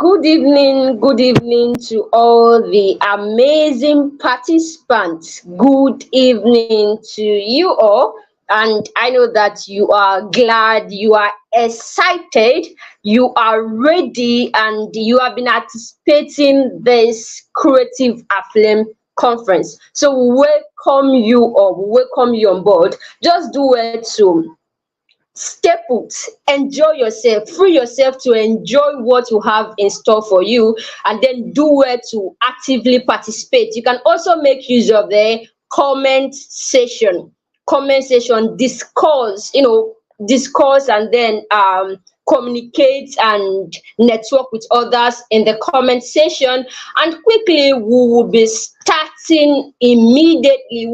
Good evening to all the amazing participants. Good evening to you all. And I know that you are glad, you are excited, you are ready, and you have been anticipating this Creative Aflame conference. So welcome you on board. Just do it to stay put, enjoy yourself, free yourself to enjoy what you have in store for you, and then do it to actively participate. You can also make use of the comment section, discuss and then communicate and network with others in the comment section. And quickly, we will be starting immediately.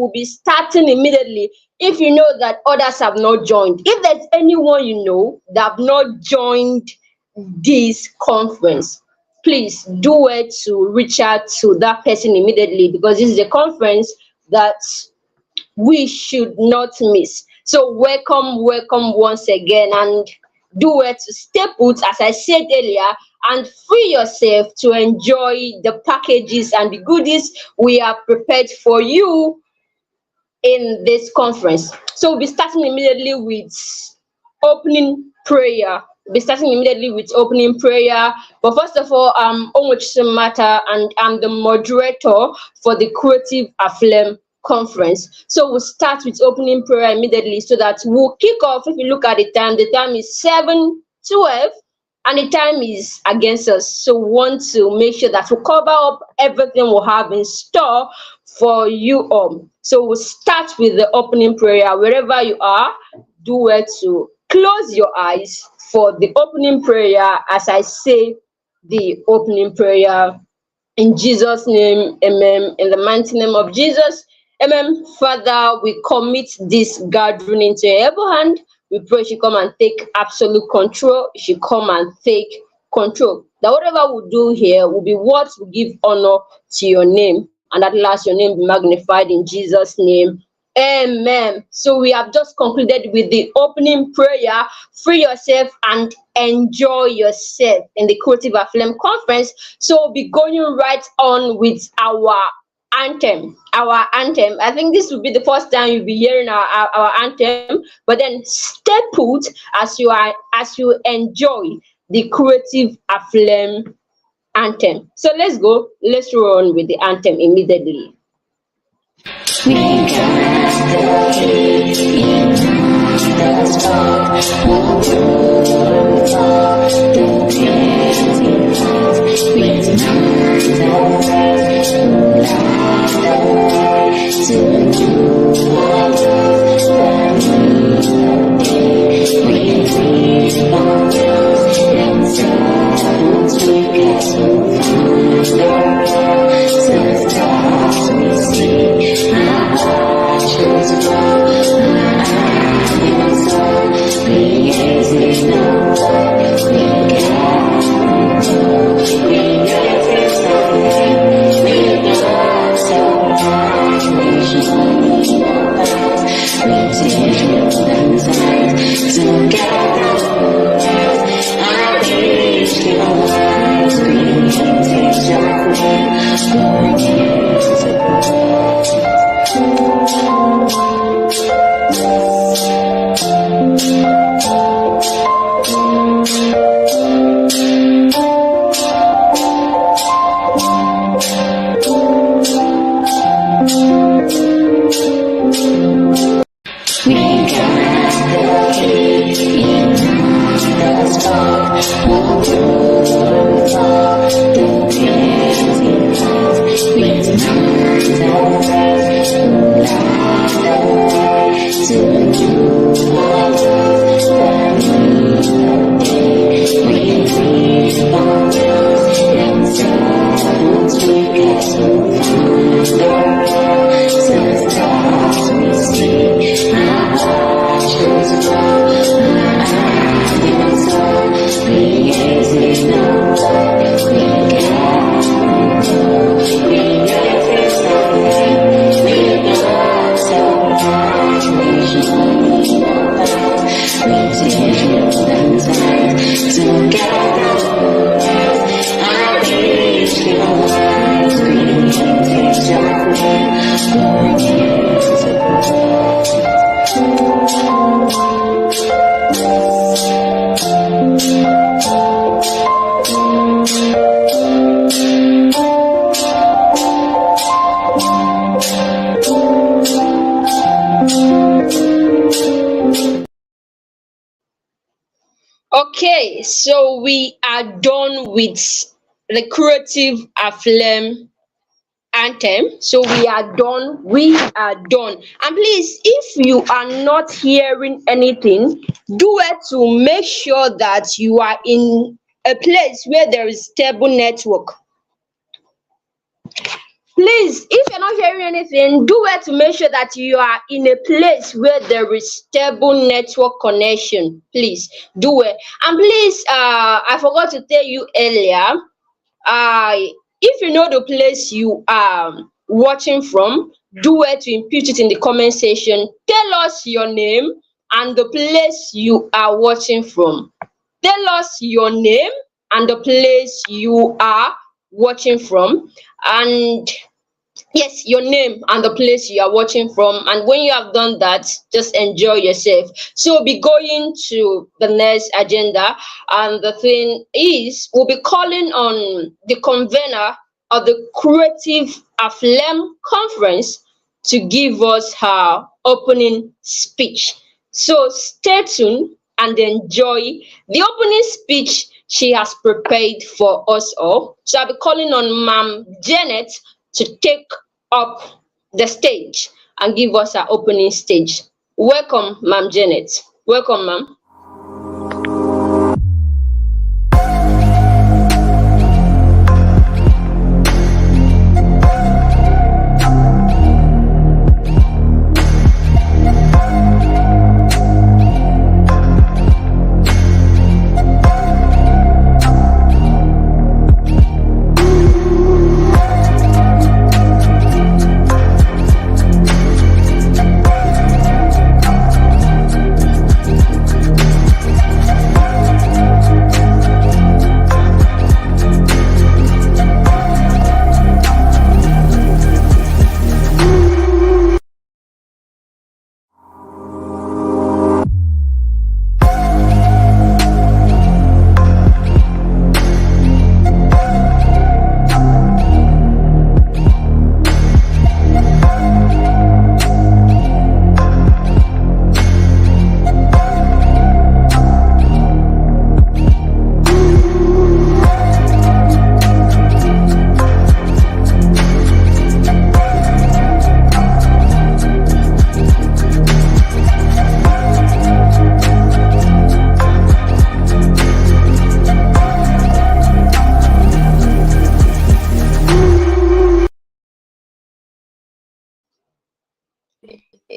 If you know that others have not joined, if there's anyone you know that have not joined this conference, please do it to reach out to that person immediately, because this is a conference that we should not miss. So welcome once again, and do it to stay put, as I said earlier, and free yourself to enjoy the packages and the goodies we have prepared for you in this conference. So we'll be starting immediately with opening prayer. But first of all, I'm Onwechimata, and I'm the moderator for the Creative Aflame conference. So we'll start with opening prayer immediately, so that we'll kick off. If you look at the time is 7:12, and the time is against us. So we want to make sure that we cover up everything we have in store for you all. So we'll start with the opening prayer. Wherever you are, do it to close your eyes for the opening prayer as I say the opening prayer. In Jesus' name, amen. In the mighty name of Jesus, amen. Father, we commit this gathering into your able hand. We pray you come and take absolute control. You should come and take control. That whatever we do here will be what will give honor to your name, and at last your name be magnified in Jesus' name. Amen. So we have just concluded with the opening prayer. Free yourself and enjoy yourself in the Creative Aflame conference. So we'll be going right on with our anthem. I think this will be the first time you'll be hearing our anthem, but then stay put as you enjoy the Creative Aflame anthem. So let's run with the anthem immediately. We got the key in the spot, So we are done with the creative Aflame anthem. So we are done. We are done. And please, if you are not hearing anything, do it to make sure that you are in a place where there is stable network. Please, if you're not hearing anything, do it to make sure that you are in a place where there is stable network connection. Please do it. And please, I forgot to tell you earlier, uh if you know the place you are watching from, do it to input it in the comment section. Tell us your name and the place you are watching from. Tell us your name and the place you are watching from. And yes, your name and the place you are watching from. And when you have done that, just enjoy yourself. So we'll be going to the next agenda. And the thing is, we'll be calling on the convener of the Creative Aflame Conference to give us her opening speech. So stay tuned and enjoy the opening speech she has prepared for us all. So I'll be calling on Ma'am Janet to take up the stage and give us our opening stage. Welcome, Ma'am Janet. Welcome, ma'am.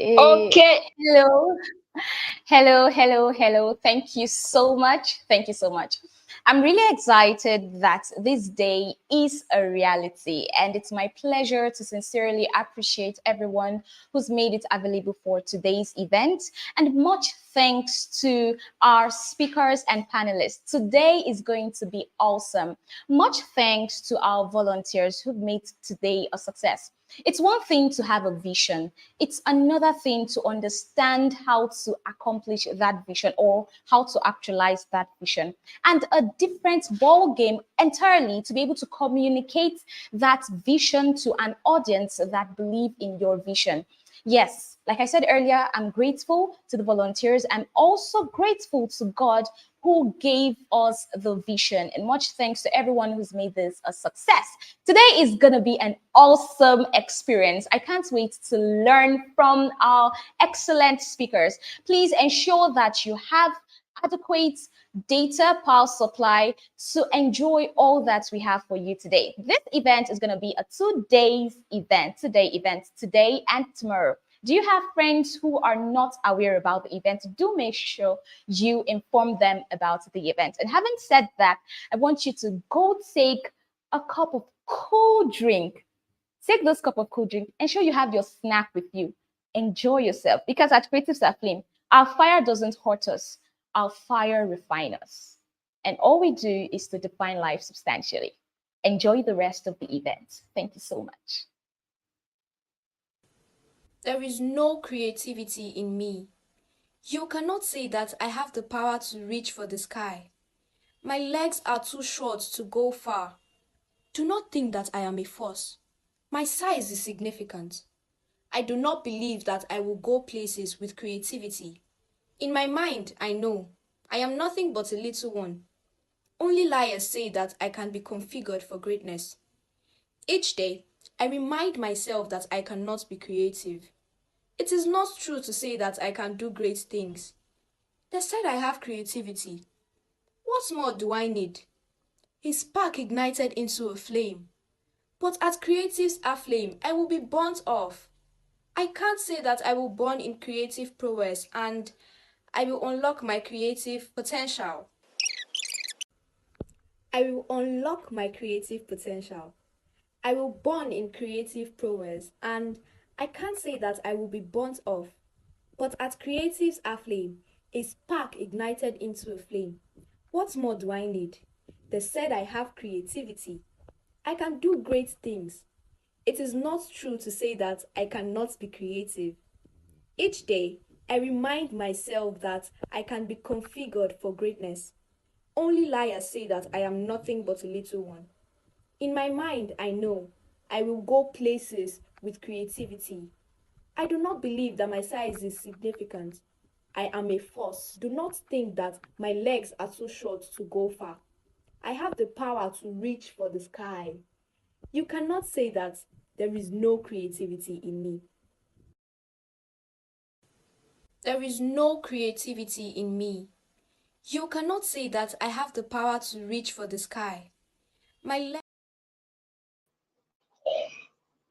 Okay. Hello, hello. Thank you so much. Thank you so much. I'm really excited that this day is a reality, and it's my pleasure to sincerely appreciate everyone who's made it available for today's event. And much thanks to our speakers and panelists. Today is going to be awesome. Much thanks to our volunteers who've made today a success. It's one thing to have a vision. It's another thing to understand how to accomplish that vision or how to actualize that vision. And a different ball game entirely to be able to communicate that vision to an audience that believe in your vision. Yes, like I said earlier, I'm grateful to the volunteers. I'm also grateful to God who gave us the vision. And much thanks to everyone who's made this a success. Today is going to be an awesome experience. I can't wait to learn from our excellent speakers. Please ensure that you have adequate data power supply to enjoy all that we have for you today. This event is going to be a 2 days event, today and tomorrow. Do you have friends who are not aware about the event? Do make sure you inform them about the event. And having said that, I want you to go take a cup of cool drink. Take this cup of cool drink. Ensure you have your snack with you. Enjoy yourself. Because at Creatives Aflame, our fire doesn't hurt us. Our fire refines us. And all we do is to define life substantially. Enjoy the rest of the event. Thank you so much. There is no creativity in me. You cannot say that I have the power to reach for the sky. My legs are too short to go far. Do not think that I am a force. My size is significant. I do not believe that I will go places with creativity. In my mind, I know I am nothing but a little one. Only liars say that I can be configured for greatness. Each day, I remind myself that I cannot be creative. It is not true to say that I can do great things. They said I have creativity. What more do I need? A spark ignited into a flame. But at Creatives Aflame, I will be burnt off. I can't say that I will burn in creative prowess and I will unlock my creative potential. I will unlock my creative potential. I will burn in creative prowess and I can't say that I will be burnt off. But at Creatives Aflame, a spark ignited into a flame. What more do I need? They said I have creativity. I can do great things. It is not true to say that I cannot be creative. Each day, I remind myself that I can be configured for greatness. Only liars say that I am nothing but a little one. In my mind, I know I will go places with creativity. I do not believe that my size is significant. I am a force. Do not think that my legs are too short to go far. I have the power to reach for the sky. You cannot say that there is no creativity in me. There is no creativity in me. You cannot say that I have the power to reach for the sky. My legs.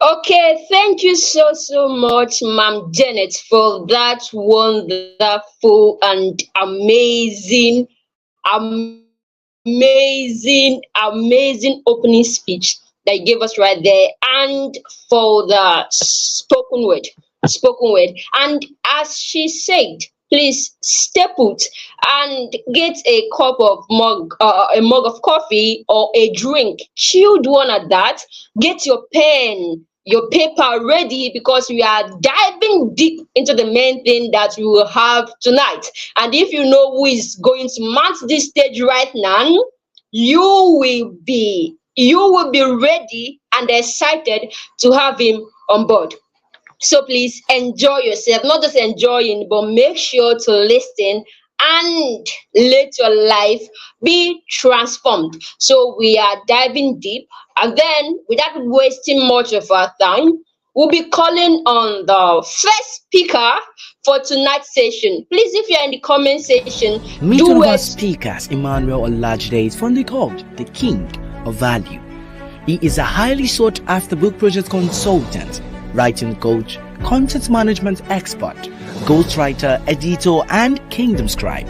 Okay, thank you so much, Ma'am Janet, for that wonderful and amazing opening speech that you gave us right there, and for the spoken word. And as she said, please stay put and get a mug of coffee or a drink, chilled one at that. Get your pen, your paper ready, because we are diving deep into the main thing that we will have tonight. And if you know who is going to mount this stage right now, you you will be ready and excited to have him on board. So please enjoy yourself, not just enjoying, but make sure to listen and let your life be transformed. So we are diving deep, and then without wasting much of our time, we'll be calling on the first speaker for tonight's session. Please, if you're in the comment section, Meet one do of our it. speakers, Emmanuel Olajide, is fondly called the King of Value. He is a highly sought after book project consultant, writing coach, content management expert, ghostwriter, editor, and kingdom scribe.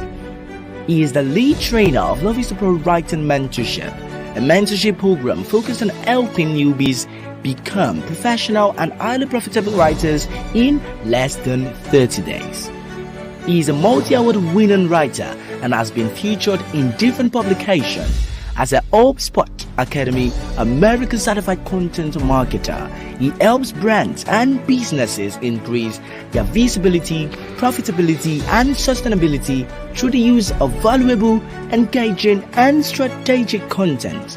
He is the lead trainer of Love is the Pro Writing Mentorship, a mentorship program focused on helping newbies become professional and highly profitable writers in less than 30 days. He is a multi-award winning writer and has been featured in different publications. As a HubSpot Academy American Certified Content Marketer, he helps brands and businesses increase their visibility, profitability, and sustainability through the use of valuable, engaging, and strategic content.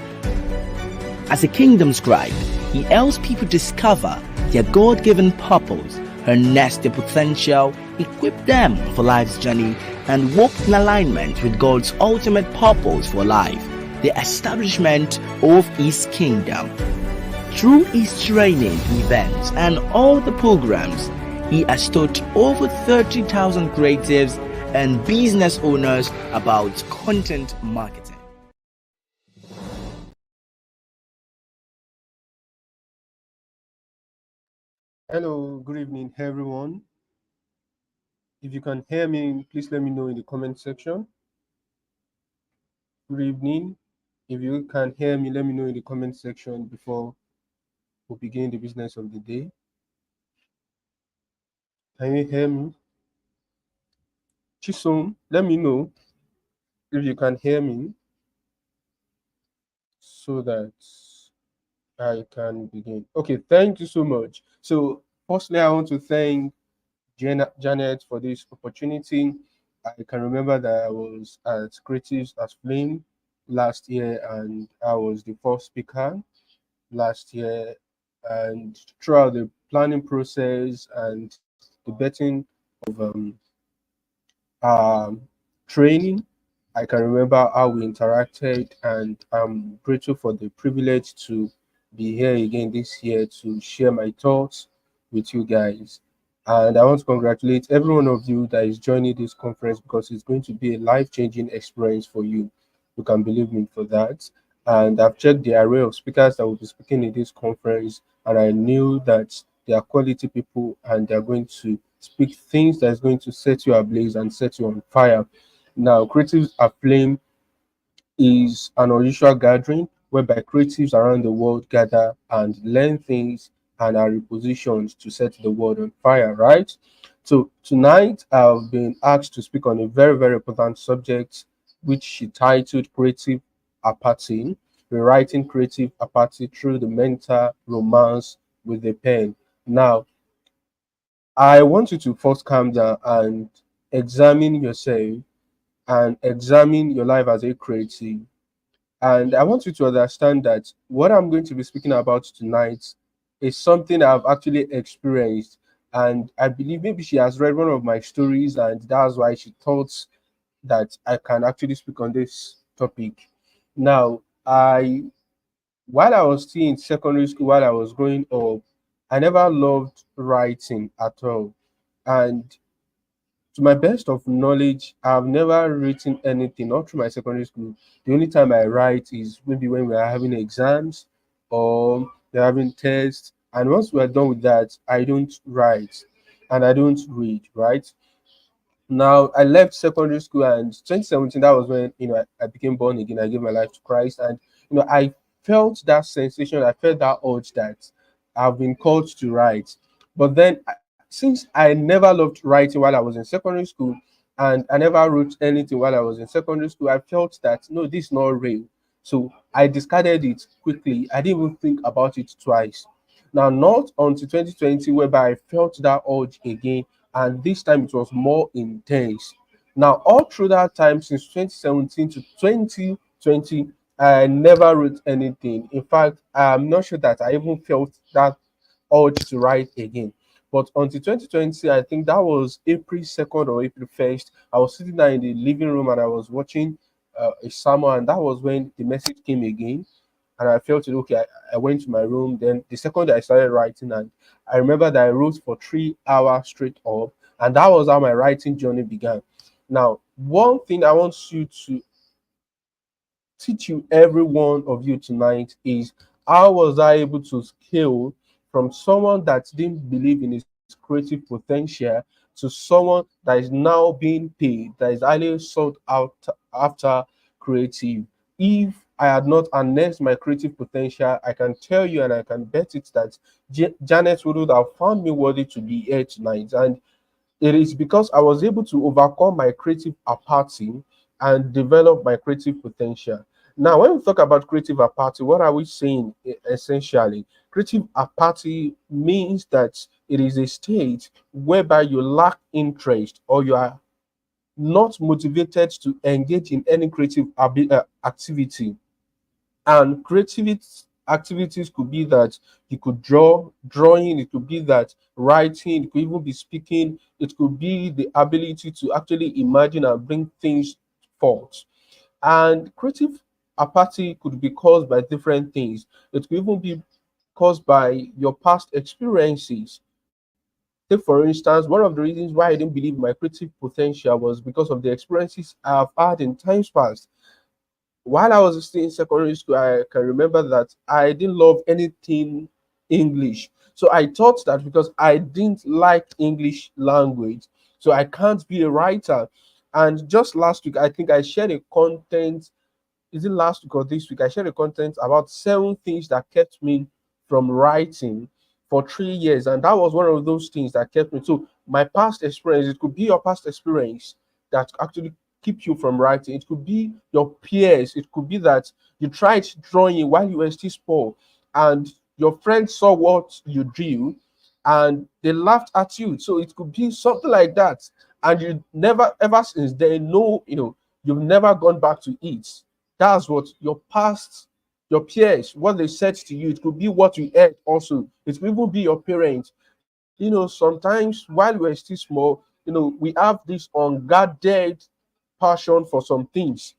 As a kingdom scribe, he helps people discover their God-given purpose, harness their potential, equip them for life's journey, and walk in alignment with God's ultimate purpose for life, the establishment of His kingdom. Through his training events and all the programs, he has taught over 30,000 creatives and business owners about content marketing. Hello, good evening, everyone. If you can hear me, please let me know in the comment section. Good evening. If you can hear me, let me know in the comment section before we begin the business of the day. Can you hear me? Chisom, let me know if you can hear me so that I can begin. Okay, thank you so much. So, firstly, I want to thank Janet for this opportunity. I can remember that I was at Creatives as Flame last year, and I was the first speaker last year. And throughout the planning process and the betting of training, I can remember how we interacted, and I'm grateful for the privilege to be here again this year to share my thoughts with you guys. And I want to congratulate every one of you that is joining this conference because it's going to be a life changing experience for you. You can believe me for that. And I've checked the array of speakers that will be speaking in this conference, and I knew that they are quality people and they're going to speak things that's going to set you ablaze and set you on fire. Now, Creatives Aflame is an unusual gathering whereby creatives around the world gather and learn things and are repositioned to set the world on fire, right? So tonight I've been asked to speak on a very, very important subject, which she titled Creative Apathy, rewriting creative apathy through the mental romance with the pen. Now, I want you to first calm down and examine yourself and examine your life as a creative. And I want you to understand that what I'm going to be speaking about tonight is something I've actually experienced. And I believe maybe she has read one of my stories, and that's why she thought that I can actually speak on this topic. Now, while I was still in secondary school, while I was growing up, I never loved writing at all. And to my best of knowledge, I've never written anything, not through my secondary school. The only time I write is maybe when we are having exams or we're having tests. And once we're done with that, I don't write and I don't read, right? Now I left secondary school, and 2017, that was when I became born again. I gave my life to Christ, and I felt that sensation. I felt that urge that I've been called to write. But then, since I never loved writing while I was in secondary school, and I never wrote anything while I was in secondary school, I felt that no, this is not real. So I discarded it quickly. I didn't even think about it twice. Now, not until 2020, whereby I felt that urge again, and this time it was more intense. Now, all through that time, since 2017 to 2020, I never wrote anything. In fact, I'm not sure that I even felt that urge to write again. But until 2020, I think that was April 2nd or April 1st, I was sitting there in the living room and I was watching a sermon, and that was when the message came again. And I felt it okay. I went to my room. Then the second I started writing, and I remember that I wrote for 3 hours straight up, and that was how my writing journey began. Now, one thing I want you to teach you, every one of you tonight, is how was I able to scale from someone that didn't believe in his creative potential to someone that is now being paid, that is highly sought out after creative. If I had not harnessed my creative potential, I can tell you and I can bet it that Janet would have found me worthy to be here tonight. And it is because I was able to overcome my creative apathy and develop my creative potential. Now, when we talk about creative apathy, what are we saying essentially? Creative apathy means that it is a state whereby you lack interest or you are not motivated to engage in any creative activity. And creativity activities could be that you could drawing, it could be that writing, it could even be speaking, it could be the ability to actually imagine and bring things forth. And creative apathy could be caused by different things. It could even be caused by your past experiences. Take, for instance, one of the reasons why I didn't believe my creative potential was because of the experiences I've had in times past. While I was still in secondary school, I can remember that I didn't love anything English. So I thought that because I didn't like English language, so I can't be a writer. And just last week, I think I shared a content, is it last week or this week? I shared a content about 7 things that kept me from writing for 3 years. And that was one of those things that kept me. So my past experience, it could be your past experience that actually keep you from writing. It could be your peers. It could be that you tried drawing while you were still small and your friends saw what you drew and they laughed at you. So it could be something like that. And you never ever since then know, you've never gone back to it. That's what your past, your peers, what they said to you. It could be what you heard also. It could even be your parents. Sometimes while we're still small, we have this unguarded passion for some things.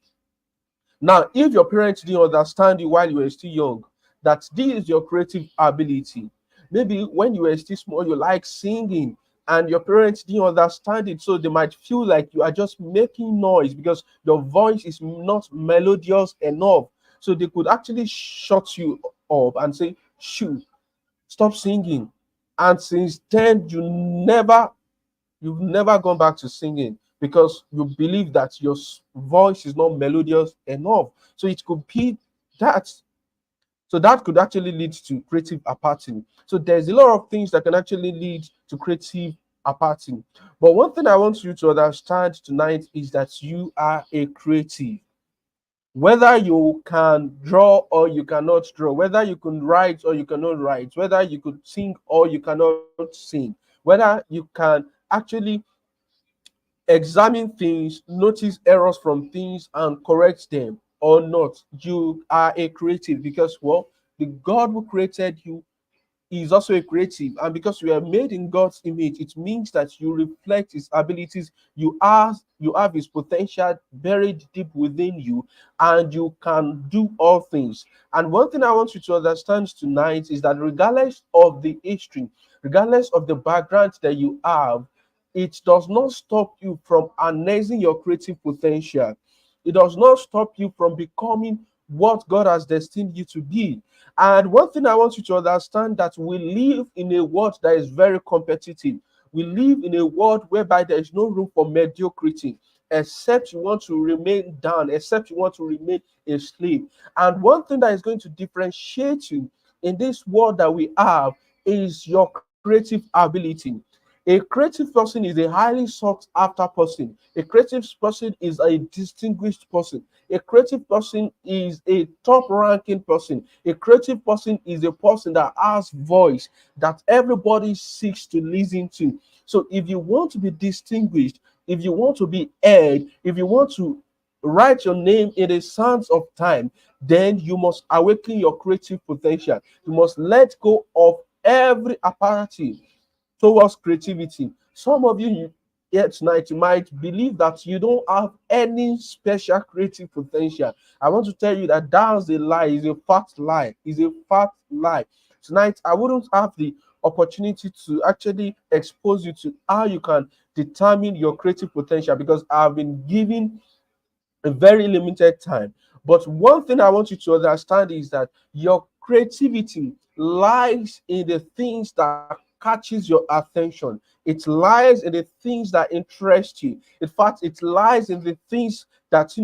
Now, if your parents didn't understand you while you were still young, that this is your creative ability. Maybe when you were still small, you like singing, and your parents didn't understand it, so they might feel like you are just making noise because your voice is not melodious enough. So they could actually shut you up and say, "Shoot, stop singing." And since then, you've never gone back to singing because you believe that your voice is not melodious enough. So it could be that. So that could actually lead to creative apathy. So there's a lot of things that can actually lead to creative apathy. But one thing I want you to understand tonight is that you are a creative. Whether you can draw or you cannot draw, whether you can write or you cannot write, whether you could sing or you cannot sing, whether you can actually examine things, notice errors from things, and correct them or not, you are a creative because, well, the God who created you is also a creative, and because you are made in God's image, it means that you reflect his abilities. You have his potential buried deep within you, and you can do all things. And one thing I want you to understand tonight is that regardless of the history, regardless of the background that you have, it does not stop you from harnessing your creative potential. It does not stop you from becoming what God has destined you to be. And one thing I want you to understand, that we live in a world that is very competitive. We live in a world whereby there is no room for mediocrity, except you want to remain down, except you want to remain a slave. And one thing that is going to differentiate you in this world that we have is your creative ability. A creative person is a highly sought after person. A creative person is a distinguished person. A creative person is a top ranking person. A creative person is a person that has voice that everybody seeks to listen to. So if you want to be distinguished, if you want to be heard, if you want to write your name in the sands of time, then you must awaken your creative potential. You must let go of every apparatus towards creativity. Some of you here tonight, you might believe that you don't have any special creative potential. I want to tell you that that's a lie. It's a fat lie. It's a fat lie. Tonight, I wouldn't have the opportunity to actually expose you to how you can determine your creative potential because I've been given a very limited time. But one thing I want you to understand is that your creativity lies in the things that catches your attention. It lies in the things that interest you. In fact, it lies in the things that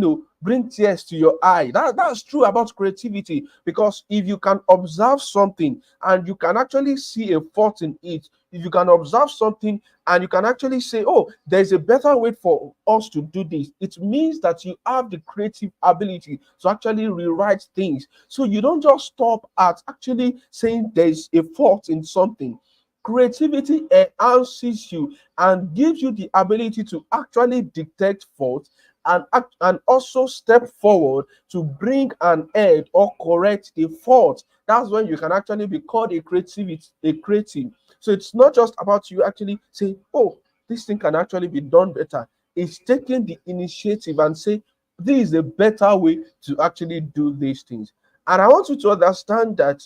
bring tears to your eye. That's true about creativity, because if you can observe something and you can actually see a fault in it, if you can observe something and you can actually say, oh, there's a better way for us to do this, it means that you have the creative ability to actually rewrite things. So you don't just stop at actually saying there's a fault in something. Creativity enhances you and gives you the ability to actually detect fault and also step forward to bring an end or correct the fault. That's when you can actually be called a creative. So it's not just about you actually saying, oh, this thing can actually be done better. It's taking the initiative and say, this is a better way to actually do these things. And I want you to understand that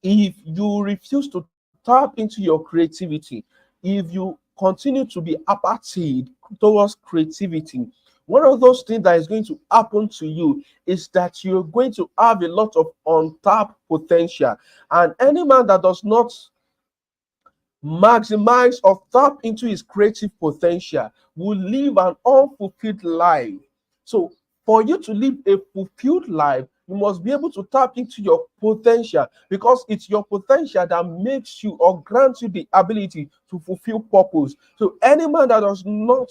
if you refuse to tap into your creativity, if you continue to be apathy towards creativity, one of those things that is going to happen to you is that you're going to have a lot of untapped potential. And any man that does not maximize or tap into his creative potential will live an unfulfilled life. So, for you to live a fulfilled life, you must be able to tap into your potential, because it's your potential that makes you or grants you the ability to fulfill purpose. So, any man that does not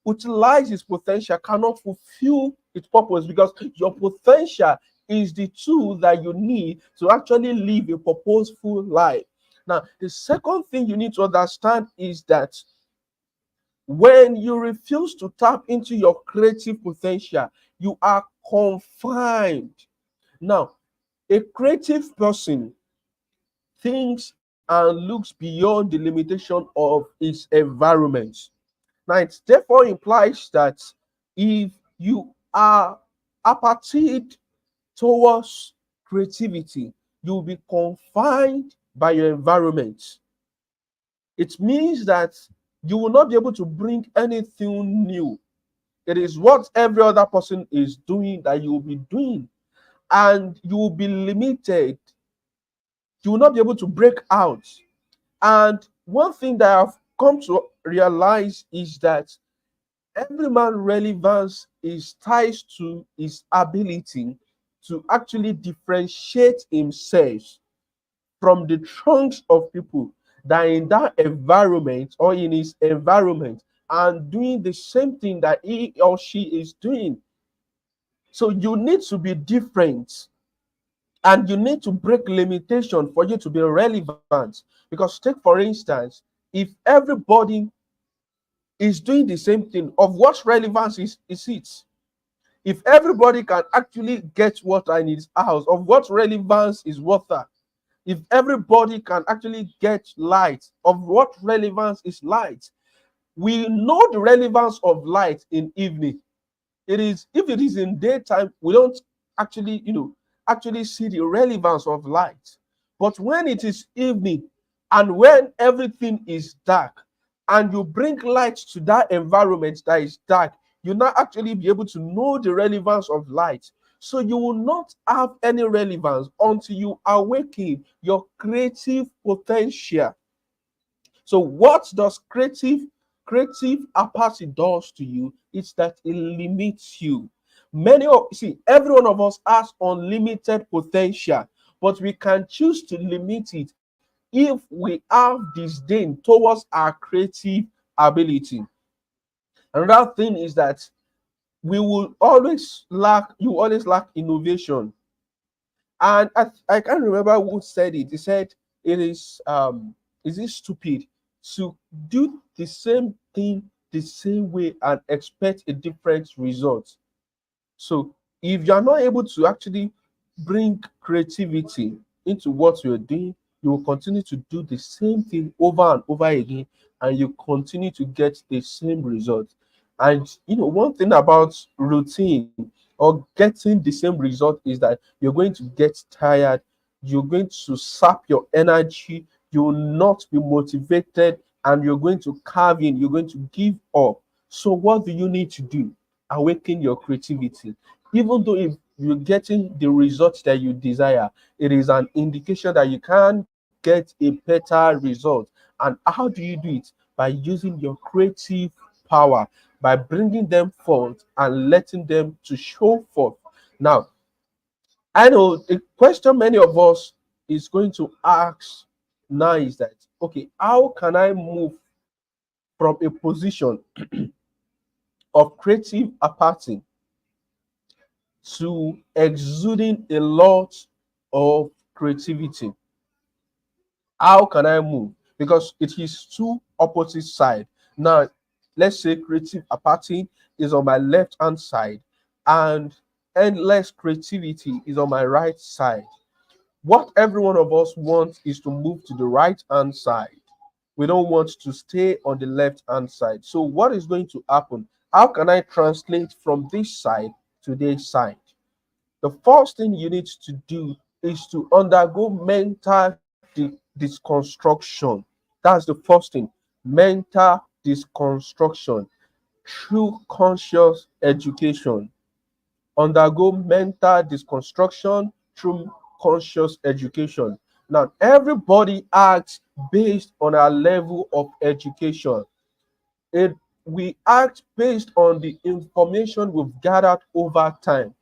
utilize his potential cannot fulfill its purpose, because your potential is the tool that you need to actually live a purposeful life. Now, the second thing you need to understand is that when you refuse to tap into your creative potential, you are confined. Now, a creative person thinks and looks beyond the limitation of his environment. Now, it therefore implies that If you are apathic towards creativity, you'll be confined by your environment. It means that you will not be able to bring anything new. It is what every other person is doing that you will be doing, and you will be limited. You will not be able to break out. And one thing that I've come to realize is that every man's relevance is tied to his ability to actually differentiate himself from the trunks of people that are in that environment or in his environment and doing the same thing that he or she is doing. So you need to be different, and you need to break limitation for you to be relevant. Because take for instance, if everybody is doing the same thing, of what relevance is it? If everybody can actually get water in his house, of what relevance is water? If everybody can actually get light, of what relevance is light? We know the relevance of light in evening. It is, if it is in daytime, we don't actually, actually see the relevance of light. But when it is evening and when everything is dark, and you bring light to that environment that is dark, you now actually be able to know the relevance of light. So you will not have any relevance until you awaken your creative potential. So what does creative apathy does to you? It's that it limits you. Every one of us has unlimited potential, but we can choose to limit it if we have disdain towards our creative ability. Another thing is that we will always lack, you always lack innovation. And I can't remember who said it. He said it is it stupid to do the same thing the same way and expect a different result. So if you are not able to actually bring creativity into what you're doing, you will continue to do the same thing over and over again, and you continue to get the same result. And one thing about routine or getting the same result is that you're going to get tired, you're going to sap your energy, you will not be motivated, and you're going to carve in, you're going to give up. So what do you need to do? Awaken your creativity. Even though if you're getting the results that you desire, it is an indication that you can get a better result. And how do you do it? By using your creative power, by bringing them forth and letting them to show forth. Now, I know the question many of us is going to ask now is that, okay, how can I move from a position of creative apathy to exuding a lot of creativity? How can I move? Because it is two opposite sides. Now, let's say creative apathy is on my left hand side and endless creativity is on my right side. What every one of us wants is to move to the right hand side. We don't want to stay on the left hand side. So, what is going to happen? How can I translate from this side to this side? The first thing you need to do is to undergo mental disconstruction. That's the first thing. Mental disconstruction through conscious education. Undergo mental disconstruction through conscious education. Now, everybody acts based on our level of education. It We act based on the information we've gathered over time.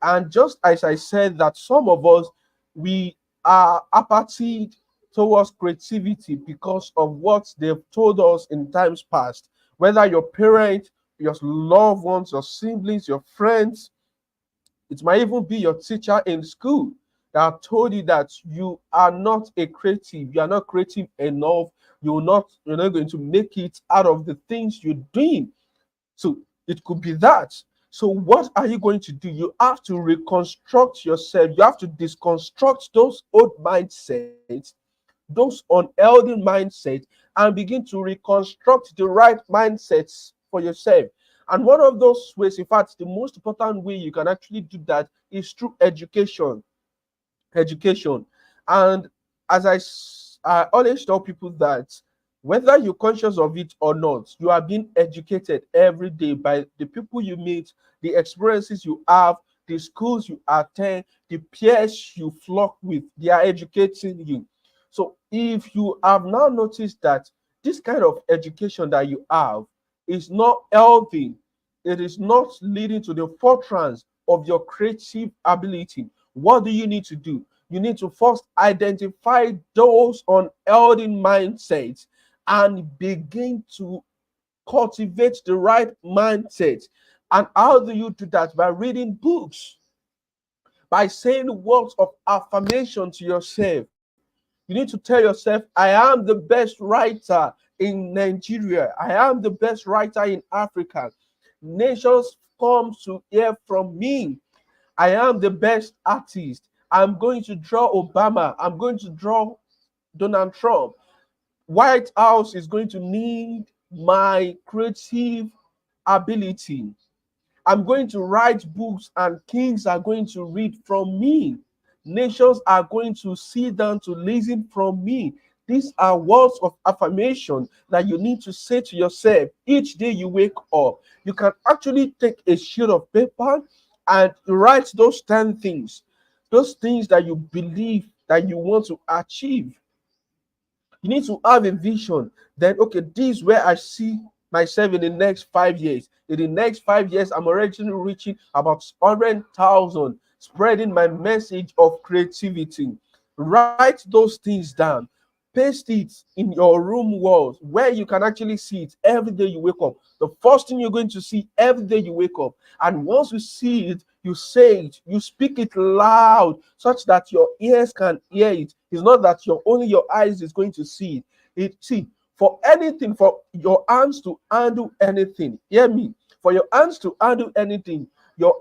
And just as I said that some of us, we are apathy towards creativity because of what they've told us in times past, whether your parents, your loved ones, your siblings, your friends, it might even be your teacher in school that told you that you are not a creative, you are not creative enough, you're not going to make it out of the things you're doing. So it could be that. So what are you going to do? You have to reconstruct yourself. You have to disconstruct those old mindsets, those unhealthy mindsets, and begin to reconstruct the right mindsets for yourself. And one of those ways, in fact, the most important way you can actually do that is through education. Education. And as I always tell people that whether you're conscious of it or not, you are being educated every day by the people you meet, the experiences you have, the schools you attend, the peers you flock with. They are educating you. So if you have now noticed that this kind of education that you have is not healthy, it is not leading to the forefront of your creative ability, what do you need to do? You need to first identify those unhealthy mindsets and begin to cultivate the right mindset. And how do you do that? By reading books, by saying words of affirmation to yourself. You need to tell yourself, I am the best writer in Nigeria. I am the best writer in Africa. Nations come to hear from me. I am the best artist. I'm going to draw Obama. I'm going to draw Donald Trump. White House is going to need my creative ability. I'm going to write books and kings are going to read from me. Nations are going to sit down to listen from me. These are words of affirmation that you need to say to yourself each day you wake up. You can actually take a sheet of paper and write those things that you believe that you want to achieve. You need to have a vision. Then, okay, this is where I see myself in the next 5 years. In the next 5 years, I'm already reaching about 100,000, spreading my message of creativity. Write those things down. Paste it in your room walls where you can actually see it every day you wake up. The first thing you're going to see every day you wake up. And once you see it, you say it, you speak it loud such that your ears can hear it. It's not that only your eyes is going to see it. See, for anything, for your hands to handle anything, hear me. For your hands to handle anything, your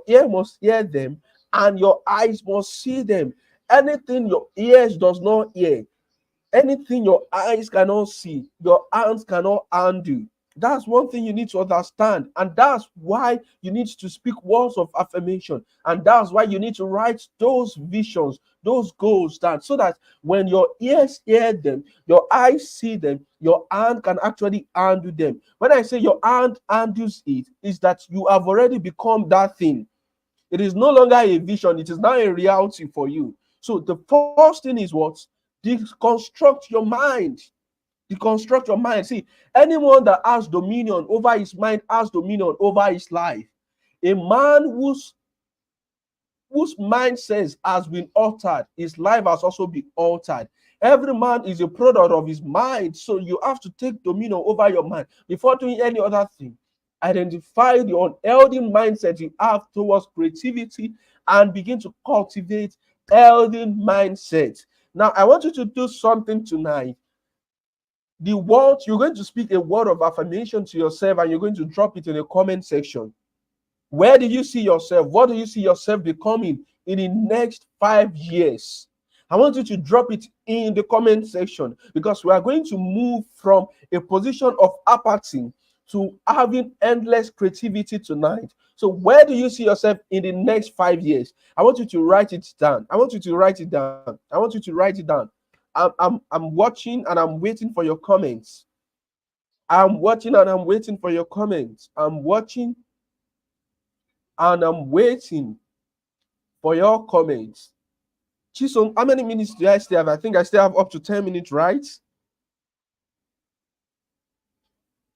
ear must hear them and your eyes must see them. Anything your ears does not hear, anything your eyes cannot see, your hands cannot undo. That's one thing you need to understand. And that's why you need to speak words of affirmation. And that's why you need to write those visions, those goals down, so that when your ears hear them, your eyes see them, your hand can actually undo them. When I say your hand handles it, is that you have already become that thing. It is no longer a vision, it is now a reality for you. So the first thing is what? Deconstruct your mind. Deconstruct your mind. See, anyone that has dominion over his mind has dominion over his life. A man whose mindset has been altered, his life has also been altered. Every man is a product of his mind. So you have to take dominion over your mind before doing any other thing. Identify the unhealthy mindset you have towards creativity and begin to cultivate healthy mindset. Now, I want you to do something tonight. You're going to speak a word of affirmation to yourself and you're going to drop it in the comment section. Where do you see yourself? What do you see yourself becoming in the next 5 years? I want you to drop it in the comment section because we are going to move from a position of apathy to having endless creativity tonight. So where do you see yourself in the next 5 years? I want you to write it down. I want you to write it down. I want you to write it down. I'm watching and I'm waiting for your comments. I'm watching and I'm waiting for your comments. I'm watching and I'm waiting for your comments. Chisom, how many minutes do I still have? I think I still have up to 10 minutes, right?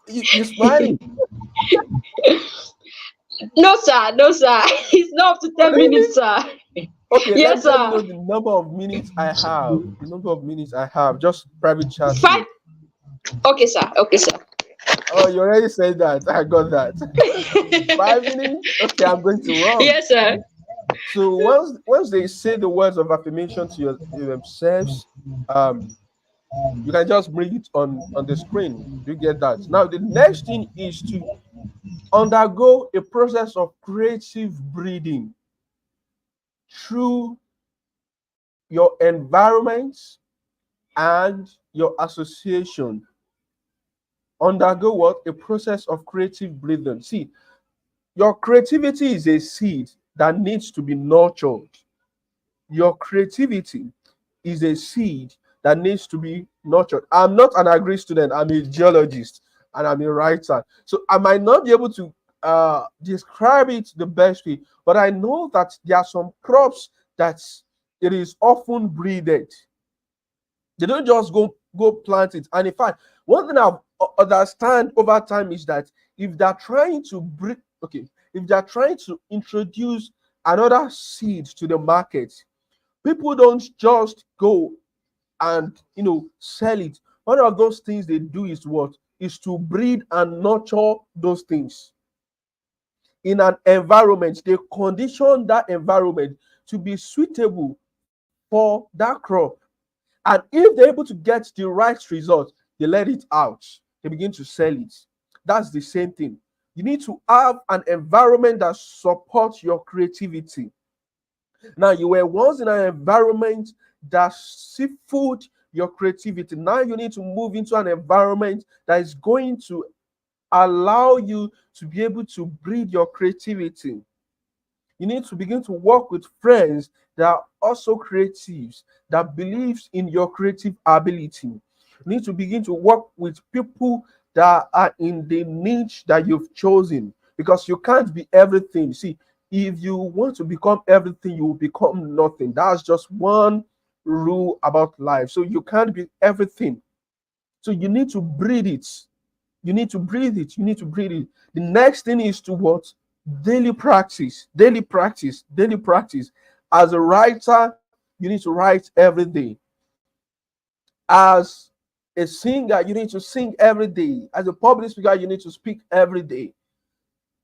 You're smiling. No, sir. No, sir. It's not up to 10 Really? minutes, sir. Okay, Yes, let me know sir. the number of minutes I have. The number of minutes I have. Just private chat. 5. Okay, sir. Okay, sir. Oh, you already said that. I got that. 5 minutes? Okay, I'm going to run. Yes, sir. So once they say the words of affirmation to themselves, you can just bring it on the screen. You get that. Now the next thing is to undergo a process of creative breathing through your environment and your association. undergo what? A process of creative breathing. See, your creativity is a seed that needs to be nurtured. Your creativity is a seed that needs to be nurtured. I'm not an agri student, I'm a geologist and I'm a writer. So I might not be able to describe it the best way, but I know that there are some crops that it is often breeded. They don't just go plant it. And in fact, one thing I've understand over time is that if they're trying to breed, okay, if they're trying to introduce another seed to the market, people don't just go and sell it. One of those things they do is what? Is to breed and nurture those things in an environment. They condition that environment to be suitable for that crop. And if they're able to get the right result, they let it out. They begin to sell it. That's the same thing. You need to have an environment that supports your creativity. Now, you were once in an environment that stifled your creativity. Now you need to move into an environment that is going to allow you to be able to breed your creativity. You need to begin to work with friends that are also creatives, that believes in your creative ability. You need to begin to work with people that are in the niche that you've chosen, because you can't be everything. See, if you want to become everything, you will become nothing. That's just one rule about life. So you can't be everything. So you need to breed it. You need to breathe it. You need to breathe it. The next thing is to what? Daily practice. Daily practice. Daily practice. As a writer, you need to write every day. As a singer, you need to sing every day. As a public speaker, you need to speak every day.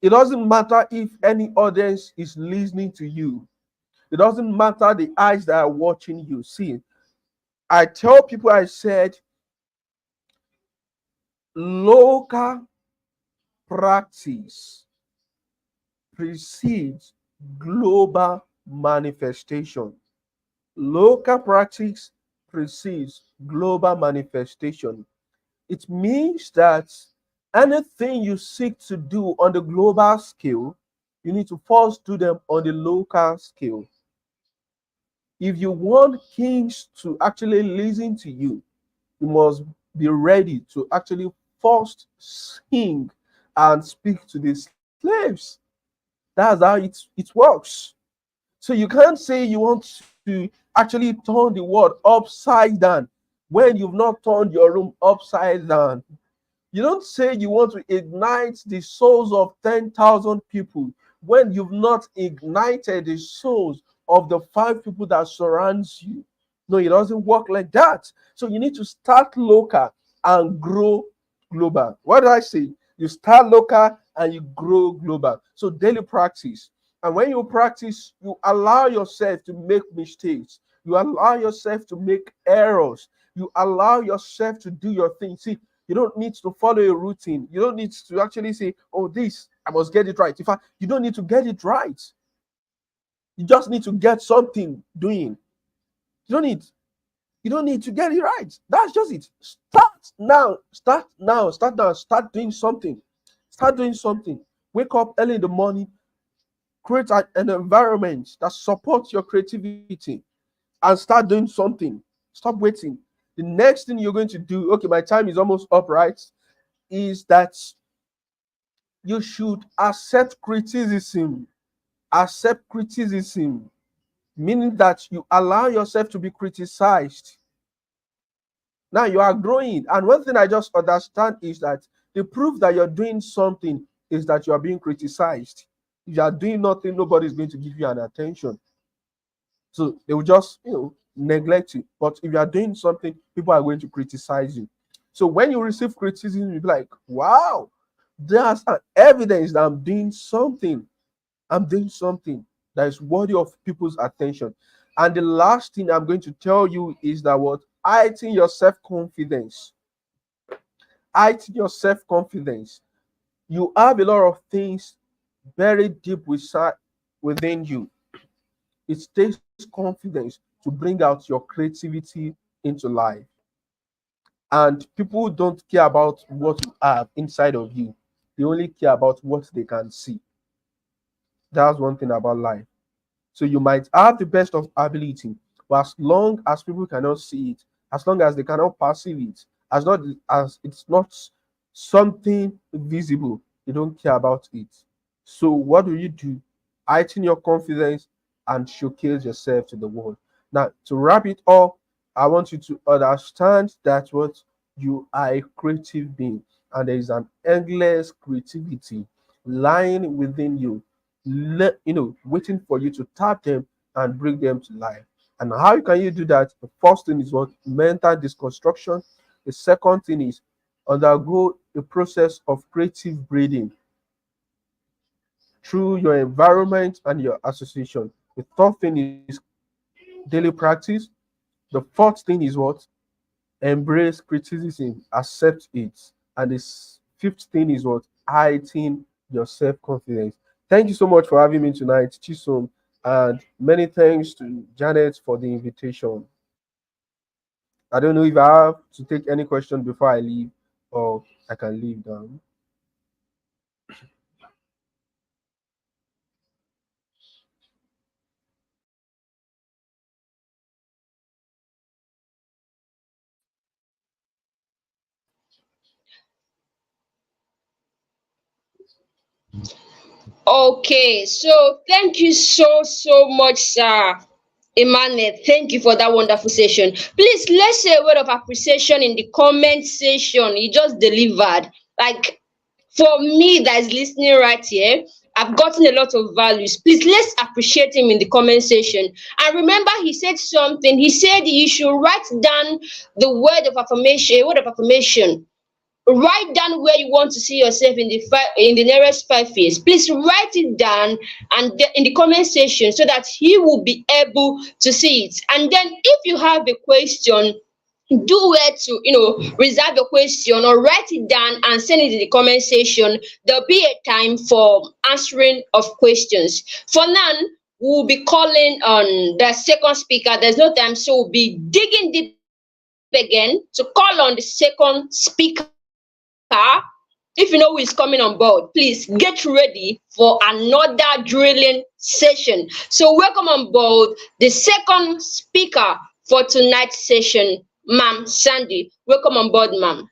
It doesn't matter if any audience is listening to you. It doesn't matter the eyes that are watching you. See, I tell people, I said, local practice precedes global manifestation. Local practice precedes global manifestation. It means that anything you seek to do on the global scale, you need to first do them on the local scale. If you want kings to actually listen to you, you must be ready to actually first sing and speak to the slaves. That's how it works. So you can't say you want to actually turn the world upside down when you've not turned your room upside down. You don't say you want to ignite the souls of 10,000 people when you've not ignited the souls of the 5 people that surrounds you. No, it doesn't work like that. So you need to start local and grow global. What did I say? You start local and you grow global. So daily practice. And when you practice, you allow yourself to make mistakes. You allow yourself to make errors. You allow yourself to do your thing. See, you don't need to follow a routine. You don't need to actually say, oh, this, I must get it right. In fact, you don't need to get it right. You just need to get something doing. You don't need to get it right. That's just it. Start now. Start now. Start now. Start doing something. Start doing something. Wake up early in the morning. Create an environment that supports your creativity and start doing something. Stop waiting. The next thing you're going to do, okay, my time is almost up, right? Is that you should accept criticism. Accept criticism, meaning that you allow yourself to be criticized. Now you are growing. And one thing I just understand is that the proof that you're doing something is that you are being criticized. If you are doing nothing, nobody's going to give you an attention. So they will just, neglect you. But if you are doing something, people are going to criticize you. So when you receive criticism, you'll be like, wow, there's an evidence that I'm doing something. I'm doing something that is worthy of people's attention. And the last thing I'm going to tell you is that what? Heighten your self-confidence. Heighten your self-confidence. You have a lot of things buried deep within you. It takes confidence to bring out your creativity into life. And people don't care about what you have inside of you, they only care about what they can see. That's one thing about life. So you might have the best of ability, but as long as people cannot see it, as long as they cannot perceive it, as it's not something visible, they don't care about it. So what do? Heighten your confidence and showcase yourself to the world. Now, to wrap it up, I want you to understand that what you are a creative being, and there is an endless creativity lying within you, waiting for you to tap them and bring them to life. And how can you do that? The first thing is what? Mental disconstruction. The second thing is undergo a process of creative breeding through your environment and your association. The third thing is daily practice. The fourth thing is what? Embrace criticism, accept it. And the fifth thing is what? Heighten your self confidence. Thank you so much for having me tonight, Chisom. And many thanks to Janet for the invitation. I don't know if I have to take any question before I leave, or I can leave now. Okay, so thank you so much, sir. Emmanuel, thank you for that wonderful session. Please, let's say a word of appreciation in the comment section. He just delivered. Like, for me that is listening right here, I've gotten a lot of values. Please, let's appreciate him in the comment section. And remember, he said something. He said you should write down the word of affirmation, a word of affirmation. Write down where you want to see yourself in the nearest 5 years. Please write it down and in the comment section so that he will be able to see it. And then if you have a question, do where to reserve your question or write it down and send it in the comment section. There'll be a time for answering of questions. For now, we'll be calling on the second speaker. There's no time, so we'll be digging deep again to call on the second speaker. If you know who is coming on board, please get ready for another drilling session. So welcome on board the second speaker for tonight's session, Ma'am Sandy. Welcome on board, ma'am.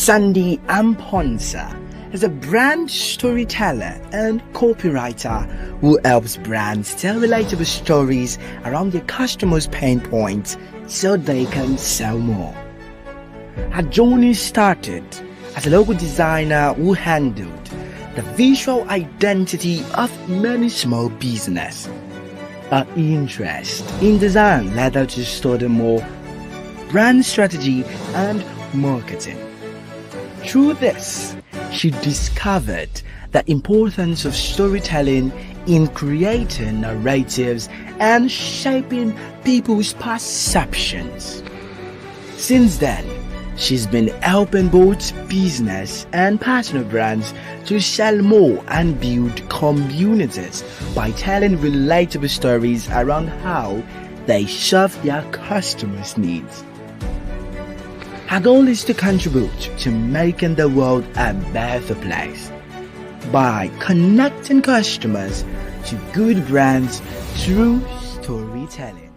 Sandy Amponsa is a brand storyteller and copywriter who helps brands tell relatable stories around their customers' pain points so they can sell more. Her journey started as a logo designer who handled the visual identity of many small businesses. Her interest in design led her to study more brand strategy and marketing. Through this, she discovered the importance of storytelling in creating narratives and shaping people's perceptions. Since then, she's been helping both business and personal brands to sell more and build communities by telling relatable stories around how they serve their customers' needs. Her goal is to contribute to making the world a better place by connecting customers to good brands through storytelling.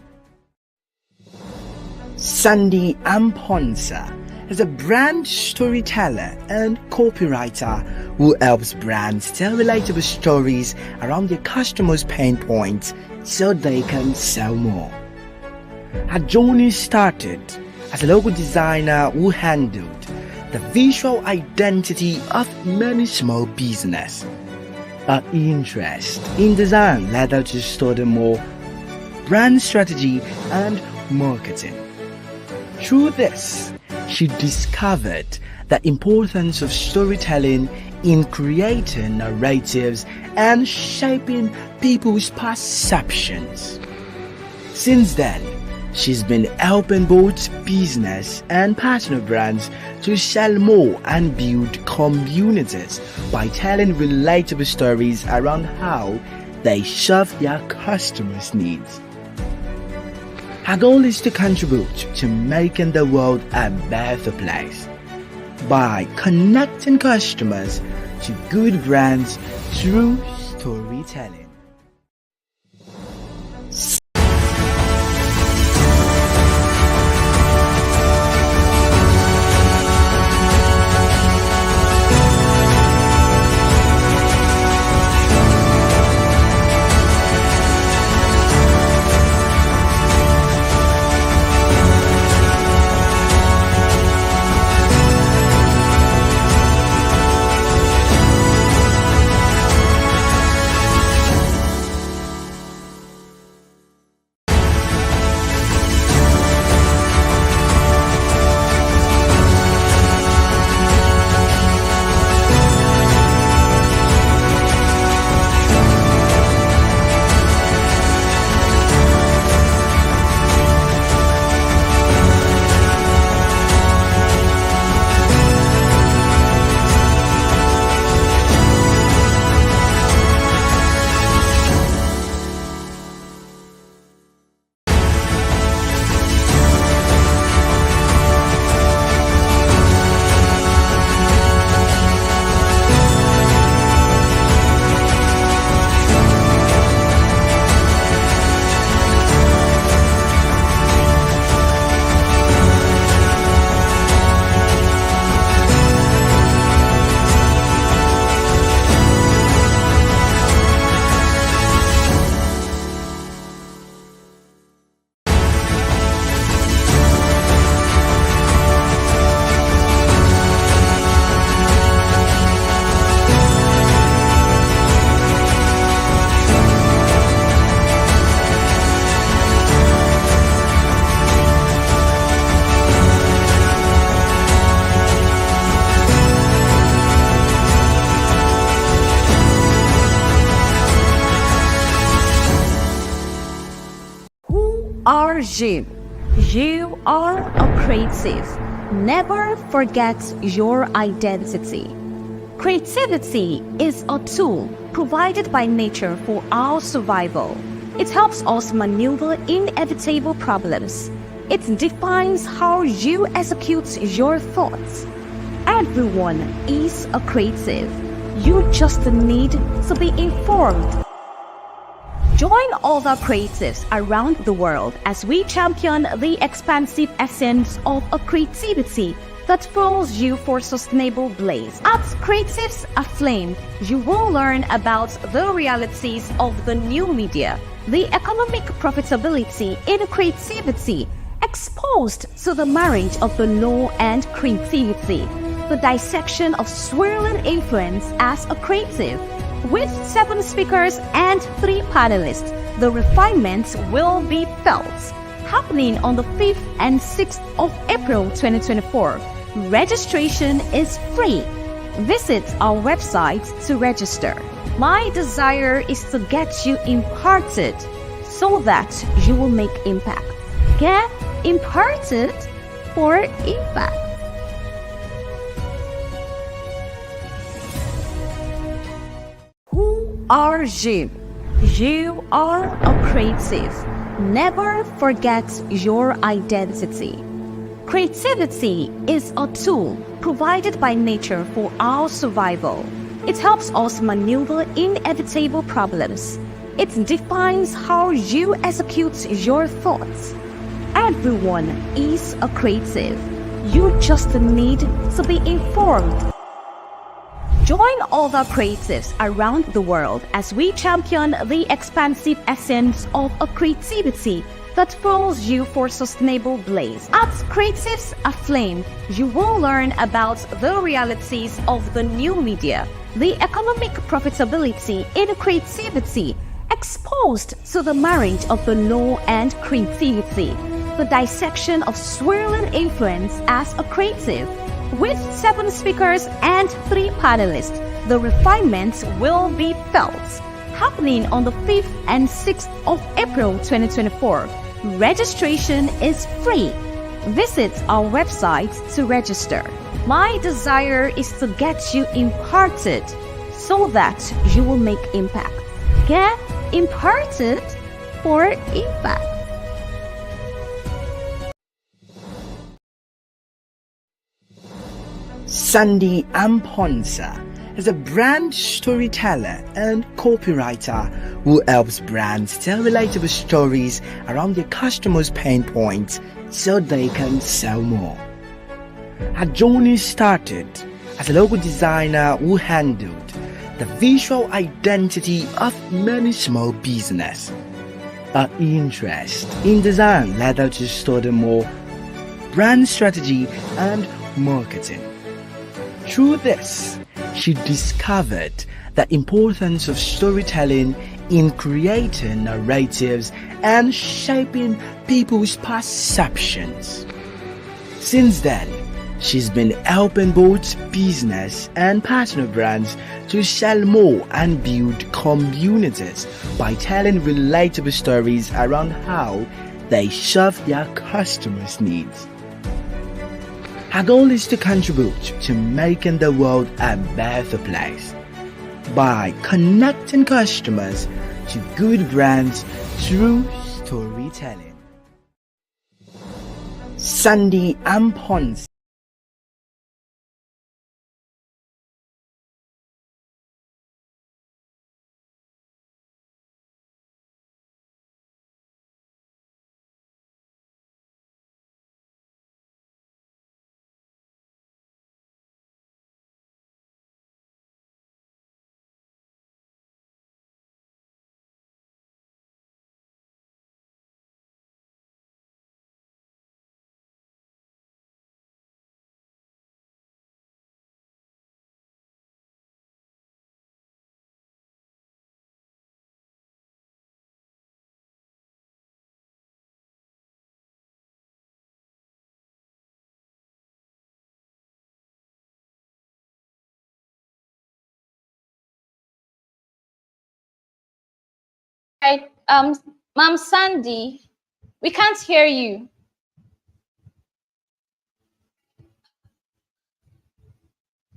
Sandy Amponsa is a brand storyteller and copywriter who helps brands tell relatable stories around their customers' pain points so they can sell more. Her journey started as a local designer who handled the visual identity of many small businesses. Her interest in design led her to study more brand strategy and marketing. Through this, she discovered the importance of storytelling in creating narratives and shaping people's perceptions. Since then, she's been helping both business and personal brands to sell more and build communities by telling relatable stories around how they serve their customers' needs. Her goal is to contribute to making the world a better place by connecting customers to good brands through storytelling. Are you? You are a creative. Never forget your identity. Creativity is a tool provided by nature for our survival. It helps us maneuver inevitable problems. It defines how you execute your thoughts. Everyone is a creative. You just need to be informed. Join other creatives around the world as we champion the expansive essence of a creativity that fuels you for sustainable blaze. At Creatives Aflame, you will learn about the realities of the new media, the economic profitability in creativity, exposed to the marriage of the law and creativity, the dissection of swirling influence as a creative. With 7 speakers and 3 panelists, the refinements will be felt. Happening on the 5th and 6th of April 2024. Registration is free. Visit our website to register. My desire is to get you imparted so that you will make impact. Get imparted for impact. Who are you? You are a creative. Never forget your identity. Creativity is a tool provided by nature for our survival. It helps us maneuver inevitable problems. It defines how you execute your thoughts. Everyone is a creative. You just need to be informed. Join other creatives around the world as we champion the expansive essence of a creativity that fuels you for sustainable blaze. At Creatives Aflame, you will learn about the realities of the new media, the economic profitability in creativity, exposed to the marriage of the law and creativity, the dissection of swirling influence as a creative. With 7 speakers and 3 panelists, the refinements will be felt. Happening on the 5th and 6th of April 2024. Registration is free. Visit our website to register. My desire is to get you imparted so that you will make impact. Get imparted for impact. Sandy Amponsa is a brand storyteller and copywriter who helps brands tell relatable stories around their customers' pain points so they can sell more. Her journey started as a logo designer who handled the visual identity of many small businesses. Her interest in design led her to study more brand strategy and marketing. Through this, she discovered the importance of storytelling in creating narratives and shaping people's perceptions. Since then, she's been helping both business and personal brands to sell more and build communities by telling relatable stories around how they serve their customers' needs. Her goal is to contribute to making the world a better place by connecting customers to good brands through storytelling. Sandy Ampons. Right, Ma'am Sandy, we can't hear you.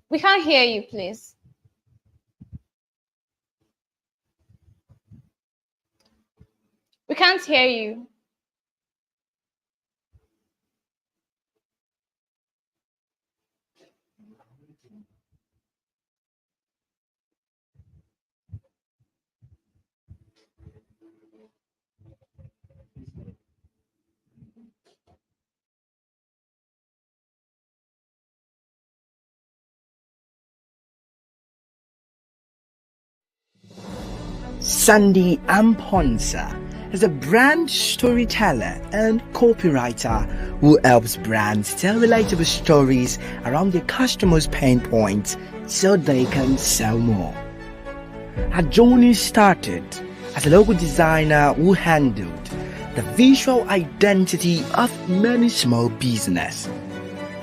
We can't hear you, please. We can't hear you. Sandy Amponsa is a brand storyteller and copywriter who helps brands tell relatable stories around their customers' pain points so they can sell more. Her journey started as a logo designer who handled the visual identity of many small businesses.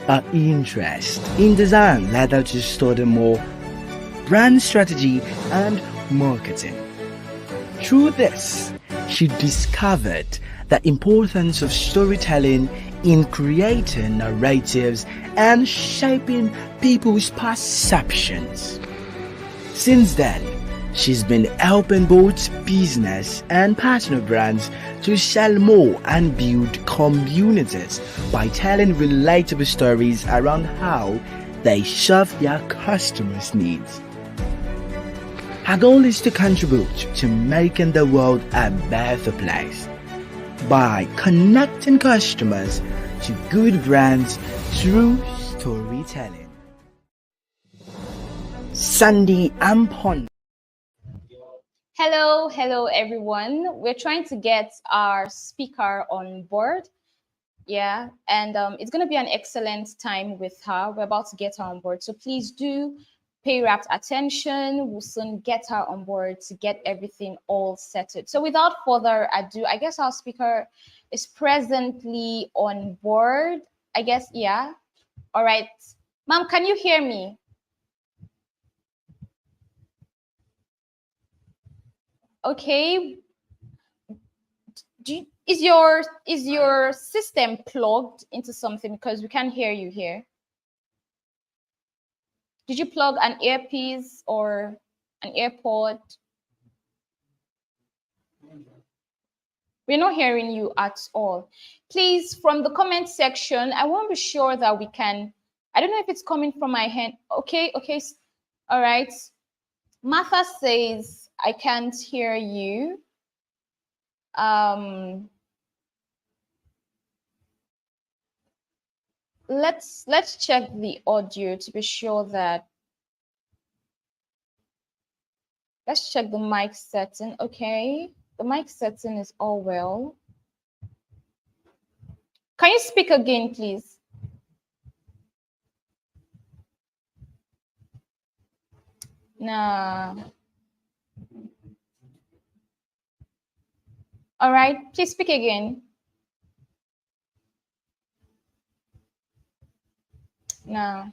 Her interest in design led her to study more brand strategy and marketing. Through this, she discovered the importance of storytelling in creating narratives and shaping people's perceptions. Since then, she's been helping both business and personal brands to sell more and build communities by telling relatable stories around how they serve their customers' needs. Her goal is to contribute to making the world a better place by connecting customers to good brands through storytelling. Sandy Ampon. Hello everyone. We're trying to get our speaker on board. Yeah, and it's going to be an excellent time with her. We're about to get her on board. So please do pay rapt attention. We'll soon get her on board to get everything all settled. So without further ado, I guess our speaker is presently on board. I guess, yeah. All right. Ma'am, can you hear me? Okay. Is your system plugged into something, because we can't hear you here? Did you plug an earpiece or an AirPod? We're not hearing you at all. Please, from the comment section, I want to be sure that we can. I don't know if it's coming from my hand. Okay. All right. Martha says, I can't hear you. Let's check the audio to be sure that. Let's check the mic setting. Okay, the mic setting is all well. Can you speak again, please? Nah. All right, please speak again. No.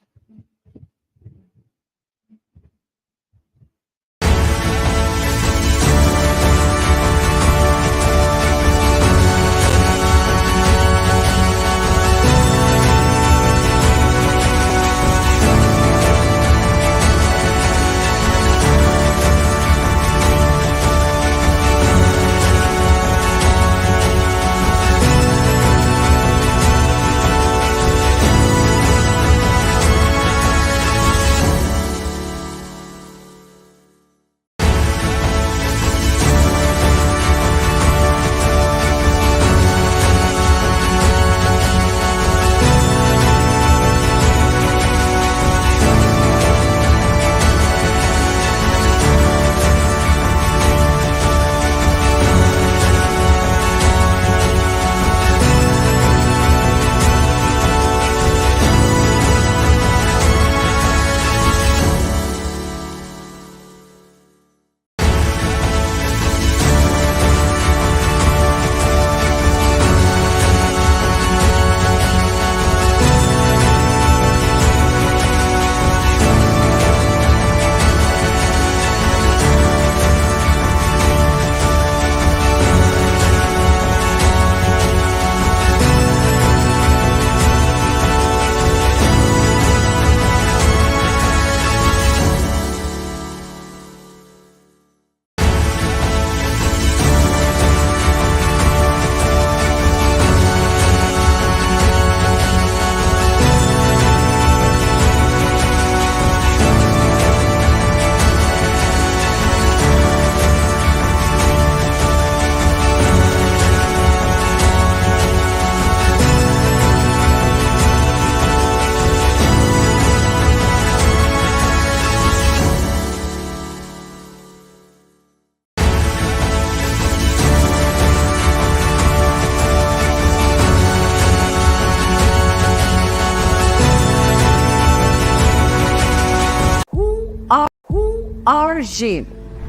are you?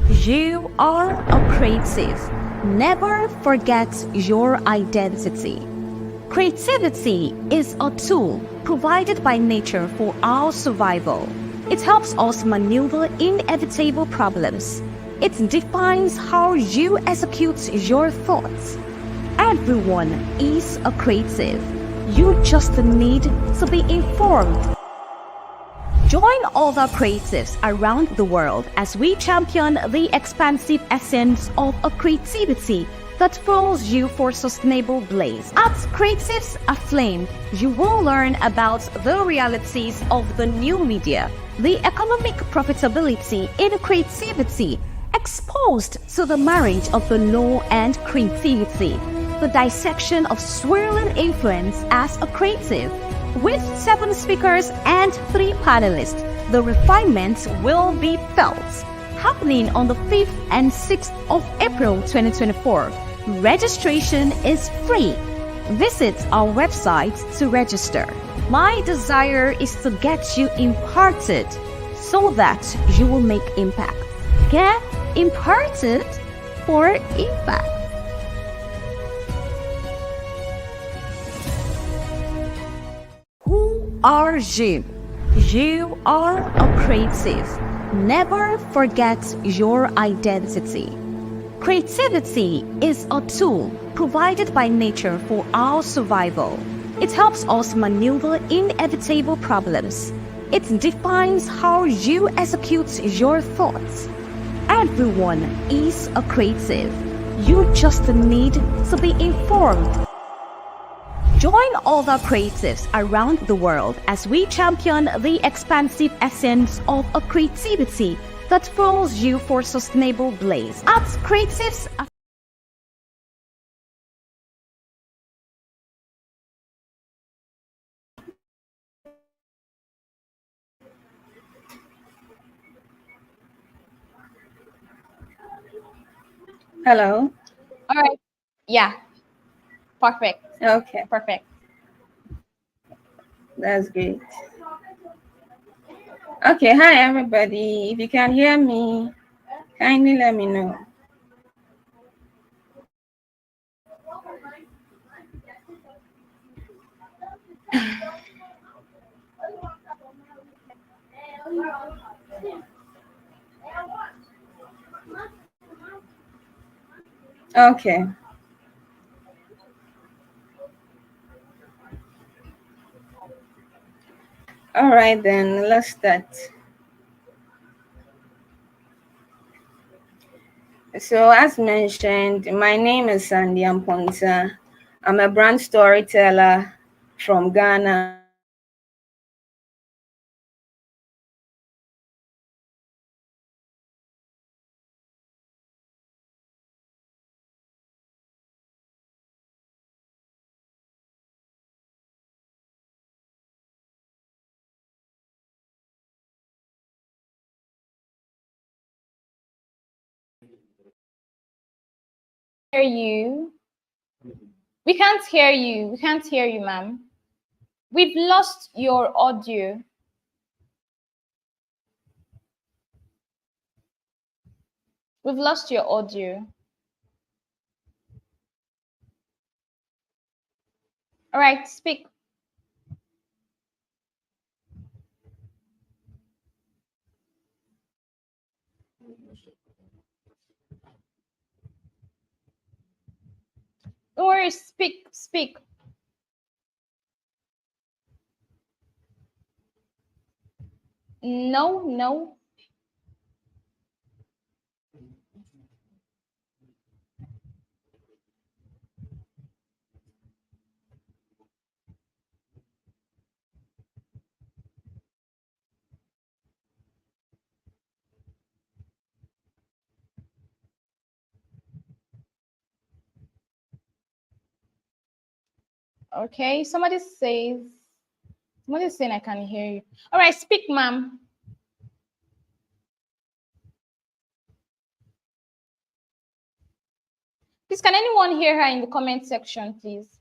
You are a creative. Never forget your identity. Creativity is a tool provided by nature for our survival. It helps us maneuver inevitable problems. It defines how you execute your thoughts. Everyone is a creative. You just need to be informed. Join other creatives around the world as we champion the expansive essence of a creativity that fuels you for sustainable blaze. At Creatives Aflame, you will learn about the realities of the new media, the economic profitability in creativity, exposed to the marriage of the law and creativity, the dissection of swirling influence as a creative. With 7 speakers and 3 panelists, the refinement will be felt. Happening on the 5th and 6th of April 2024. Registration is free. Visit our website to register. My desire is to get you imparted so that you will make impact. Get imparted for impact. Who are you? You are a creative. Never forget your identity. Creativity is a tool provided by nature for our survival. It helps us maneuver inevitable problems. It defines how you execute your thoughts. Everyone is a creative. You just need to be informed. Join other creatives around the world as we champion the expansive essence of a creativity that fuels you for sustainable blaze. At Creatives Hello. All right. Yeah. Perfect. Okay, Perfect. that's great. Okay, hi everybody. If you can hear me, kindly let me know. Okay. All right, then let's start. So, as mentioned, my name is Sandy Amponsa. I'm a brand storyteller from Ghana. Hear you. We can't hear you. We can't hear you, ma'am. We've lost your audio. We've lost your audio. All right, speak. Don't worry, speak, speak. No, no. Okay, somebody's saying I can hear you. All right, speak, ma'am. Please, can anyone hear her in the comment section, please?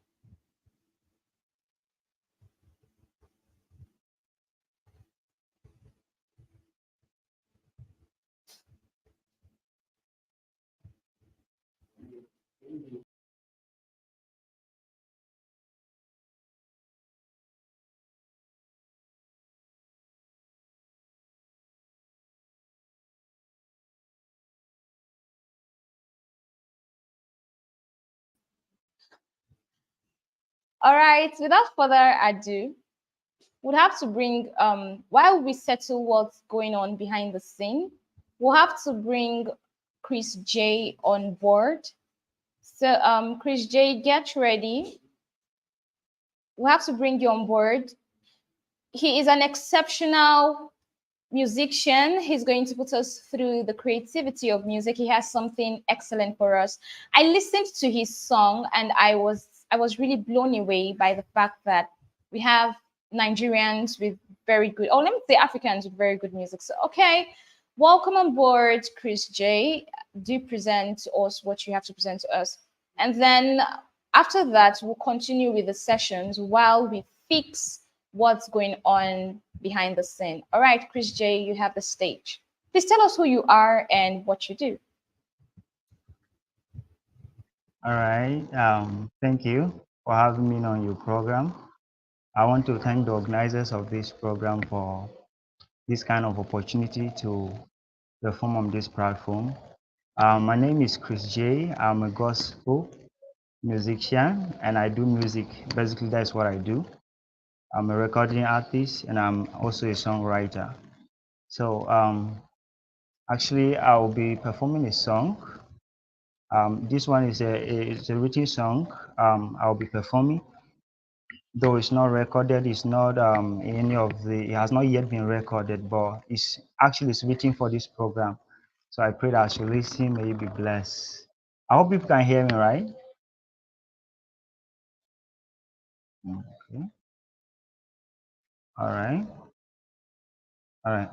All right, without further ado, we'll have to bring, while we settle what's going on behind the scene, we'll have to bring Chris J on board. So, Chris J, get ready. We'll have to bring you on board. He is an exceptional musician. He's going to put us through the creativity of music. He has something excellent for us. I listened to his song and I was really blown away by the fact that we have Nigerians with very good, or let me say Africans with very good music. So okay, welcome on board, Chris J. Do present to us what you have to present to us. And then after that, we'll continue with the sessions while we fix what's going on behind the scene. All right, Chris J, you have the stage. Please tell us who you are and what you do. All right. Thank you for having me on your program. I want to thank the organizers of this program for this kind of opportunity to perform on this platform. My name is Chris J. I'm a gospel musician and I do music. Basically, that's what I do. I'm a recording artist and I'm also a songwriter. So actually, I'll be performing a song. This one is a written song. I'll be performing, though it's not recorded. It's not in any of the. It has not yet been recorded, but it's written for this program. So I pray that as you listen, may you be blessed. I hope people can hear me, right? Okay. All right. All right.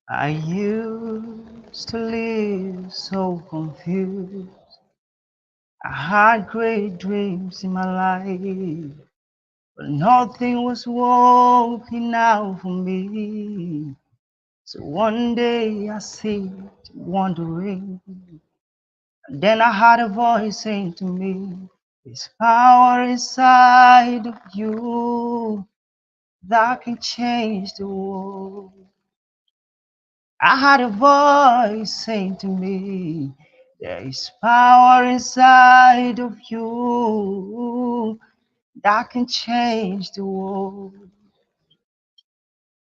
I used to live so confused. I had great dreams in my life, but nothing was working out for me. So one day I sit wondering, and then I heard a voice saying to me, "There's power inside of you that can change the world." I had a voice saying to me, "There is power inside of you that can change the world."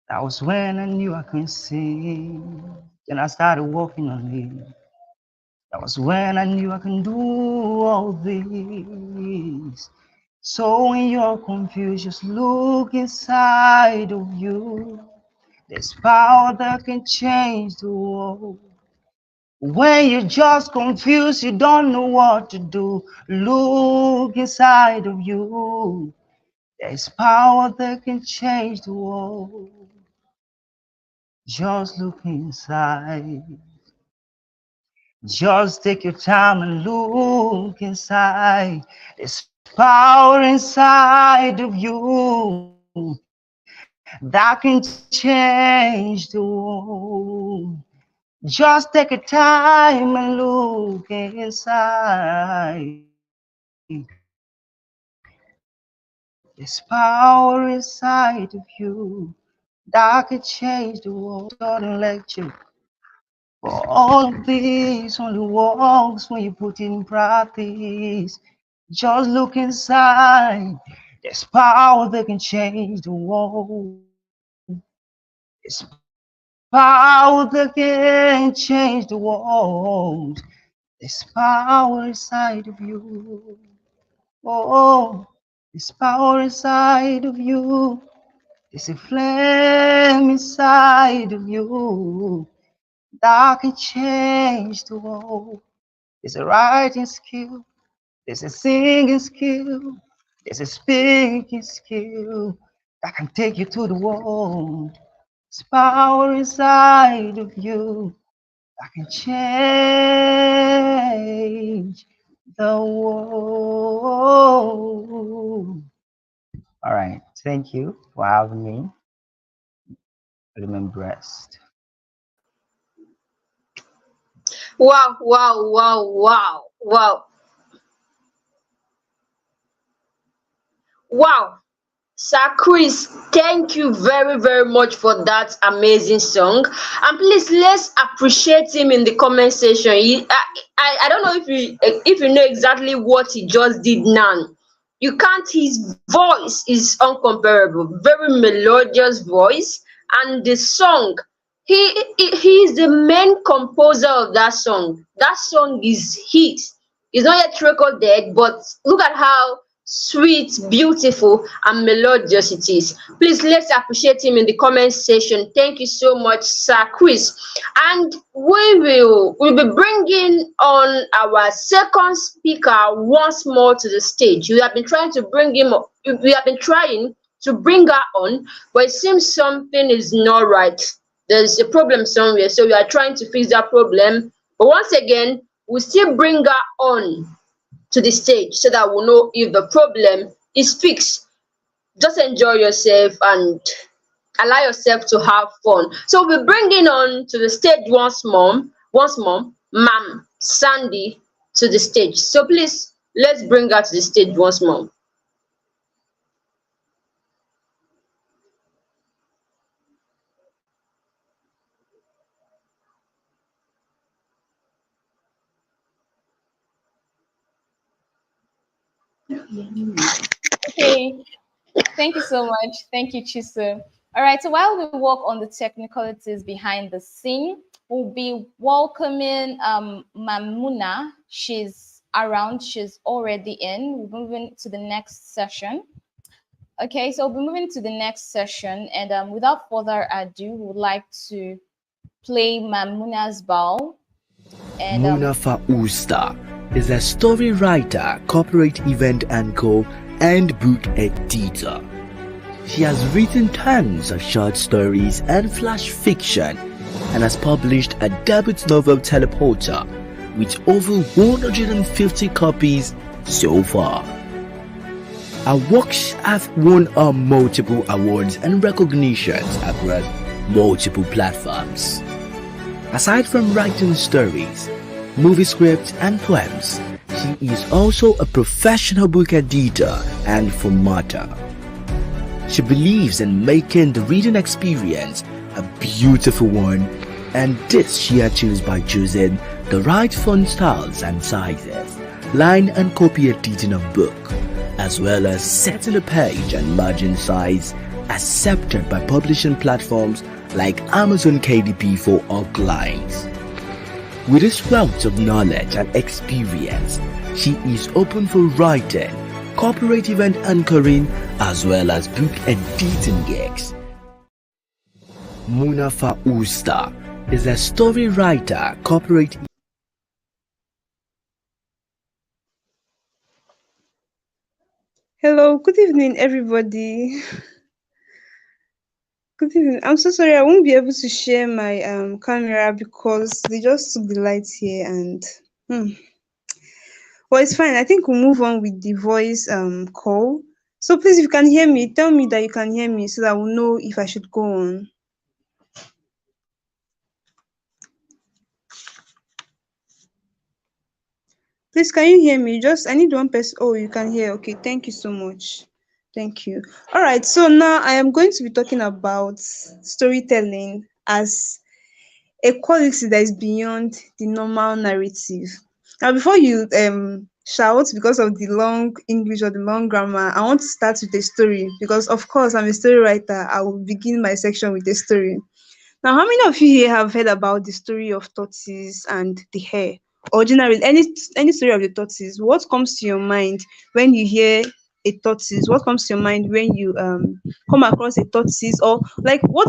That was when I knew I could sing. Then I started walking on it. That was when I knew I can do all this. So when you're confused, just look inside of you. There's power that can change the world. When you're just confused, you don't know what to do, look inside of you. There's power that can change the world. Just look inside. Just take your time and look inside. There's power inside of you that can change the world. Just take a time and look inside. There's power inside of you that can change the world. Don't let you. For all of this only works when you put it in practice. Just look inside. There's power that can change the world. There's power that can change the world. There's power inside of you. Oh, there's power inside of you. There's a flame inside of you that can change the world. There's a writing skill, there's a singing skill, there's a speaking skill that can take you to the world. There's power inside of you that can change the world. All right, thank you for having me. Remain blessed. Wow, wow, wow, wow, wow. Wow. Sir Chris, thank you very, very much for that amazing song. And please let's appreciate him in the comment section. I don't know if you know exactly what he just did now. You can't, his voice is uncomparable, very melodious voice, and the song, he is the main composer of that song. That song is his. It's not yet recorded, but look at how sweet, beautiful, and melodious it is. Please let's appreciate him in the comment section. Thank you so much, Sir Chris. And we'll be bringing on our second speaker once more to the stage. We have been trying to bring him. We have been trying to bring her on, but it seems something is not right. There's a problem somewhere, so we are trying to fix that problem. But once again, we'll still bring her on to the stage so that we'll know if the problem is fixed. Just enjoy yourself and allow yourself to have fun. So we're bringing on to the stage once more, Ma'am Sandy to the stage. So please, let's bring her to the stage once more. Okay, thank you so much. Thank you, Chisu. All right, so while we work on the technicalities behind the scene, we'll be welcoming Mamuna. She's around, she's already in. We're moving to the next session. Okay, so we'll be moving to the next session, and without further ado, we would like to play Mamuna's Ball. And Muna Fausta is a story writer, corporate event anchor, and book editor. She has written tons of short stories and flash fiction and has published a debut novel, Teleporter, with over 150 copies so far. Her works have won her multiple awards and recognitions across multiple platforms. Aside from writing stories, movie scripts, and poems, she is also a professional book editor and formatter. She believes in making the reading experience a beautiful one, and this she achieves by choosing the right font styles and sizes, line and copy editing of book, as well as setting a page and margin size accepted by publishing platforms like Amazon KDP for all clients. With this wealth of knowledge and experience, she is open for writing, corporate event anchoring, as well as book editing gigs. Muna Fausta is a story writer, corporate. Hello, good evening, everybody. Good evening. I'm so sorry I won't be able to share my camera because they just took the lights here and well, it's fine. I think we'll move on with the voice call. So please, if you can hear me, tell me that you can hear me so that we'll know if I should go on. Please, can you hear me? I need one person. Oh, you can hear. Okay, thank you so much. Thank you. All right, so now I am going to be talking about storytelling as a quality that is beyond the normal narrative. Now, before you shout because of the long English or the long grammar, I want to start with a story because, of course, I'm a story writer. I will begin my section with a story. Now, how many of you here have heard about the story of tortoise and the hare? Or generally, any story of the tortoise? What comes to your mind when you hear a tortoise? What comes to your mind when you come across a tortoise? Or like, what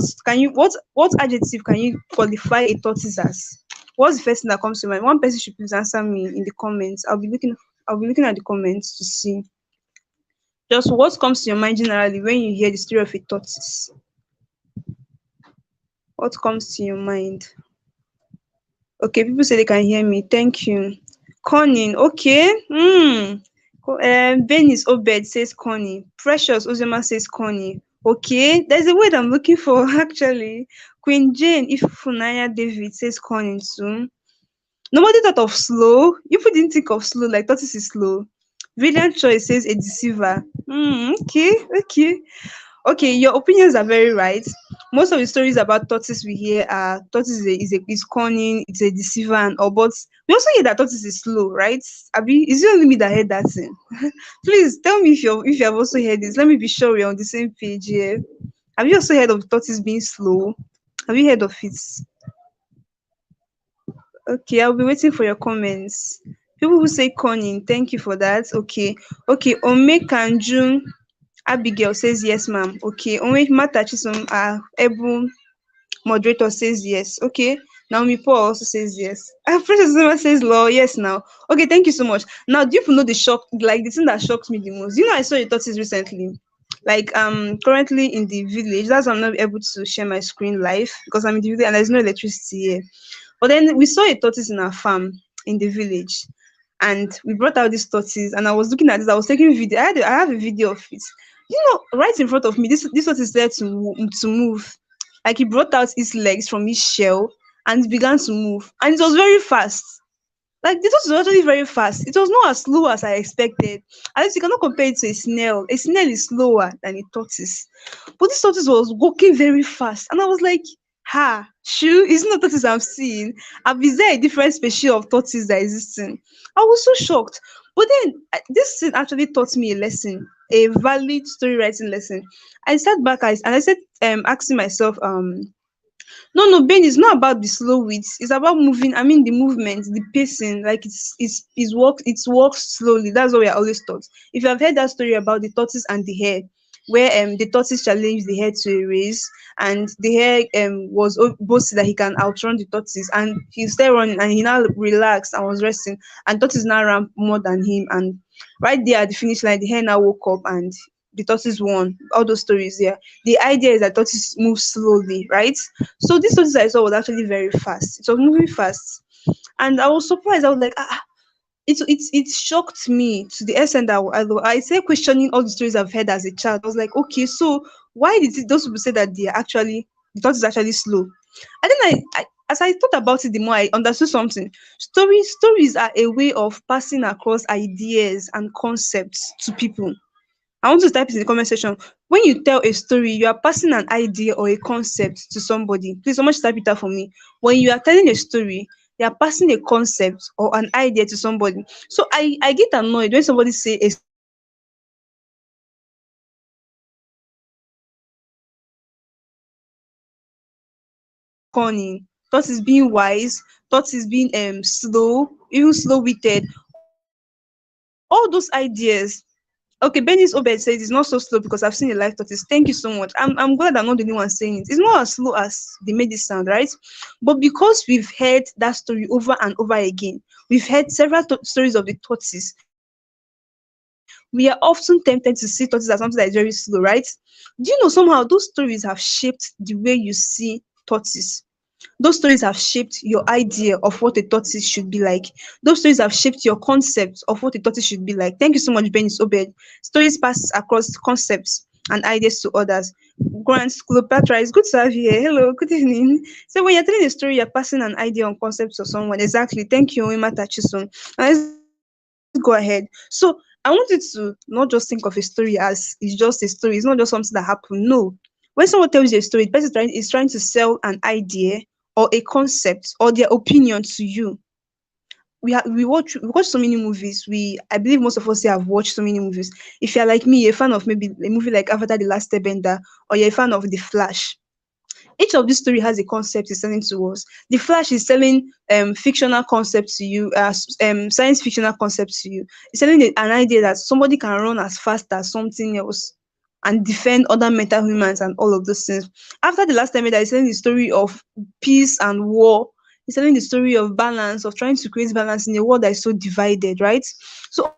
adjective can you qualify a tortoise as? What's the first thing that comes to mind? One person should please answer me in the comments. I'll be looking at the comments to see just what comes to your mind generally when you hear the story of a tortoise. What comes to your mind? Okay, people say they can hear me. Thank you. Cunning, okay. Benis Obed says Connie. Precious Ozema says Connie. Okay, there's a word I'm looking for actually. Queen Jane Ifunaya David says Connie too. Nobody thought of slow. You didn't think of slow, like tortoise is slow. Brilliant choice says a deceiver. Okay, okay. Okay, your opinions are very right. Most of the stories about tortoise we hear are tortoise is cunning, it's a deceiver and all, but we also hear that tortoise is slow, right? Abi, is it only me that heard that thing? Please tell me if you have also heard this. Let me be sure we're on the same page here. Have you also heard of tortoise being slow? Have you heard of it? Okay, I'll be waiting for your comments. People who say cunning, thank you for that. Okay, okay. Ome Kanjun Abigail says yes, ma'am. Okay, Ome Matachisom Ebu moderator says yes. Okay. Naomi Paul also says yes. Princess Zuma says law. Yes, now. Okay, thank you so much. Now, do you know the shock? Like the thing that shocks me the most. You know, I saw a tortoise recently. Like currently in the village. That's why I'm not able to share my screen live because I'm in the village and there's no electricity here. But then we saw a tortoise in our farm in the village. And we brought out this tortoise and I was looking at this. I was taking video. I have a video of it. You know, right in front of me, this tortoise there to move. Like he brought out his legs from his shell and began to move. And it was very fast. Like this was actually very fast. It was not as slow as I expected. At least you cannot compare it to a snail. A snail is slower than a tortoise. But this tortoise was walking very fast. And I was like, ha, shoo, it's not tortoise I'm seeing. Is there a different species of tortoise that is existing? I was so shocked. But then this thing actually taught me a lesson, a valid story writing lesson. I sat back and I said, asking myself, no, Ben, is not about the slow wits. It's about moving. I mean, the movement, the pacing. Like it's walks slowly. That's what we are always taught. If you have heard that story about the tortoise and the hare, where the tortoise challenged the hare to a race, and the hare was boasting that he can outrun the tortoise, and he started running, and he now relaxed and was resting, and tortoise now ran more than him, and right there at the finish line, the hare now woke up and the tortoise won. All those stories there. The idea is that tortoise move slowly, right? So this tortoise I saw was actually very fast. It was moving fast, and I was surprised. I was like, it shocked me to the extent that I started questioning all the stories I've heard as a child. I was like, okay, so why did those people say that the tortoise is actually slow? And then as I thought about it, the more I understood something. Stories are a way of passing across ideas and concepts to people. I want to type it in the comment section. When you tell a story, you are passing an idea or a concept to somebody. Please, someone should type it out for me. When you are telling a story, you are passing a concept or an idea to somebody. So I get annoyed when somebody say a story is cunning. Tortoise is being wise. Tortoise is being slow, even slow-witted. All those ideas. Okay, Benny's Obed says it's not so slow because I've seen a live tortoise. Thank you so much. I'm glad I'm not the only one saying it. It's not as slow as they made it sound, right? But because we've heard that story over and over again, we've heard several stories of the tortoise. We are often tempted to see tortoise as something that is very slow, right? Do you know somehow those stories have shaped the way you see tortoise? Those stories have shaped your idea of what a tortoise should be like. Those stories have shaped your concept of what a tortoise should be like. Thank you so much, Ben. It's Obed. Stories pass across concepts and ideas to others. Grant Cleopatra, it's good to have you here. Hello, good evening. So when you're telling a story, you're passing an idea on concepts to someone. Exactly. Thank you, Wima Tachisun. Now let's go ahead. So I want you to not just think of a story as it's just a story. It's not just something that happened. No. When someone tells you a story, the person is trying to sell an idea or a concept or their opinion to you. We watch so many movies. I believe most of us here have watched so many movies. If you're like me, you're a fan of maybe a movie like Avatar: The Last Airbender, or you're a fan of The Flash. Each of these story has a concept it's selling to us. The Flash is selling fictional concepts to you, science fictional concepts to you. It's selling an idea that somebody can run as fast as something else and defend other mental humans and all of those things. After The Last Airbender, it's telling the story of peace and war. It's telling the story of balance, of trying to create balance in a world that is so divided, right? So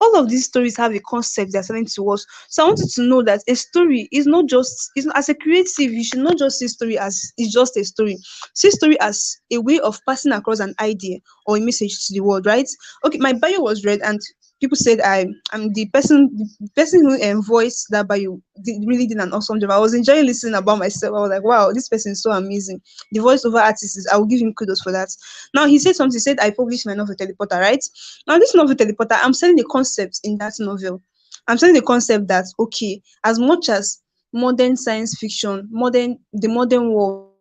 all of these stories have a concept they're selling to us. So I want you to know that a story is not just as a creative, you should not just see story as it's just a story. See story as a way of passing across an idea or a message to the world, right? Okay, my bio was read, and People said I'm the person who voiced that bio really did an awesome job. I was enjoying listening about myself. I was like, wow, this person is so amazing. The voiceover artist is, I will give him kudos for that. Now he said something. He said I published my novel Teleporter, right? Now this novel Teleporter, I'm selling the concept in that novel. I'm selling the concept that okay, as much as modern science fiction, modern world,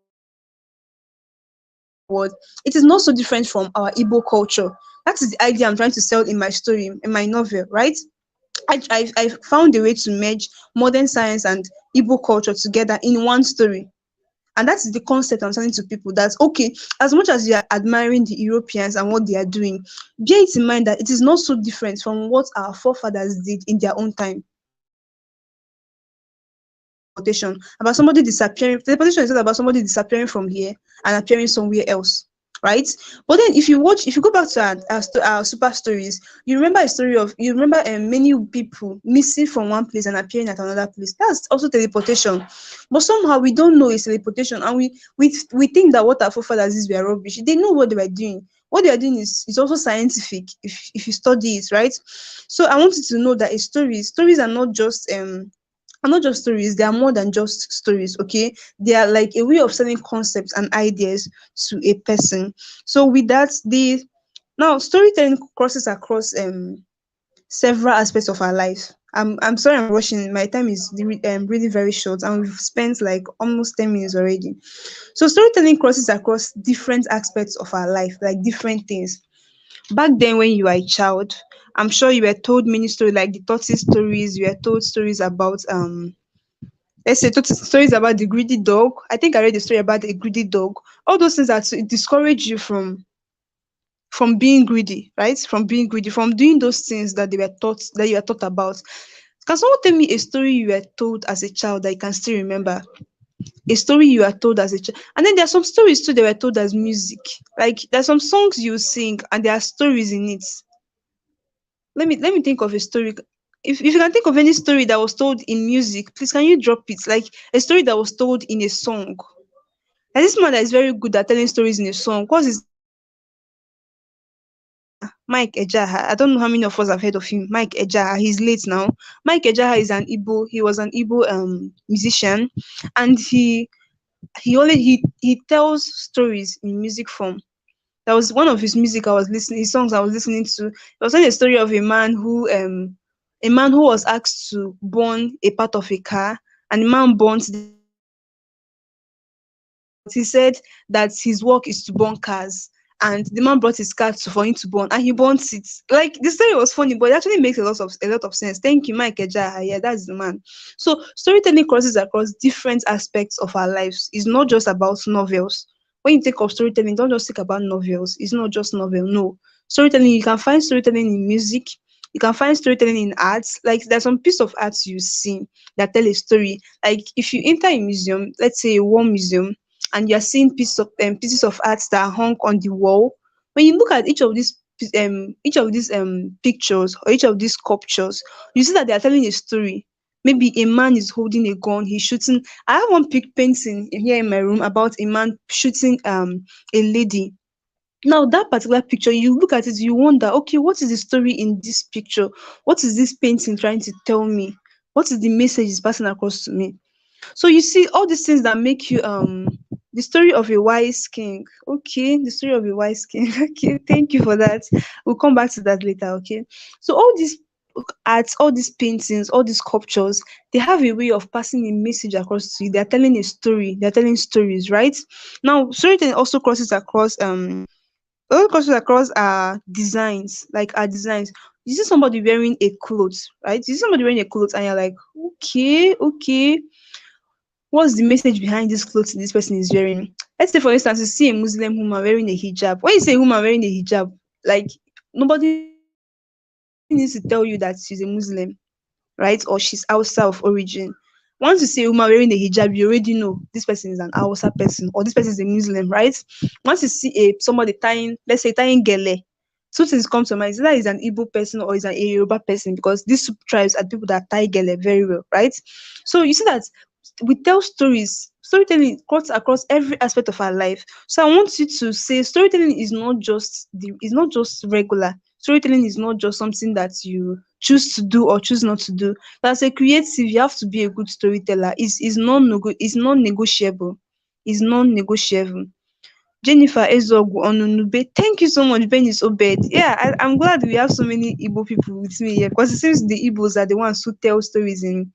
it is not so different from our Igbo culture. That is the idea I'm trying to sell in my story, in my novel, right? I found a way to merge modern science and Igbo culture together in one story. And that's the concept I'm telling to people that okay, as much as you are admiring the Europeans and what they are doing, bear it in mind that it is not so different from what our forefathers did in their own time. Teleportation about somebody disappearing. Teleportation is not about somebody disappearing from here and appearing somewhere else, right? But then if you go back to our super stories, you remember many people missing from one place and appearing at another place. That's also teleportation. But somehow we don't know it's teleportation, and we think that what our forefathers is were rubbish. They know what they were doing. What they are doing is also scientific if you study it, right? So I want you to know that stories are not just stories, they are more than just stories, okay? They are like a way of selling concepts and ideas to a person. So with that, the now storytelling crosses across several aspects of our life. I'm sorry I'm rushing. My time is really very short, and we've spent like almost 10 minutes already. So storytelling crosses across different aspects of our life, like different things. Back then when you were a child, I'm sure you were told many stories like the tortoise stories. You were told stories about let's say stories about the greedy dog. I think I read a story about the greedy dog. All those things are to discourage you from being greedy, right? From being greedy, from doing those things that you were taught about. Can someone tell me a story you were told as a child that you can still remember? A story you were told as a child. And then there are some stories too that were told as music. Like there's some songs you sing and there are stories in it. Let me think of a story. If you can think of any story that was told in music, please can you drop it? Like a story that was told in a song. And this man that is very good at telling stories in a song. What's his Mike Ejaha? I don't know how many of us have heard of him. Mike Ejaha, he's late now. Mike Ejaha is he was an Igbo musician, and he tells stories in music form. That was one of his songs I was listening to. It was telling a story of a man who was asked to burn a part of a car, and the man burnt. He said that his work is to burn cars, and the man brought his car for him to burn, and he burnt it. Like the story was funny, but it actually makes a lot of sense. Thank you, Mike Ejaha. Yeah, that's the man. So storytelling crosses across different aspects of our lives. It's not just about novels. When you think of storytelling, don't just think about novels. It's not just novel. No, storytelling. You can find storytelling in music. You can find storytelling in arts. Like there's some piece of art you see that tell a story. Like if you enter a museum, let's say a war museum, and you're seeing pieces of art that are hung on the wall. When you look at each of these pictures or each of these sculptures, you see that they are telling a story. Maybe a man is holding a gun, he's shooting. I have one painting here in my room about a man shooting a lady. Now that particular picture, you look at it, you wonder, okay, what is the story in this picture? What is this painting trying to tell me? What is the message it's passing across to me? So you see all these things that make you the story of a wise king. Okay, the story of a wise king. Okay, thank you for that. We'll come back to that later. Okay. So all these arts, all these paintings, all these sculptures, they have a way of passing a message across to you. They're telling a story, they're telling stories, right? Now, storytelling also crosses across our designs, like our designs. You see somebody wearing a clothes, right? You see somebody wearing a clothes, and you're like, okay, what's the message behind this clothes this person is wearing? Let's say, for instance, you see a Muslim woman wearing a hijab. When you say woman wearing a hijab, like nobody needs to tell you that she's a Muslim, right? Or she's Hausa of origin. Once you see a woman wearing a hijab, you already know this person is an Hausa person or this person is a Muslim, right? Once you see somebody tying, let's say tying gele, two things come to mind. Either is an Igbo person or is an Yoruba person, because these two tribes are people that tie gele very well, right? So you see that we tell stories. Storytelling cuts across every aspect of our life. So I want you to say storytelling is not just regular. Storytelling is not just something that you choose to do or choose not to do. But as a creative, you have to be a good storyteller. It's non-negotiable. It's non-negotiable. Jennifer Ezogu Onunube. Thank you so much, Ben is Obed. Yeah, I'm glad we have so many Igbo people with me here because it seems the Igbos are the ones who tell stories in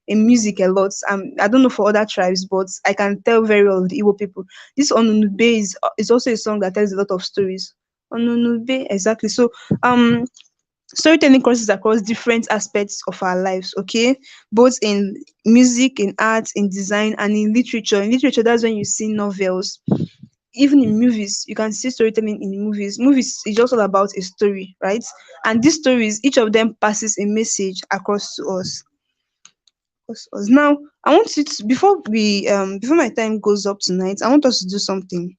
music a lot. I don't know for other tribes, but I can tell very well the Igbo people. This Onunube is also a song that tells a lot of stories. Onunube, exactly. So storytelling crosses across different aspects of our lives, okay? Both in music, in art, in design, and in literature. In literature, that's when you see novels. Even in movies, you can see storytelling in movies. Movies is just all about a story, right? And these stories, each of them passes a message across to us. Now, I want you to before my time goes up tonight, I want us to do something.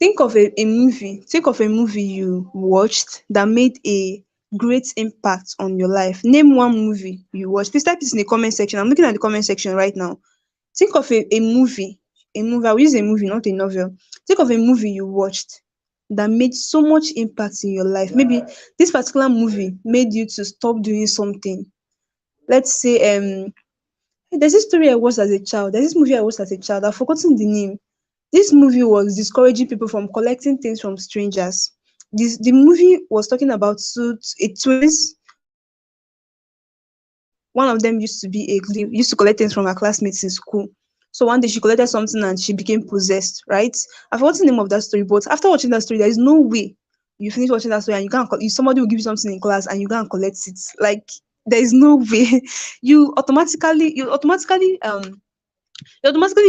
Think of a movie you watched that made a great impact on your life. Name one movie you watched. Please type this in the comment section. I'm looking at the comment section right now. Think of a movie. I will use a movie, not a novel. Think of a movie you watched that made so much impact in your life. Maybe this particular movie made you to stop doing something. Let's say there's this story I watched as a child. There's this movie I watched as a child. I've forgotten the name. This movie was discouraging people from collecting things from strangers. The movie was talking about twins. One of them used to collect things from her classmates in school. So one day she collected something and she became possessed, right? I've forgotten the name of that story, but after watching that story, there is no way you finish watching that story and somebody will give you something in class and you go and collect it. Like there is no way. You automatically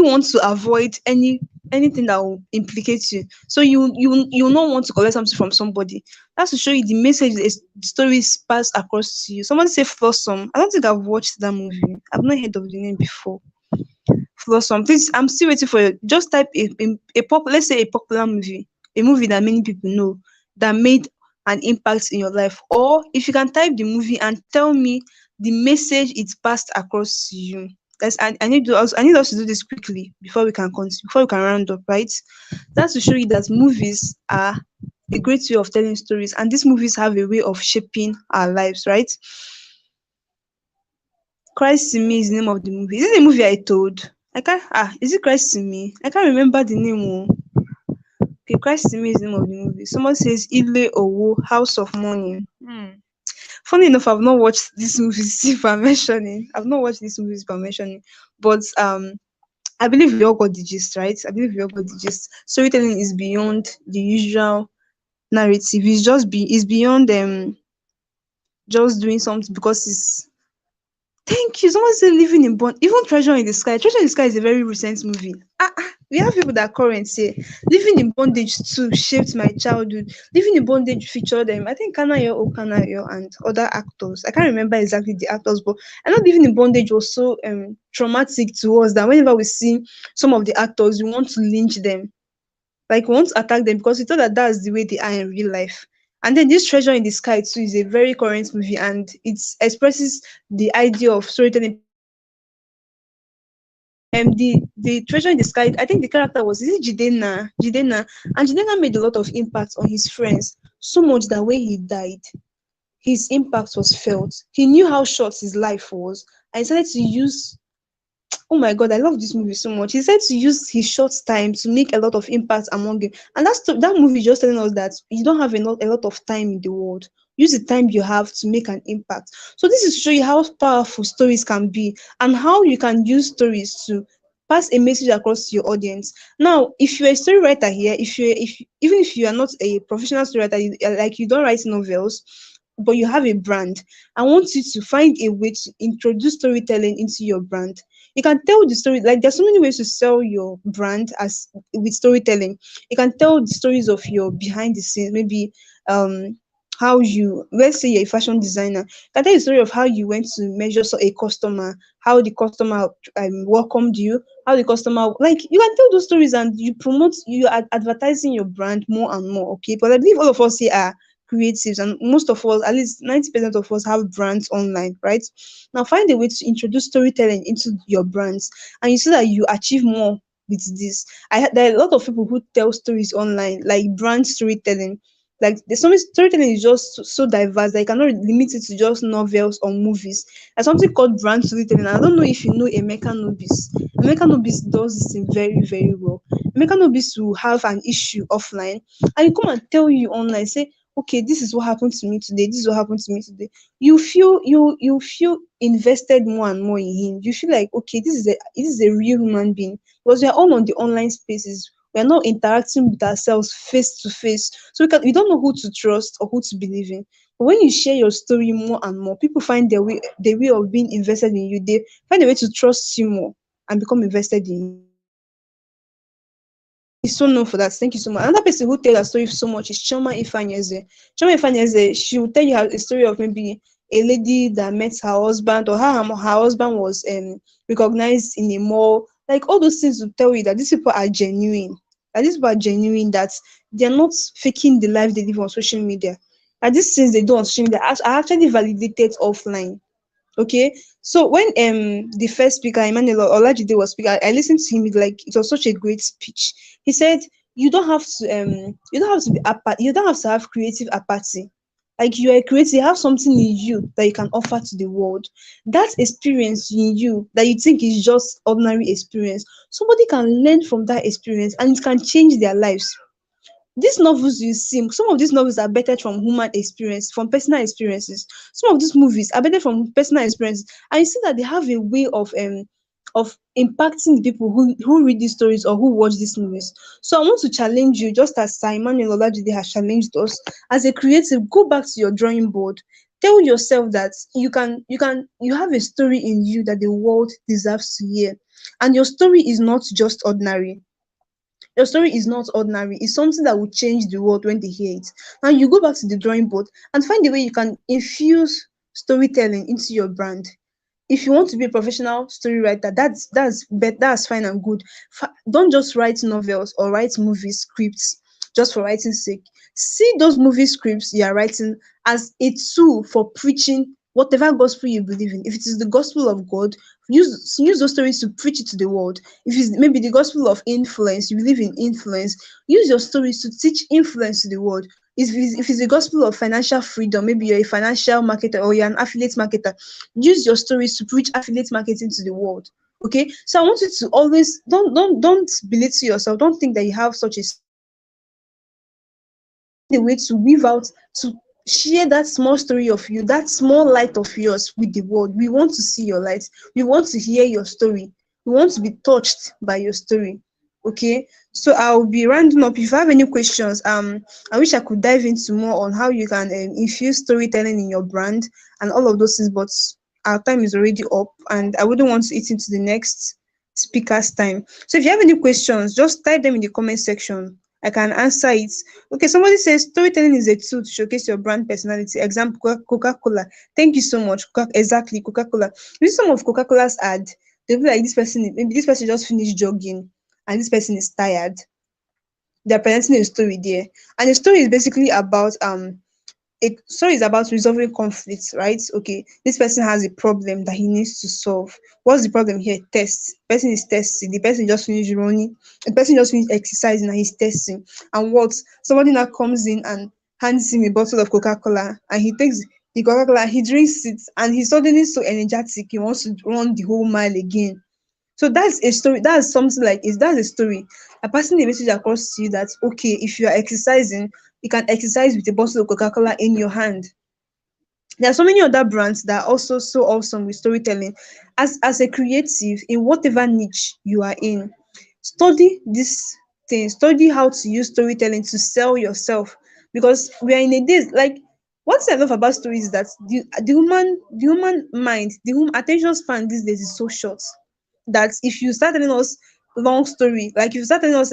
want to avoid anything that will implicate you. So you not want to collect something from somebody. That's to show you the message the story is passed across to you. Somebody say Flossom. I don't think I've watched that movie. I've not heard of the name before. Flossom. Please, I'm still waiting for you. Just type let's say a popular movie, a movie that many people know that made an impact in your life. Or if you can type the movie and tell me the message it passed across to you. I need us to do this quickly before we can continue, before we can round up, right? That's to show you that movies are a great way of telling stories, and these movies have a way of shaping our lives, right? Christ to Me is the name of the movie. Is it the movie I told? I can't is it Christ to Me? I can't remember the name. Okay, Christ to Me is the name of the movie. Someone says Ile Owo, House of Money. Funny enough, I've not watched this movie. If I'm mentioning, I've not watched this movie. If I'm mentioning, but I believe we all got the gist, right? I believe we all got the gist. Storytelling is beyond the usual narrative. It's beyond just doing something because it's. Thank you. Someone said living in bond. Even Treasure in the Sky. Treasure in the Sky is a very recent movie. We have people that current say living in bondage too shaped my childhood. Living in bondage featured them. I think Kanayo Okanayo and other actors. I can't remember exactly the actors, but I know living in bondage was so traumatic to us that whenever we see some of the actors, we want to lynch them. Like we want to attack them because we thought that that's the way they are in real life. And then this Treasure in the Sky too is a very current movie and it expresses the idea of storytelling. The Treasure in the Sky, I think the character was is it Jidena, and Jidena made a lot of impact on his friends so much that when he died, his impact was felt. He knew how short his life was, and he started to use. Oh my God, I love this movie so much. He said to use his short time to make a lot of impact among him. And that movie just telling us that you don't have a lot of time in the world. Use the time you have to make an impact. So this is to show you how powerful stories can be and how you can use stories to pass a message across to your audience. Now, if you're a story writer here, even if you are not a professional story writer, like you don't write novels, but you have a brand, I want you to find a way to introduce storytelling into your brand. You can tell the story, like there's so many ways to sell your brand as with storytelling. You can tell the stories of your behind the scenes, maybe how you, let's say you're a fashion designer, you can tell the story of how you went to measure a customer, how the customer welcomed you, how the customer, like you can tell those stories and you are advertising your brand more and more, okay? But I believe all of us here are creatives and most of us, at least 90% of us, have brands online, right? Now find a way to introduce storytelling into your brands and you see that you achieve more with this. There are a lot of people who tell stories online, like brand storytelling. Like there's so much storytelling is just so diverse that you cannot limit it to just novels or movies. There's something called brand storytelling. I don't know if you know Emeka Nobis. Emeka Nobis does this thing very, very well. Emeka Nobis will have an issue offline and he come and tell you online, say, okay, this is what happened to me today. This is what happened to me today. You feel invested more and more in him. You feel like, okay, this is a real human being because we are all on the online spaces. We are not interacting with ourselves face to face, so we don't know who to trust or who to believe in. But when you share your story more and more, people find their way of being invested in you. They find a way to trust you more and become invested in you. He's so known for that. Thank you so much. Another person who tells a story so much is Choma Ifanyeze. Choma Ifanyeze, she will tell you a story of maybe a lady that met her husband, or her husband was recognized in a mall. Like all those things will tell you that these people are genuine. That these people are genuine, that they're not faking the life they live on social media. That these things they do on social media are actually validated offline. Okay, so when the first speaker Emmanuel Olajide was speaking, I listened to him. Like it was such a great speech. He said you don't have to be you don't have to have creative apathy. Like you are creative, you have something in you that you can offer to the world. That experience in you that you think is just ordinary experience, somebody can learn from that experience and it can change their lives. These novels you see, some of these novels are better from human experience, from personal experiences. Some of these movies are better from personal experiences, and you see that they have a way of impacting the people who read these stories or who watch these movies. So I want to challenge you, just as Sir Emmanuel Olajide has challenged us. As a creative, go back to your drawing board. Tell yourself that you have a story in you that the world deserves to hear, and your story is not just ordinary. Your story is not ordinary. It's something that will change the world when they hear it. Now you go back to the drawing board and find a way you can infuse storytelling into your brand. If you want to be a professional story writer, that's fine and good. Don't just write novels or write movie scripts just for writing sake. See those movie scripts you are writing as a tool for preaching whatever gospel you believe in. If it is the gospel of God, use those stories to preach it to the world. If it's maybe the gospel of influence, you believe in influence, use your stories to teach influence to the world. If it's the gospel of financial freedom, maybe you're a financial marketer or you're an affiliate marketer, use your stories to preach affiliate marketing to the world. Okay, so I want you to always don't belittle yourself. Don't think that you have such a the way to weave out, to share that small story of you, that small light of yours with the world. We want to see your light. We want to hear your story. We want to be touched by your story. Okay, so I'll be rounding up. If you have any questions, I wish I could dive into more on how you can infuse storytelling in your brand and all of those things, but our time is already up and I wouldn't want to eat into the next speaker's time. So if you have any questions, just type them in the comment section. I can answer it. Okay, somebody says storytelling is a tool to showcase your brand personality. Example, Coca-Cola. Thank you so much. Exactly, Coca-Cola. You see some of Coca-Cola's ad, they'll be like, maybe this person just finished jogging and this person is tired. They're presenting a story there. And the story is basically about a story is about resolving conflicts, right? Okay, this person has a problem that he needs to solve. What's the problem here? Test. The person is testing. The person just finished running. The person just finished exercising and he's testing. And what? Somebody now comes in and hands him a bottle of Coca-Cola and he takes the Coca-Cola, he drinks it, and he's suddenly so energetic, he wants to run the whole mile again. So that's a story. That's something like is that's a story. I'm passing the message across to you that okay, if you are exercising, you can exercise with a bottle of Coca-Cola in your hand. There are so many other brands that are also so awesome with storytelling. As a creative in whatever niche you are in, study this thing. Study how to use storytelling to sell yourself. Because we are in a days like one thing I love about stories is that the human mind, the human attention span these days is so short that if you start telling us long story, like if you start telling us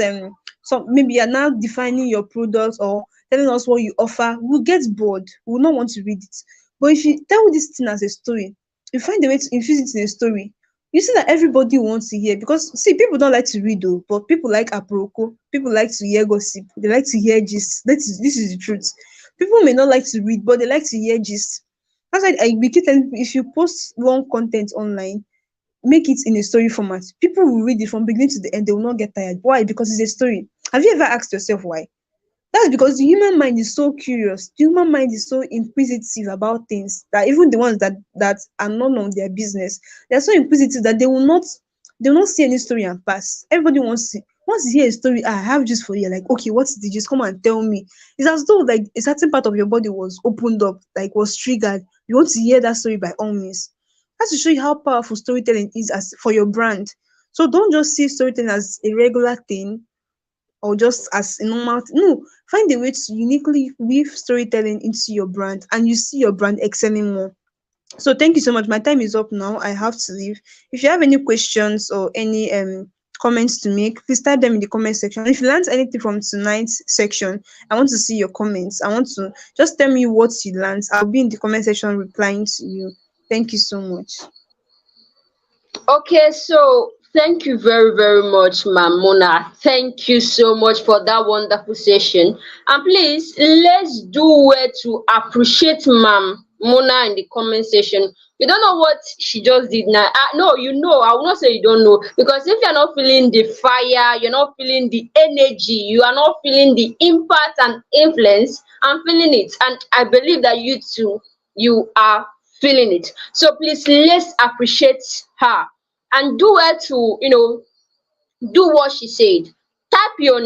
so maybe you're now defining your product or telling us what you offer, we'll get bored. We'll not want to read it. But if you tell this thing as a story, you find a way to infuse it in a story. You see that everybody wants to hear because see, people don't like to read though, but people like aproko, people like to hear gossip, they like to hear gist. This is the truth. People may not like to read, but they like to hear gist. That's why we keep telling people if you post long content online, make it in a story format. People will read it from beginning to the end. They will not get tired. Why? Because it's a story. Have you ever asked yourself why? That's because the human mind is so curious. The human mind is so inquisitive about things that even the ones that are none of their business, they're so inquisitive that they will not see any story and pass. Everybody wants to hear a story. "Ah, I have just for you." Like, okay, what's the just come and tell me? It's as though like a certain part of your body was opened up, like was triggered. You want to hear that story by all means. That's to show you how powerful storytelling is as for your brand. So don't just see storytelling as a regular thing or just as a normal no, find a way to uniquely weave storytelling into your brand and you see your brand excelling more. So thank you so much. My time is up now. I have to leave. If you have any questions or any comments to make, please type them in the comment section. If you learned anything from tonight's section, I want to see your comments. I want to just tell me what you learned. I'll be in the comment section replying to you. Thank you so much. Okay, so thank you very, very much, Mamona. Thank you so much for that wonderful session. And please, let's do well to appreciate Mam Mona in the comment section. You don't know what she just did now. No, you know, I will not say you don't know. Because if you're not feeling the fire, you're not feeling the energy, you are not feeling the impact and influence, I'm feeling it. And I believe that you too, you are feeling it. So please, let's appreciate her and do well to do what she said. Type your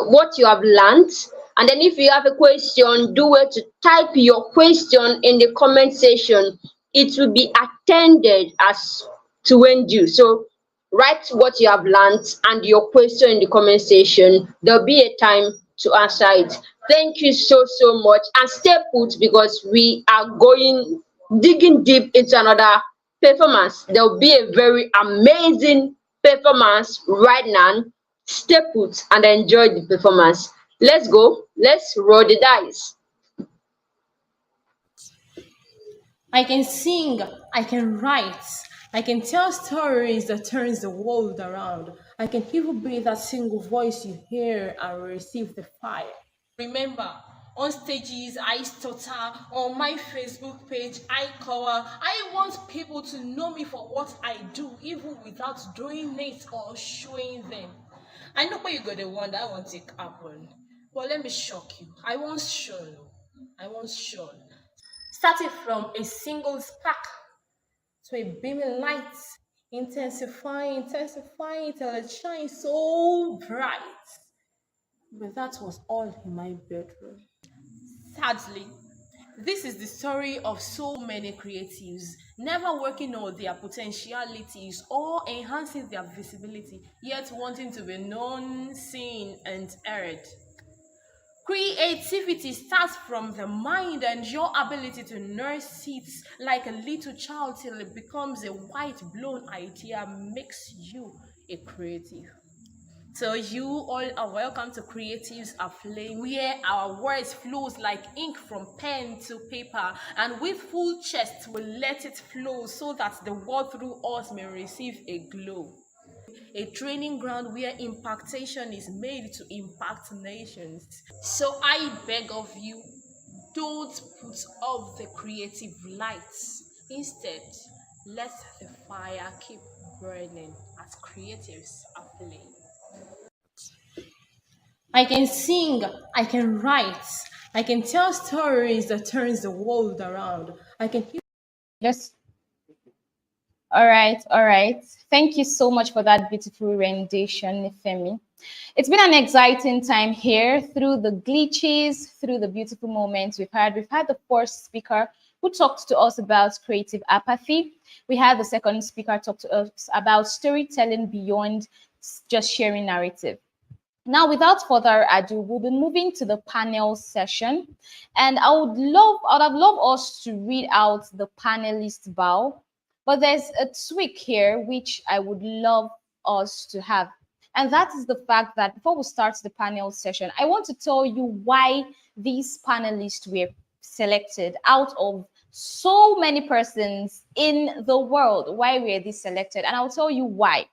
what you have learned, and then if you have a question, do well to type your question in the comment section. It will be attended as to when due. So write what you have learned and your question in the comment section. There'll be a time to answer it. Thank you so so much, and stay put because we are going digging deep into another performance. There will be a very amazing performance right now. Stay put and enjoy the performance. Let's go. Let's roll the dice. I can sing, I can write, I can tell stories that turns the world around. I can even be that single voice you hear and receive the fire. Remember, on stages, I stutter. On my Facebook page, I cover. I want people to know me for what I do, even without doing it or showing them. I know where you got the one that won't take happen. But let me shock you. I once shown. I once shown. Starting from a single spark to a beaming light, intensifying till it shines so bright. But that was all in my bedroom. Sadly, this is the story of so many creatives never working on their potentialities or enhancing their visibility, yet wanting to be known, seen, and heard. Creativity starts from the mind, and your ability to nurse it like a little child till it becomes a white blown idea makes you a creative. So you all are welcome to Creatives Aflame, where our words flows like ink from pen to paper, and with full chest we'll let it flow so that the world through us may receive a glow. A training ground where impactation is made to impact nations. So I beg of you, don't put off the creative lights. Instead, let the fire keep burning as creatives aflame. I can sing, I can write, I can tell stories that turns the world around. I can Just all right, all right. Thank you so much for that beautiful rendition, Femi. It's been an exciting time here through the glitches, through the beautiful moments we've had. We've had the first speaker who talked to us about creative apathy. We had the second speaker talk to us about storytelling beyond just sharing narrative. Now, without further ado, we'll be moving to the panel session. And I would have loved us to read out the panelist bio, but there's a tweak here which I would love us to have. And that is the fact that before we start the panel session, I want to tell you why these panelists were selected out of so many persons in the world. Why were they selected? And I'll tell you why.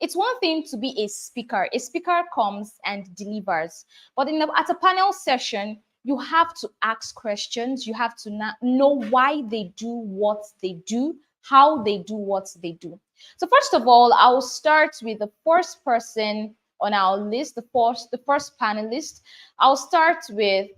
It's one thing to be a speaker. A speaker comes and delivers. But at a panel session, you have to ask questions. You have to know why they do what they do, how they do what they do. So first of all, I'll start with the first person on our list, the first panelist. I'll start with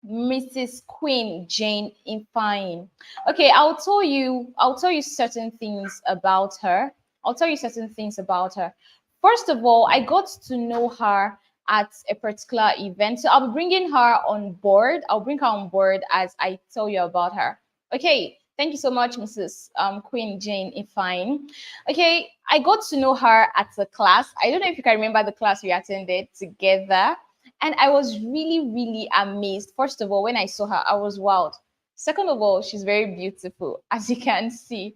Mrs. Queen Jane Ifeanyi. Okay, I'll tell you certain things about her. I'll tell you certain things about her. First of all, I got to know her at a particular event. So I'll be bringing her on board. I'll bring her on board as I tell you about her. Okay, thank you so much, Mrs. Queen Jane Ifeanyi. Okay, I got to know her at the class. I don't know if you can remember the class we attended together. And I was really, really amazed. First of all, when I saw her, I was wild. Second of all, she's very beautiful, as you can see.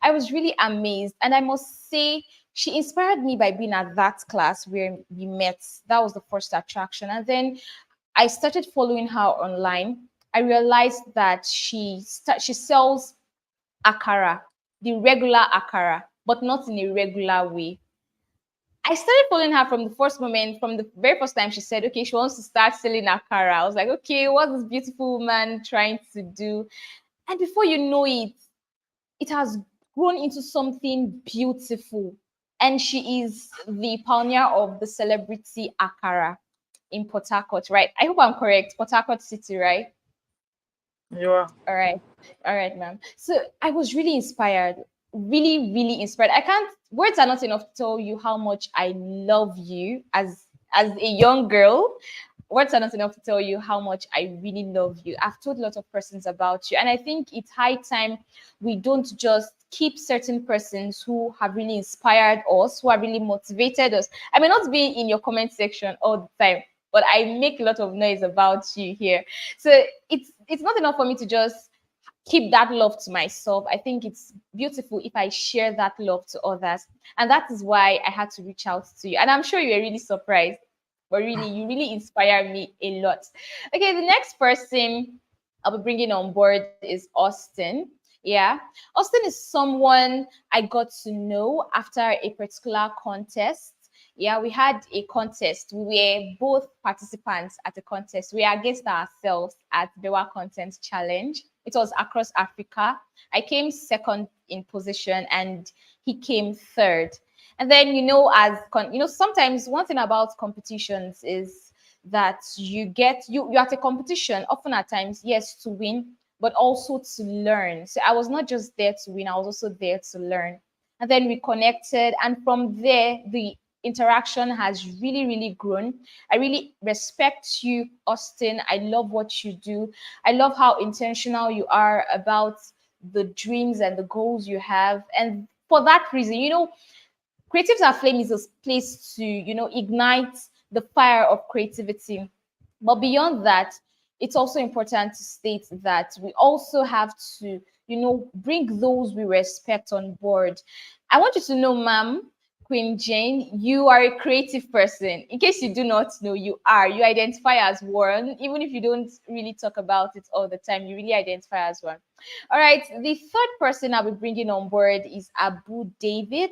I was really amazed. And I must say, she inspired me by being at that class where we met. That was the first attraction. And then I started following her online. I realized that she sells akara, the regular akara, but not in a regular way. I started following her from the first moment, from the very first time she said, okay, she wants to start selling akara. I was like, okay, what's this beautiful woman trying to do? And before you know it, it has grown into something beautiful. And she is the pioneer of the celebrity akara in Port Harcourt, right? I hope I'm correct. Port Harcourt City, right? You are. All right. All right, ma'am. So I was really inspired, really, really inspired. I can't, words are not enough to tell you how much I love you as a young girl. Words are not enough to tell you how much I really love you. I've told a lot of persons about you. And I think it's high time we don't just keep certain persons who have really inspired us, who have really motivated us. I may not be in your comment section all the time, but I make a lot of noise about you here. So it's not enough for me to just keep that love to myself. I think it's beautiful if I share that love to others. And that is why I had to reach out to you. And I'm sure you were really surprised, but really, you really inspire me a lot. Okay, the next person I'll be bringing on board is Austin. Yeah, Austin is someone I got to know after a particular contest. Yeah, we had a contest. We were both participants at a contest. We are against ourselves at Bewa Content Challenge. It was across Africa. I came second in position and he came third. And then, sometimes one thing about competitions is that you're at a competition, often at times, yes, to win, but also to learn. So I was not just there to win, I was also there to learn. And then we connected, and from there, the interaction has really, really grown. I really respect you, Austin. I love what you do. I love how intentional you are about the dreams and the goals you have. And for that reason, Creatives Aflame is a place to, ignite the fire of creativity. But beyond that, it's also important to state that we also have to, bring those we respect on board. I want you to know, ma'am, Queen Jane, you are a creative person. In case you do not know, you are. You identify as one, even if you don't really talk about it all the time. You really identify as one. All right. The third person I'll be bringing on board is Abu David.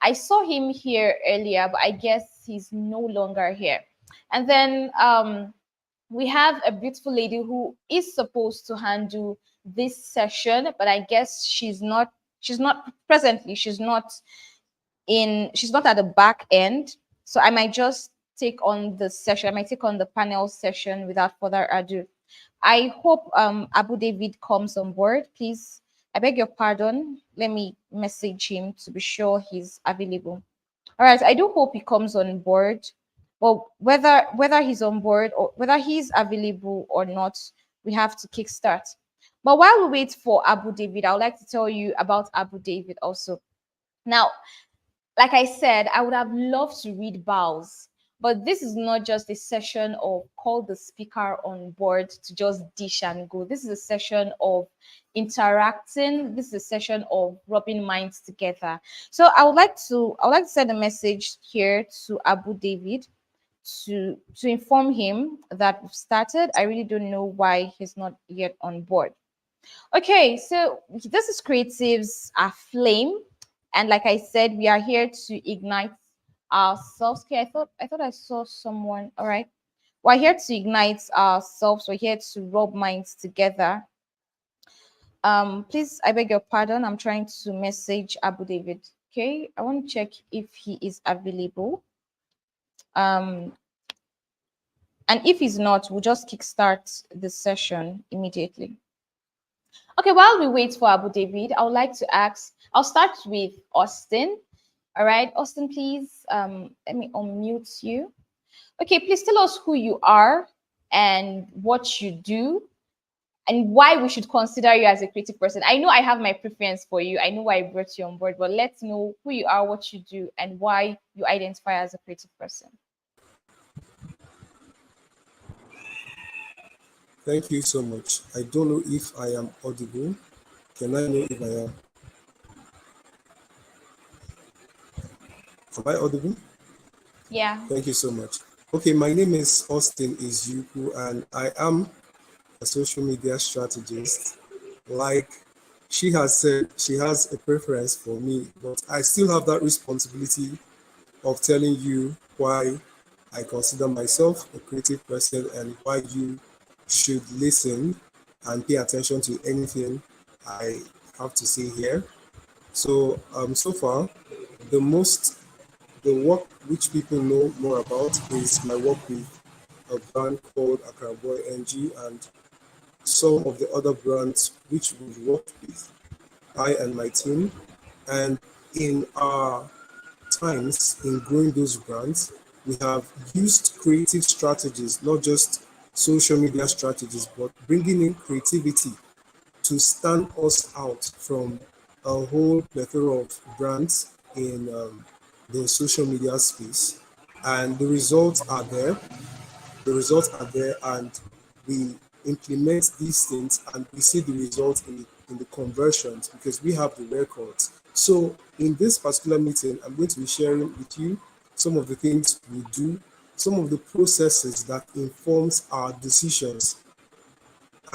I saw him here earlier, but I guess he's no longer here. And then we have a beautiful lady who is supposed to handle this session, but I guess she's not presently, she's not at the back end. So I might just take on the session. I might take on the panel session without further ado. I hope Abu David comes on board. Please, I beg your pardon. Let me message him to be sure he's available. All right, I do hope he comes on board. Well, whether he's on board or whether he's available or not, we have to kickstart. But while we wait for Abu David, I would like to tell you about Abu David also. Now, like I said, I would have loved to read bows, but this is not just a session of call the speaker on board to just dish and go. This is a session of interacting. This is a session of rubbing minds together. So I would like to send a message here to Abu David to inform him that we've started. I really don't know why he's not yet on board. Okay, so this is Creatives Aflame. And like I said, we are here to ignite ourselves. Okay, I thought I saw someone. All right. We're here to ignite ourselves. We're here to rub minds together. Please, I beg your pardon. I'm trying to message Abu David. Okay, I want to check if he is available. And if he's not, we'll just kickstart the session immediately. Okay, while we wait for Abu David, I would like to ask, I'll start with Austin. All right, Austin, please, let me unmute you. Okay, please tell us who you are and what you do and why we should consider you as a creative person. I know I have my preference for you. I know why I brought you on board, but let's know who you are, what you do, and why you identify as a creative person. Thank you so much. I don't know if I am audible. Can I know if I am? Am I audible? Yeah. Thank you so much. Okay, my name is Austin Izuku, and I am a social media strategist. Like she has said, she has a preference for me, but I still have that responsibility of telling you why I consider myself a creative person and why you should listen and pay attention to anything I have to say here. So, so far, the work which people know more about is my work with a brand called Accra Boy NG and some of the other brands which we've worked with, I and my team. And in our times in growing those brands, we have used creative strategies, not just social media strategies, but bringing in creativity to stand us out from a whole plethora of brands in the social media space. And the results are there. The results are there, and we implement these things and we see the results in the conversions because we have the records. So in this particular meeting, I'm going to be sharing with you some of the things we do, some of the processes that informs our decisions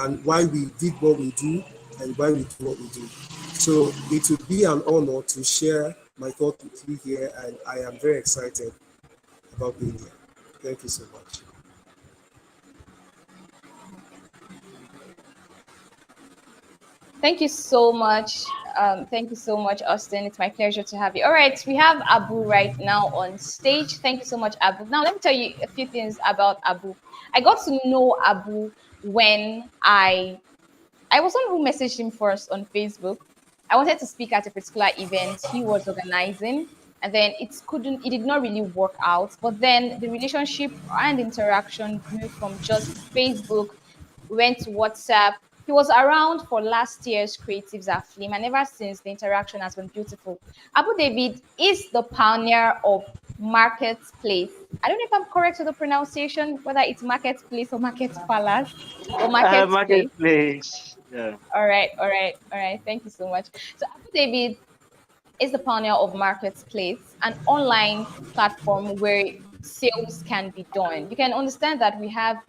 and why we did what we do and why we do what we do. So it would be an honor to share my thoughts with you here, and I am very excited about being here. Thank you so much. Thank you so much. Thank you so much, Austin. It's my pleasure to have you. All right, we have Abu right now on stage. Thank you so much, Abu. Now, let me tell you a few things about Abu. I got to know Abu when I was someone who messaged him first on Facebook. I wanted to speak at a particular event he was organizing, and then it did not really work out. But then the relationship and interaction grew from just Facebook, went to WhatsApp. He was around for last year's Creatives Aflame, and ever since the interaction has been beautiful. Abu David is the pioneer of Marketplace. I don't know if I'm correct with the pronunciation, whether it's Marketplace or Market Palace or Marketplace. Marketplace. Yeah. All right, all right, all right. Thank you so much. So Abu David is the pioneer of Marketplace, an online platform where sales can be done. You can understand that we have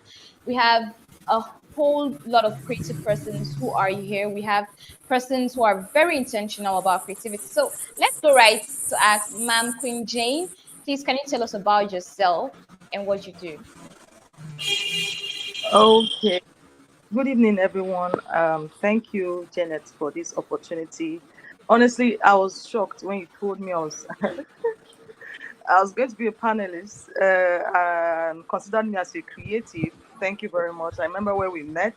a whole lot of creative persons who are here. We have persons who are very intentional about creativity. So let's go right to ask Ma'am Queen Jane. Please, can you tell us about yourself and what you do? Okay. Good evening, everyone. Thank you, Janet, for this opportunity. Honestly, I was shocked when you told me I was going to be a panelist and considered me as a creative. Thank you very much. I remember where we met.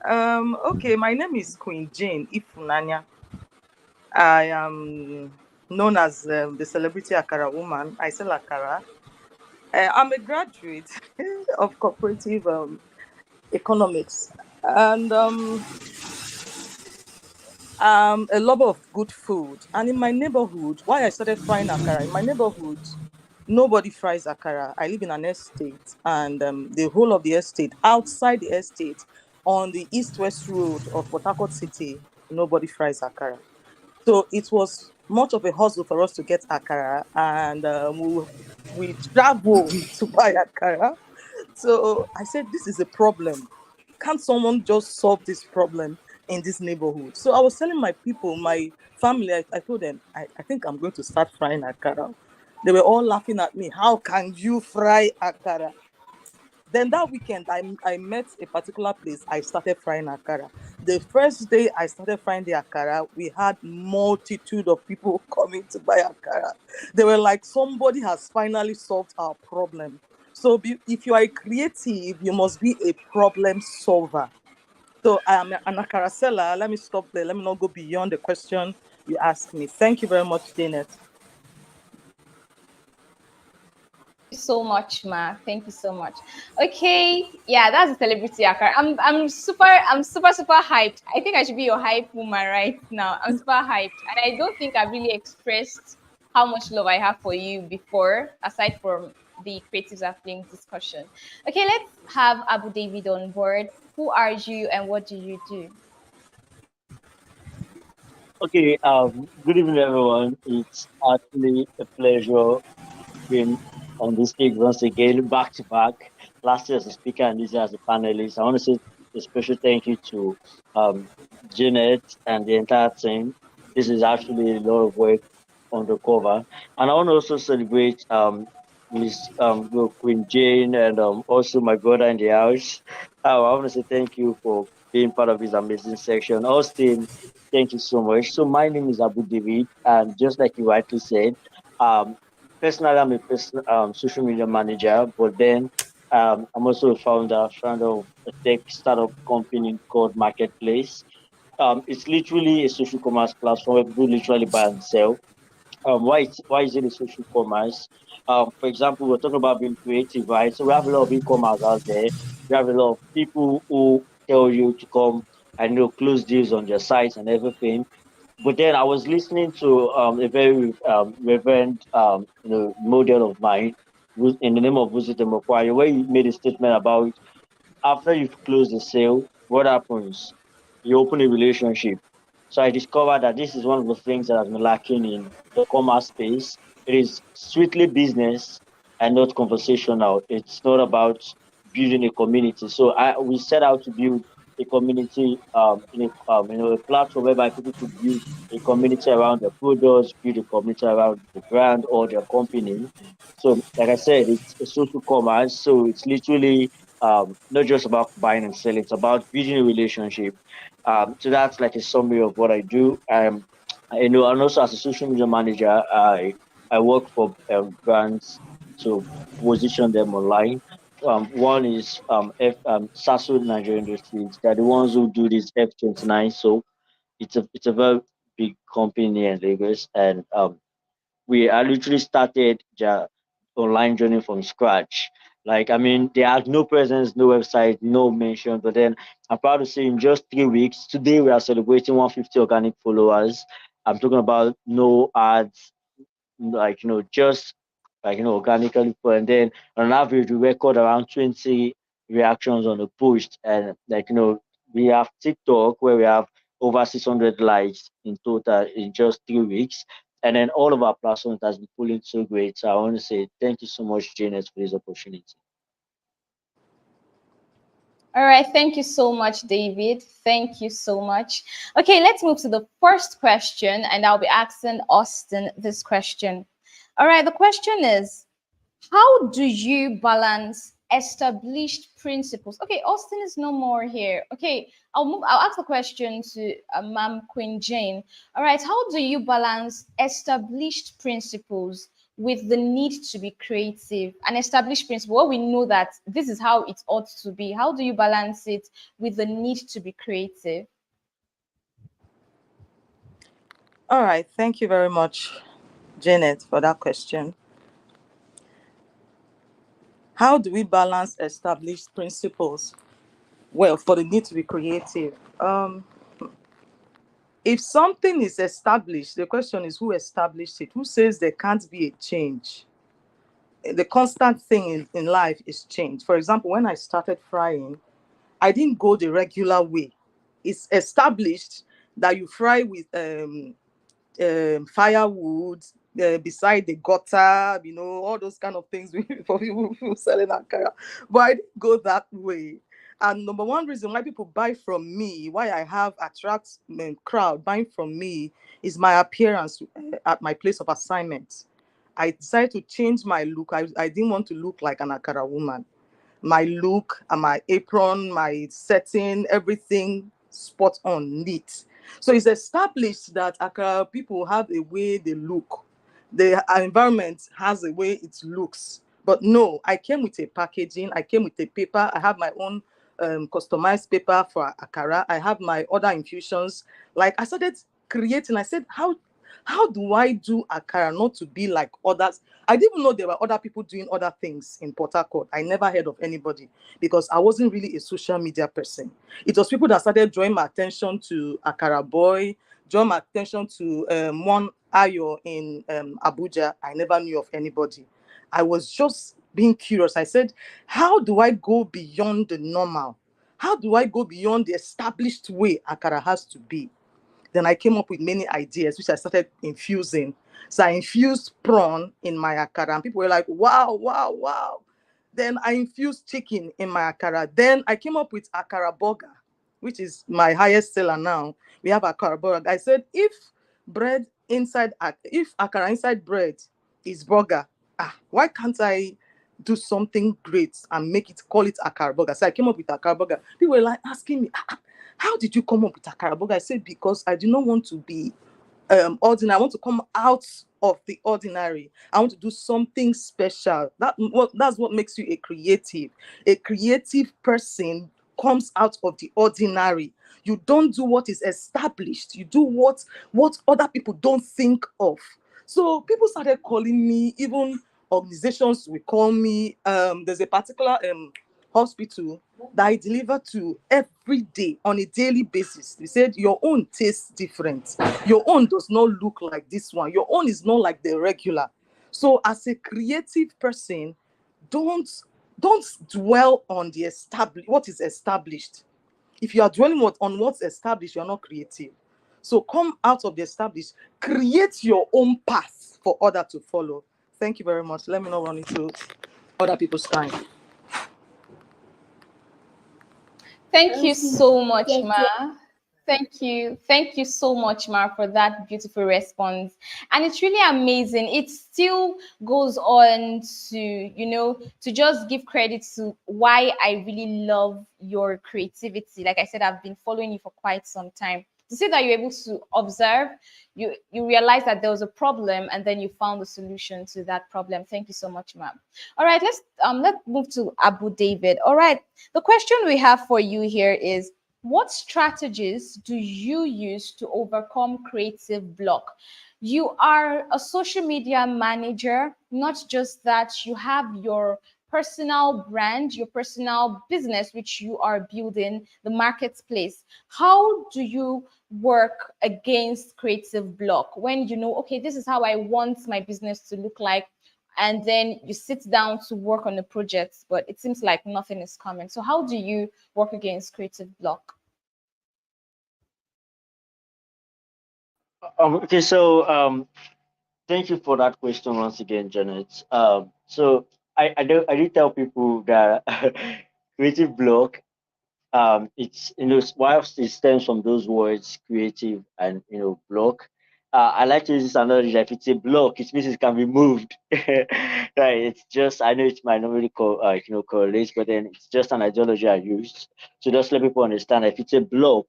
Okay, my name is Queen Jane Ifunanya. I am known as the celebrity Akara woman. I sell Akara. I'm a graduate of cooperative economics, and a lover of good food. And in my neighborhood, why I started frying akara, in my neighborhood, nobody fries akara. I live in an estate, and the whole of the estate, outside the estate, on the east-west road of Port Harcourt City, nobody fries akara. So it was much of a hustle for us to get akara, and we travel to buy akara. So I said, this is a problem. Can't someone just solve this problem in this neighborhood? So I was telling my people, my family, I told them, I think I'm going to start frying akara. They were all laughing at me. How can you fry akara? Then that weekend, I met a particular place. I started frying akara. The first day I started frying the akara, we had multitude of people coming to buy akara. They were like, somebody has finally solved our problem. So if you are a creative, you must be a problem solver. So I am an akara seller. Let me stop there. Let me not go beyond the question you asked me. Thank you very much, Janet. So much, Ma. Thank you so much. Okay, yeah, that's a celebrity akara. I'm super hyped. I think I should be your hype woman right now. I'm super hyped, and I don't think I've really expressed how much love I have for you before, aside from the Creatives Aflame discussion. Okay, let's have Abu David on board. Who are you and what do you do? Okay, good evening, everyone. It's actually a pleasure being on this stage once again, back to back. Last year as a speaker and this year as a panelist. I want to say a special thank you to um, Jeanette and the entire team. This is actually a lot of work on the cover. And I want to also celebrate Miss Queen Jane and also my brother in the house. I want to say thank you for being part of this amazing section. Austin, thank you so much. So my name is Abu David, and just like you rightly said, um, personally, I'm a social media manager, but then I'm also a founder of a tech startup company called Marketplace. It's literally a social commerce platform where people literally buy and sell. Why is it a social commerce? For example, we're talking about being creative, right? So we have a lot of e-commerce out there. We have a lot of people who tell you to come and close deals on their sites and everything. But then I was listening to a very reverend model of mine in the name of Visit Democracy, where he made a statement about after you've closed the sale, what happens? You open a relationship. So I discovered that this is one of the things that has been lacking in the commerce space. It is strictly business and not conversational. It's not about building a community. So we set out to build a community in a platform whereby people could build a community around their products, build a community around the brand or their company. So, like I said, it's a social commerce. So it's literally not just about buying and selling, it's about building a relationship. So that's like a summary of what I do. And also as a social media manager, I work for brands to position them online. One is Sasso Nigeria Industries. They're the ones who do this F29. So it's a very big company in Lagos, and we I literally started their online journey from scratch. Like, I mean, they had no presence, no website, no mention. But then I'm proud to say in just 3 weeks, today we are celebrating 150 organic followers. I'm talking about no ads, like, just like, organically. And then on average, we record around 20 reactions on a post. And like, we have TikTok where we have over 600 likes in total in just 3 weeks. And then all of our platforms has been pulling so great. So I want to say thank you so much, Janet, for this opportunity. All right, thank you so much, David. Thank you so much. Okay, let's move to the first question, and I'll be asking Austin this question. All right, the question is, how do you balance established principles? Okay, Austin is no more here. Okay, I'll ask the question to Ma'am Queen Jane. All right, how do you balance established principles with the need to be creative? An established principle, well, we know that this is how it ought to be. How do you balance it with the need to be creative? All right. Thank you very much, Janet, for that question. How do we balance established principles? Well, for the need to be creative. If something is established, the question is who established it? Who says there can't be a change? The constant thing in life is change. For example, when I started frying, I didn't go the regular way. It's established that you fry with firewood beside the gutter, all those kind of things for people who selling akara. But I didn't go that way. And number one reason why people buy from me, why I have attract crowd buying from me, is my appearance at my place of assignment. I decided to change my look. I didn't want to look like an akara woman. my look and my apron, my setting, everything spot on, neat. So it's established that Accra people have a way they look. The environment has a way it looks. But no, I came with a packaging, I came with a paper, I have my own customized paper for Akara. I have my other infusions. Like I started creating, I said, how do I do Akara not to be like others? I didn't even know there were other people doing other things in Port Harcourt. I never heard of anybody because I wasn't really a social media person. It was people that started drawing my attention to Akara Boy, drawing my attention to one Ayo in Abuja. I never knew of anybody. I was just being curious. I said, how do I go beyond the normal? How do I go beyond the established way Akara has to be? Then I came up with many ideas, which I started infusing. So I infused prawn in my akara, and people were like, wow, wow, wow. Then I infused chicken in my akara. Then I came up with akara burger, which is my highest seller now. We have akara burger. I said, if akara inside bread is burger, why can't I do something great and call it akara burger? So I came up with akara burger. People were like asking me, how did you come up with akara burger? I said, because I do not want to be ordinary. I want to come out of the ordinary. I want to do something special. That's what makes you a creative. A creative person comes out of the ordinary. You don't do what is established. You do what other people don't think of. So people started calling me, even organizations will call me. There's a particular hospital that I deliver to every day on a daily basis. They said, your own tastes different. Your own does not look like this one. Your own is not like the regular. So as a creative person, don't dwell on what is established. If you are dwelling on what's established, you're not creative. So come out of the established, create your own path for others to follow. Thank you very much. Let me not run into other people's time. Thank you so much, Ma. Thank you. Thank you so much, Ma, for that beautiful response. And it's really amazing. It still goes on to just give credit to why I really love your creativity. Like I said, I've been following you for quite some time. To see that you're able to observe, you realize that there was a problem and then you found the solution to that problem. Thank you so much, ma'am. All right, let's move to Abu David. All right, the question we have for you here is, what strategies do you use to overcome creative block? You are a social media manager. Not just that, you have your personal brand, your personal business, which you are building, the marketplace. How do you work against creative block when you know, okay, this is how I want my business to look like, and then you sit down to work on the project, but it seems like nothing is coming? So how do you work against creative block? Okay, so thank you for that question once again, Janet. So I did tell people that creative block, it's, whilst it stems from those words creative and block. I like to use this analogy that if it's a block, it means it can be moved. Right? It's just, I know it might not really correlate, but then it's just an ideology I used to just let people understand that if it's a block,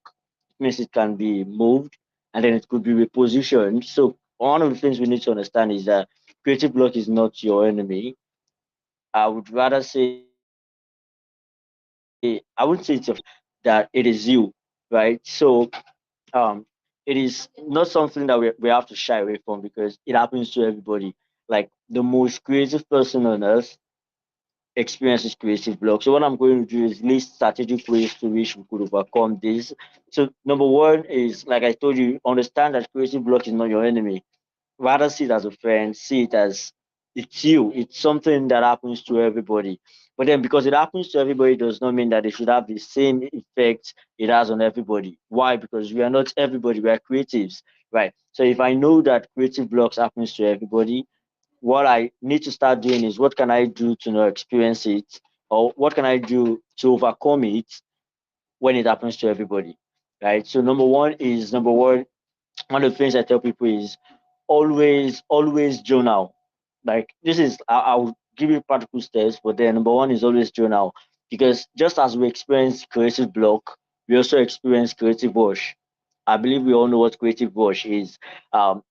it means it can be moved and then it could be repositioned. So one of the things we need to understand is that creative block is not your enemy. I would rather say, I wouldn't say it's that it is you, right? So um it is not something that we have to shy away from because it happens to everybody. Like the most creative person on earth experiences creative block. So what I'm going to do is list strategic ways to which we could overcome this. So number one is, like I told you, understand that creative block is not your enemy. Rather see it as a friend, see it as it's you. It's something that happens to everybody. But then because it happens to everybody does not mean that it should have the same effect it has on everybody. Why? Because we are not everybody, we are creatives, right? So if I know that creative blocks happens to everybody, what I need to start doing is, what can I do to not experience it? Or what can I do to overcome it when it happens to everybody? Right. So one of the things I tell people is always journal. Like this is, I'll give you practical steps, but then number one is always journal. Because just as we experience creative block, we also experience creative rush. I believe we all know what creative rush is. Um,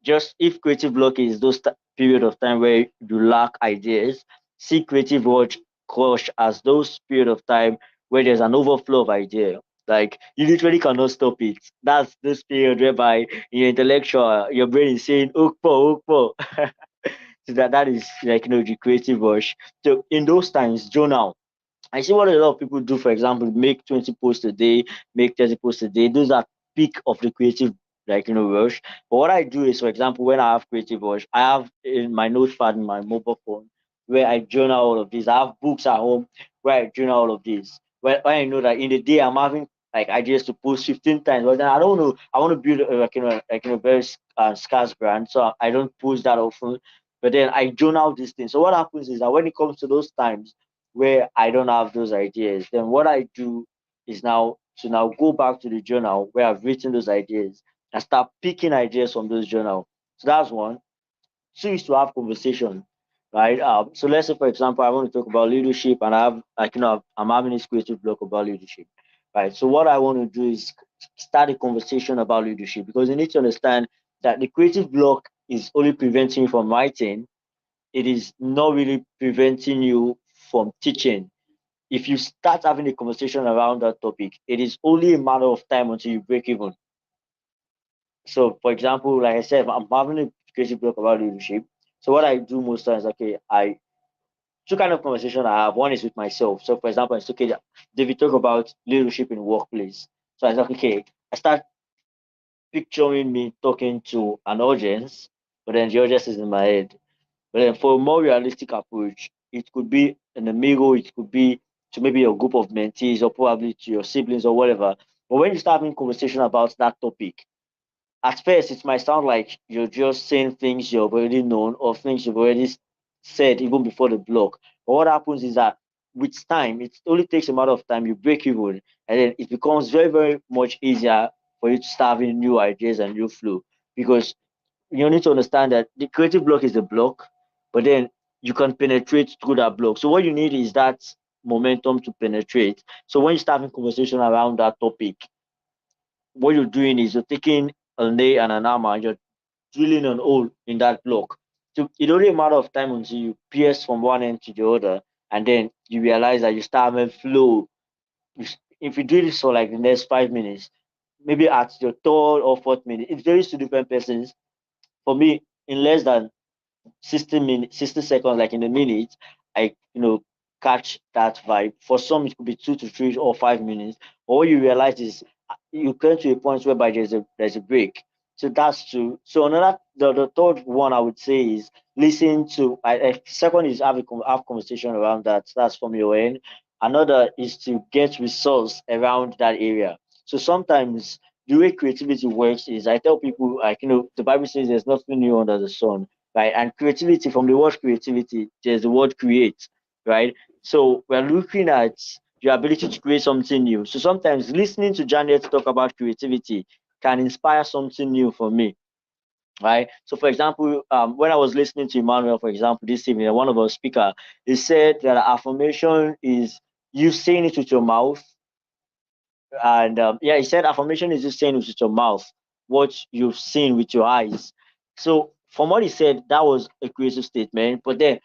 just if creative block is those period of time where you lack ideas, see creative rush as those period of time where there's an overflow of idea. Like you literally cannot stop it. That's this period whereby your intellectual, your brain is saying "ukpo, ukpo." So that is like the creative rush. So in those times, journal. I see what a lot of people do, for example, make 20 posts a day, make 30 posts a day. Those are peak of the creative, rush. But what I do is, for example, when I have creative rush, I have in my notepad in my mobile phone where I journal all of these. I have books at home where I journal all of these. When I know that in the day I'm having like ideas to post 15 times, but then I don't know. I want to build a very scarce brand, so I don't post that often. But then I journal these things. So what happens is that when it comes to those times where I don't have those ideas, then what I do is now to now go back to the journal where I've written those ideas and start picking ideas from those journal. So that's one. Two is to have conversation, right? So let's say, for example, I want to talk about leadership, and I have, I'm having this creative block about leadership, right? So what I want to do is start a conversation about leadership because you need to understand that the creative block is only preventing you from writing. It is not really preventing you from teaching. If you start having a conversation around that topic, it is only a matter of time until you break even. So, for example, like I said, I'm having a creative block about leadership. So, what I do most times, okay, I two kind of conversation I have. One is with myself. So, for example, it's okay, David talk about leadership in the workplace. So I said, okay, I start picturing me talking to an audience, but then the audience is in my head. But then for a more realistic approach, it could be in a mirror, it could be to maybe a group of mentees or probably to your siblings or whatever. But when you start having conversation about that topic, at first it might sound like you're just saying things you've already known or things you've already said even before the block. But what happens is that with time, it only takes a matter of time, you break even, and then it becomes very, very much easier for you to start having new ideas and new flow. Because you need to understand that the creative block is a block, but then you can penetrate through that block. So what you need is that momentum to penetrate. So when you start having conversation around that topic, what you're doing is you're taking a nail and an hammer and you're drilling an hole in that block. So it only a matter of time until you pierce from one end to the other, and then you realize that you start having flow. If you do this for like the next 5 minutes, maybe at your third or fourth minute, it varies to different persons. For me, in less than 60 minutes, 60 seconds, like in a minute, I catch that vibe. For some, it could be 2 to 3 or 5 minutes. But what you realize is you come to a point whereby there's a break. So that's two. So another the third one I would say is listen to. Second is have conversation around that. That's from your end. Another is to get resource around that area. So sometimes the way creativity works is I tell people like the Bible says there's nothing new under the sun, right? And creativity, from the word creativity, there's the word create, right? So we're looking at your ability to create something new. So sometimes listening to Janet talk about creativity can inspire something new for me, right? So for example, when I was listening to Emmanuel, for example, this evening, one of our speaker, he said that affirmation is you saying it with your mouth, and yeah, he said affirmation is just saying with your mouth what you've seen with your eyes. So from what he said, that was a creative statement. But then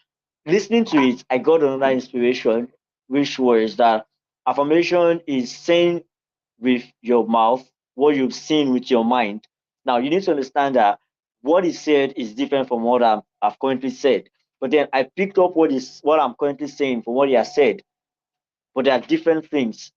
listening to it, I got another inspiration, which was that affirmation is saying with your mouth what you've seen with your mind. Now you need to understand that what he said is different from what I've currently said. But then I picked up what I'm currently saying from what he has said. But there are different things,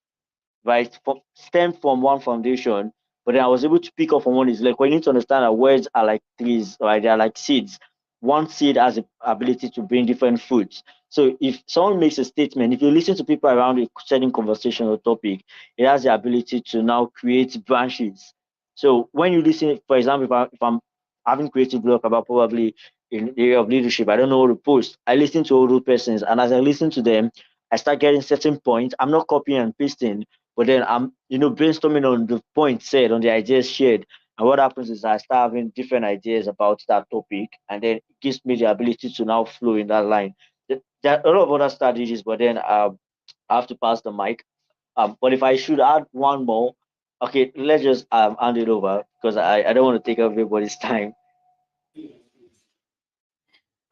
right? Stem from one foundation, but then I was able to pick up from one. Is like, we need to understand that words are like trees, right? They are like seeds. One seed has the ability to bring different fruits. So if someone makes a statement, if you listen to people around a certain conversation or topic, it has the ability to now create branches. So when you listen, for example, if I'm having creative block about probably in the area of leadership, I don't know what to post. I listen to all those persons, and as I listen to them, I start getting certain points. I'm not copying and pasting, but then I'm, brainstorming on the points said, on the ideas shared. And what happens is I start having different ideas about that topic, and then it gives me the ability to now flow in that line. there are a lot of other strategies, but then I have to pass the mic. But if I should add one more, okay, let's just hand it over because I don't want to take everybody's time.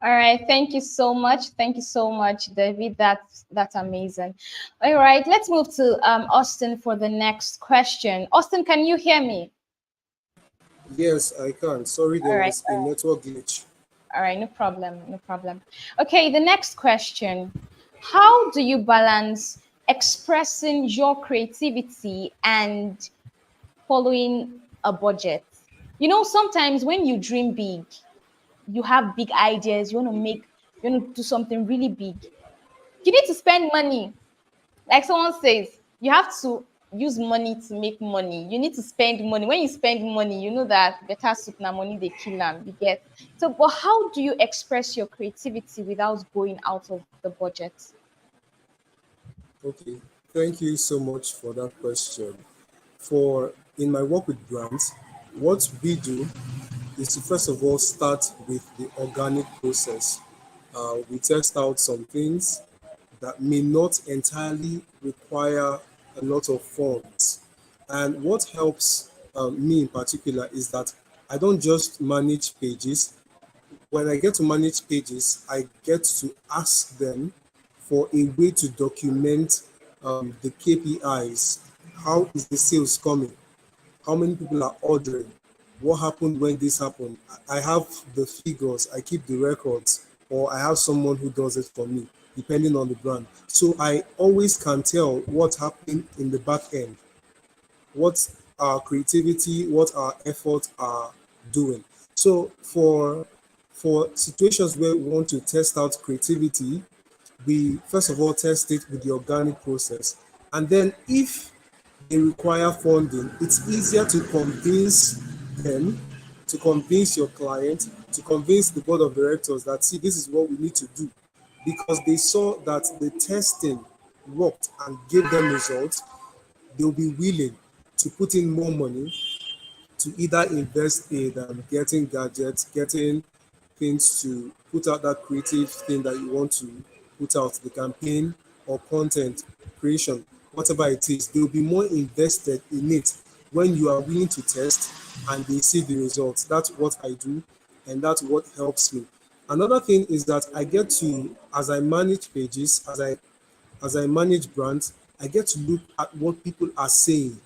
All right, thank you so much. Thank you so much, David. That's amazing. All right, let's move to Austin for the next question. Austin, can you hear me? Yes, I can. Sorry, All there right. was a network glitch. All right, no problem, no problem. Okay, the next question. How do you balance expressing your creativity and following a budget? You know, sometimes when you dream big, you have big ideas, you want to do something really big. You need to spend money. Like someone says, you have to use money to make money. You need to spend money. When you spend money, you know that better soup na money they kill them. You get. So, but how do you express your creativity without going out of the budget? Okay, thank you so much for that question. For in my work with brands, what we do is to first of all start with the organic process. We test out some things that may not entirely require a lot of funds. And what helps me in particular is that I don't just manage pages. When I get to manage pages, I get to ask them for a way to document the KPIs. How is the sales coming? How many people are ordering? What happened when this happened? I have the figures, I keep the records, or I have someone who does it for me, depending on the brand. So I always can tell what's happening in the back end, what our creativity, what our efforts are doing. So for situations where we want to test out creativity, we first of all test it with the organic process. And then if they require funding, it's easier to convince them, to convince your client, to convince the board of directors that, see, this is what we need to do. Because they saw that the testing worked and gave them results, they'll be willing to put in more money to either invest in getting gadgets, getting things to put out that creative thing that you want to put out, the campaign or content creation, whatever it is, they'll be more invested in it when you are willing to test and they see the results. That's what I do, and that's what helps me. Another thing is that I get to, as I manage pages, as I manage brands, I get to look at what people are saying.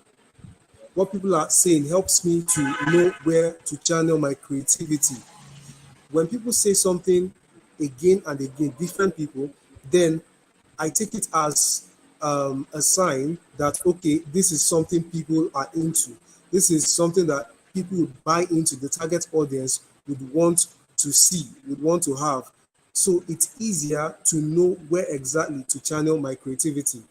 What people are saying helps me to know where to channel my creativity. When people say something again and again, different people, then I take it as a sign that, okay, this is something people are into. This is something that people would buy into, the target audience would want to see, would want to have. So it's easier to know where exactly to channel my creativity.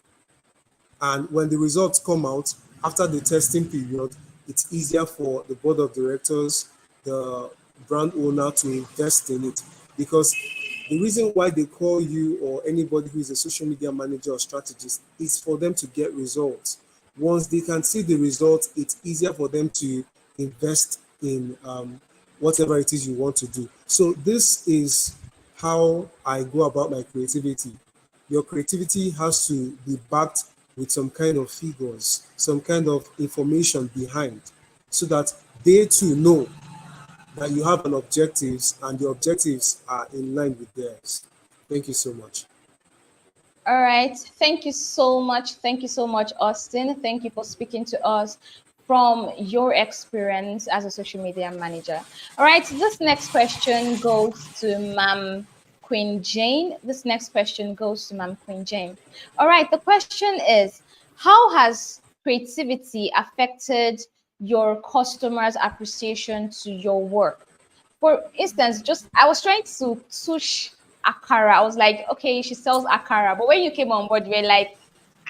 And when the results come out after the testing period, it's easier for the board of directors, the brand owner to invest in it. Because the reason why they call you or anybody who is a social media manager or strategist is for them to get results. Once they can see the results, it's easier for them to invest in whatever it is you want to do. So this is how I go about my creativity. Your creativity has to be backed with some kind of figures, some kind of information behind, so that they too know that you have an objectives and the objectives are in line with theirs. Thank you so much. All right. Thank you so much. Thank you so much, Austin. Thank you for speaking to us from your experience as a social media manager. All right. This next question goes to Ma'am Queen Jane. This next question goes to Ma'am Queen Jane. All right. The question is, how has creativity affected your customers' appreciation to your work? For instance, just I was trying to sush akara. I was like, okay, she sells akara. But when you came on board, you were like,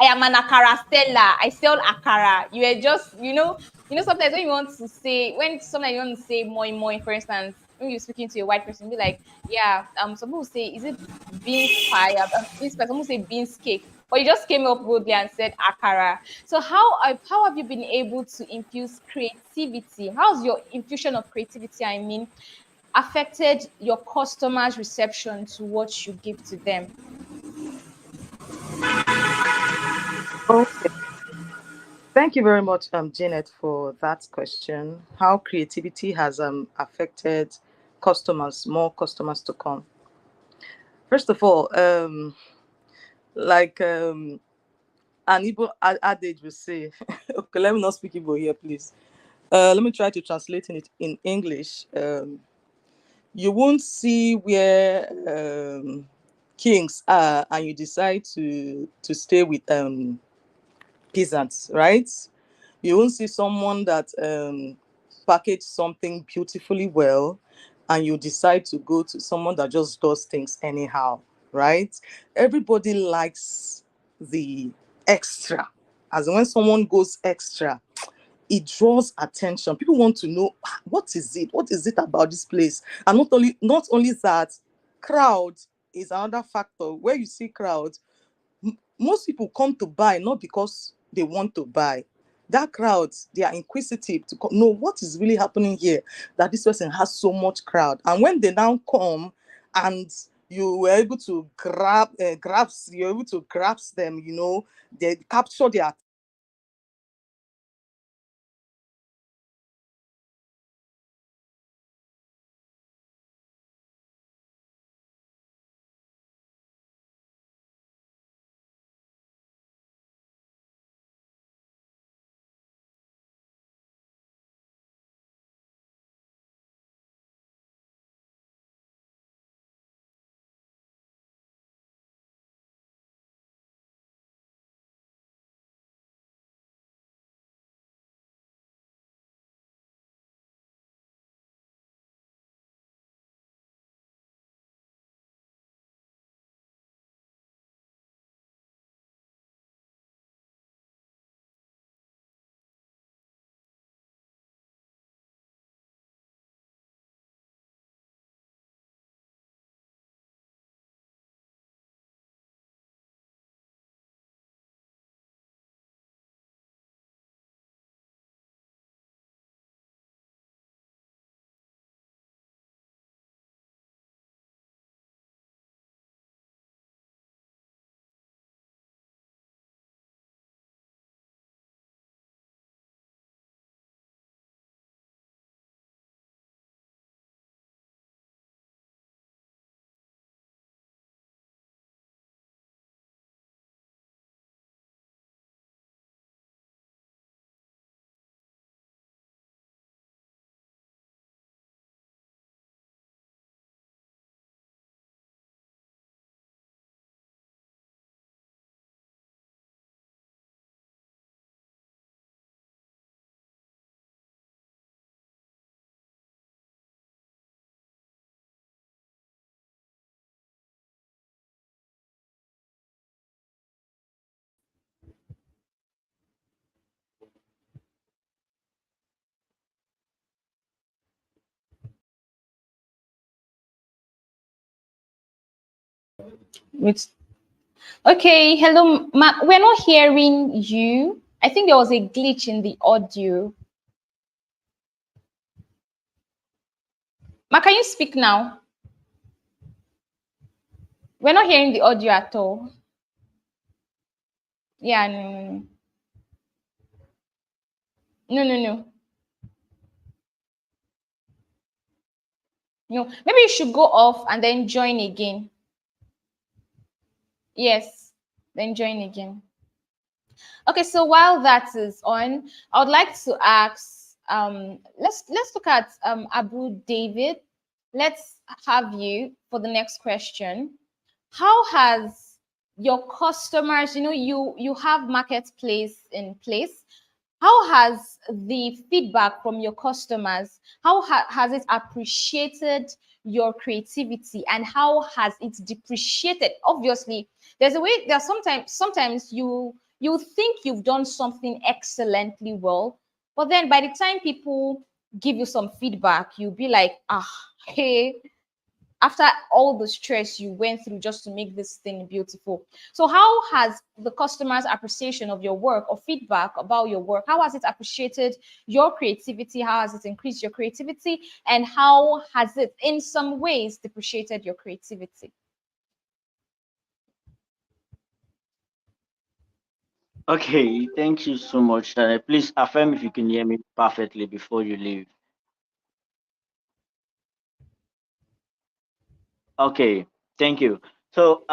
I am an akara seller. I sell akara. You were just, sometimes when you want to say, when sometimes you want to say moi, for instance, when you're speaking to a white person, be like, yeah, some people say, is it beans pie? Beans pie. Some people say beans cake. But you just came up boldly and said akara. So how have you been able to infuse creativity? How's your infusion of creativity? I mean, affected your customers' reception to what you give to them? Okay. Thank you very much, Janet, for that question. How creativity has affected customers, more customers to come. First of all, like an Igbo adage will say, okay, let me not speak Igbo here, please. Let me try to translate it in English. You won't see where kings are, and you decide to stay with peasants, right? You won't see someone that package something beautifully well, and you decide to go to someone that just does things anyhow, right? Everybody likes the extra. As in when someone goes extra, it draws attention. People want to know, what is it? What is it about this place? And not only that, crowd is another factor. Where you see crowd, most people come to buy not because they want to buy. That crowd, they are inquisitive to know what is really happening here, that this person has so much crowd. And when they now come and you were able to you're able to grasp them, they capture their. With Okay, hello, we're not hearing you. I think there was a glitch in the audio. Ma, can you speak now? We're not hearing the audio at all. Yeah, no, no, no, no, no. Maybe you should go off and then join again. Yes, then join again. Okay, so while that is on, I would like to ask, let's look at Abu David. Let's have you for the next question. How has your customers, you have marketplace in place. How has the feedback from your customers, how has it appreciated your creativity, and how has it depreciated? Obviously, there's sometimes you think you've done something excellently well, but then by the time people give you some feedback, you'll be like, hey, after all the stress you went through just to make this thing beautiful. So how has the customer's appreciation of your work or feedback about your work, how has it appreciated your creativity? How has it increased your creativity? And how has it in some ways depreciated your creativity? Okay, thank you so much. Please affirm if you can hear me perfectly before you leave. Okay, thank you. So,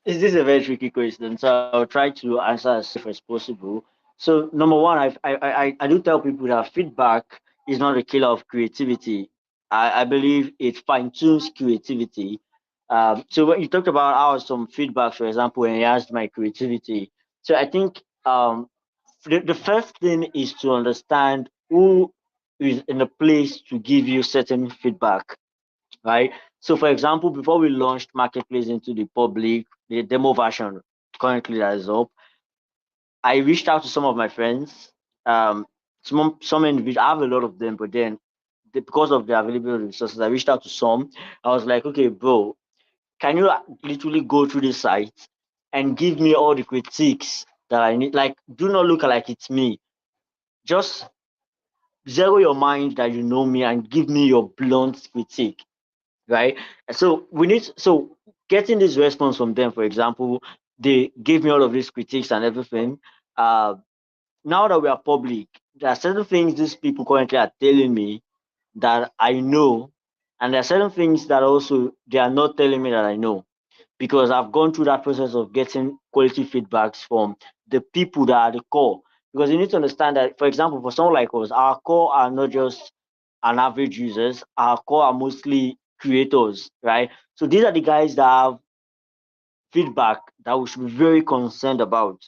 is this a very tricky question? So I'll try to answer as safe as possible. So, number one, I do tell people that feedback is not a killer of creativity. I believe it fine tunes creativity. So when you talked about how some feedback, for example, enhanced my creativity. So I think the first thing is to understand who is in a place to give you certain feedback, right? So, for example, before we launched Marketplace into the public, the demo version currently that is up, I reached out to some of my friends. Some individuals, I have a lot of them, but then because of the available resources, I reached out to some. I was like, okay, bro, can you literally go through the site and give me all the critiques that I need? Like, do not look like it's me. Just zero your mind that you know me and give me your blunt critique, right? So so getting this response from them, for example, they gave me all of these critiques and everything. Uh, Now that we are public, there are certain things these people currently are telling me that I know, and there are certain things that also they are not telling me that I know, because I've gone through that process of getting quality feedbacks from the people that are the core. Because you need to understand that, for example, for someone like us, our core are not just an average users, our core are mostly creators, right? So these are the guys that have feedback that we should be very concerned about,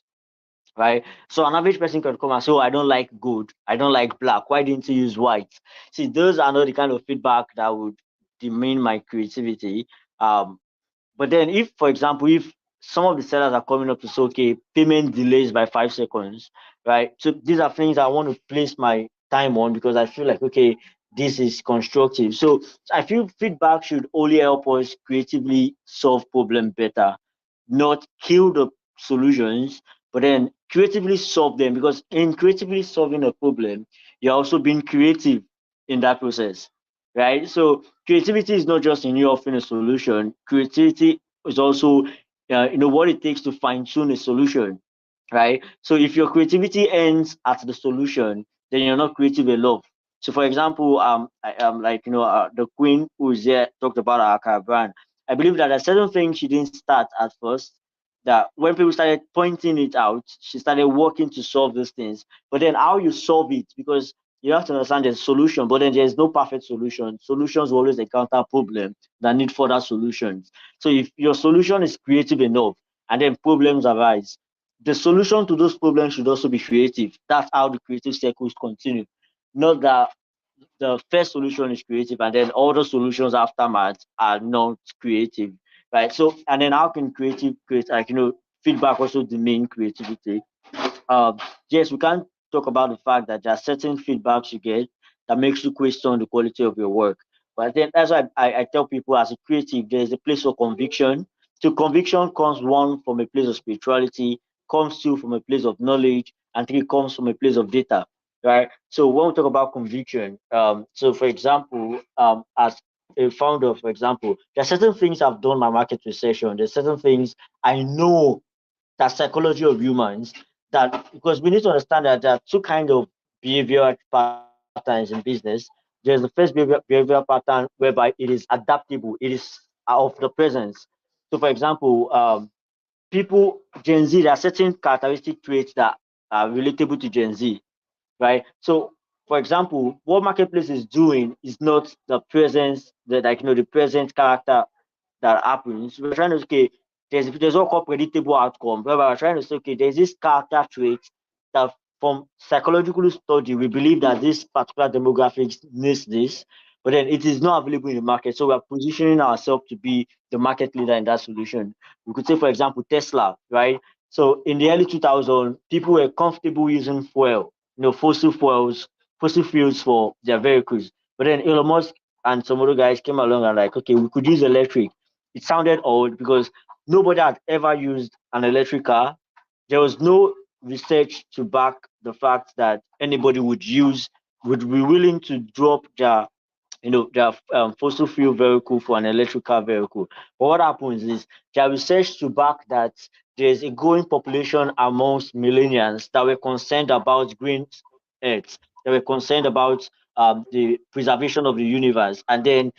right? So an average person can come and say, "Oh, I don't like gold, I don't like black. Why didn't you use white?" See, those are not the kind of feedback that would demean my creativity. But then, if, for example, if some of the sellers are coming up to say, okay, payment delays by 5 seconds, right? So these are things I want to place my time on because I feel like, okay, this is constructive. So I feel feedback should only help us creatively solve problem better, not kill the solutions, but then creatively solve them, because in creatively solving a problem, you're also being creative in that process, right? So creativity is not just in you offering a solution. Creativity is also, what it takes to fine tune a solution, right? So if your creativity ends at the solution, then you're not creative enough. So, for example, like the queen who is there talked about our car brand. I believe that there are certain things she didn't start at first. That when people started pointing it out, she started working to solve those things. But then, how you solve it, because you have to understand there's a solution, but then there's no perfect solution. Solutions will always encounter problems that need further solutions. So if your solution is creative enough and then problems arise, the solution to those problems should also be creative. That's how the creative circles continue. Not that the first solution is creative and then all the solutions aftermath are not creative, right? So, and then how can creative create, like, feedback also demean creativity? Yes, we can't talk about the fact that there are certain feedbacks you get that makes you question the quality of your work. But then that's why I tell people, as a creative, there's a place of conviction. So conviction comes, one, from a place of spirituality, comes two, from a place of knowledge, and three, comes from a place of data, right? So when we talk about conviction, so for example, as a founder, for example, there are certain things I've done my market research on. There's certain things I know, that psychology of humans, that because we need to understand that there are two kind of behavioral patterns in business. There's the first behavioral pattern whereby it is adaptable, it is of the presence. So for example, people, Gen Z, there are certain characteristic traits that are relatable to Gen Z, right? So, for example, what marketplace is doing is not the presence, the present character that happens. We're trying to say, okay, there's what called predictable outcome. But we're trying to say, okay, there's this character trait that from psychological study, we believe that this particular demographic needs this, but then it is not available in the market. So we're positioning ourselves to be the market leader in that solution. We could say, for example, Tesla, right? So in the early 2000s, people were comfortable using fossil fuels for their vehicles. But then Elon Musk and some other guys came along and like, okay, we could use electric. It sounded old because nobody had ever used an electric car. There was no research to back the fact that anybody would be willing to drop their fossil fuel vehicle for an electric car vehicle. But what happens is there research to back that there's a growing population amongst millennials that were concerned about green earth. They were concerned about the preservation of the universe, and then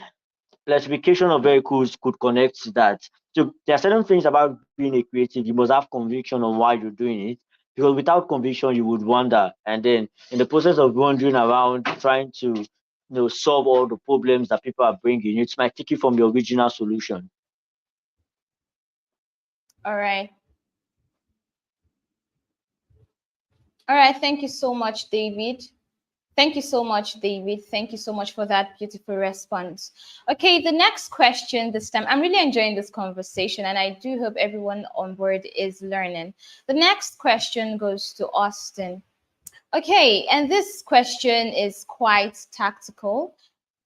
electrification of vehicles could connect to that. So there are certain things about being a creative. You must have conviction on why you're doing it. Because without conviction, you would wander. And then in the process of wandering around trying to solve all the problems that people are bringing, it might take you from the original solution. All right. All right. Thank you so much, David. Thank you so much, David. Thank you so much for that beautiful response. Okay, the next question this time. I'm really enjoying this conversation, and I do hope everyone on board is learning. The next question goes to Austin. Okay, and this question is quite tactical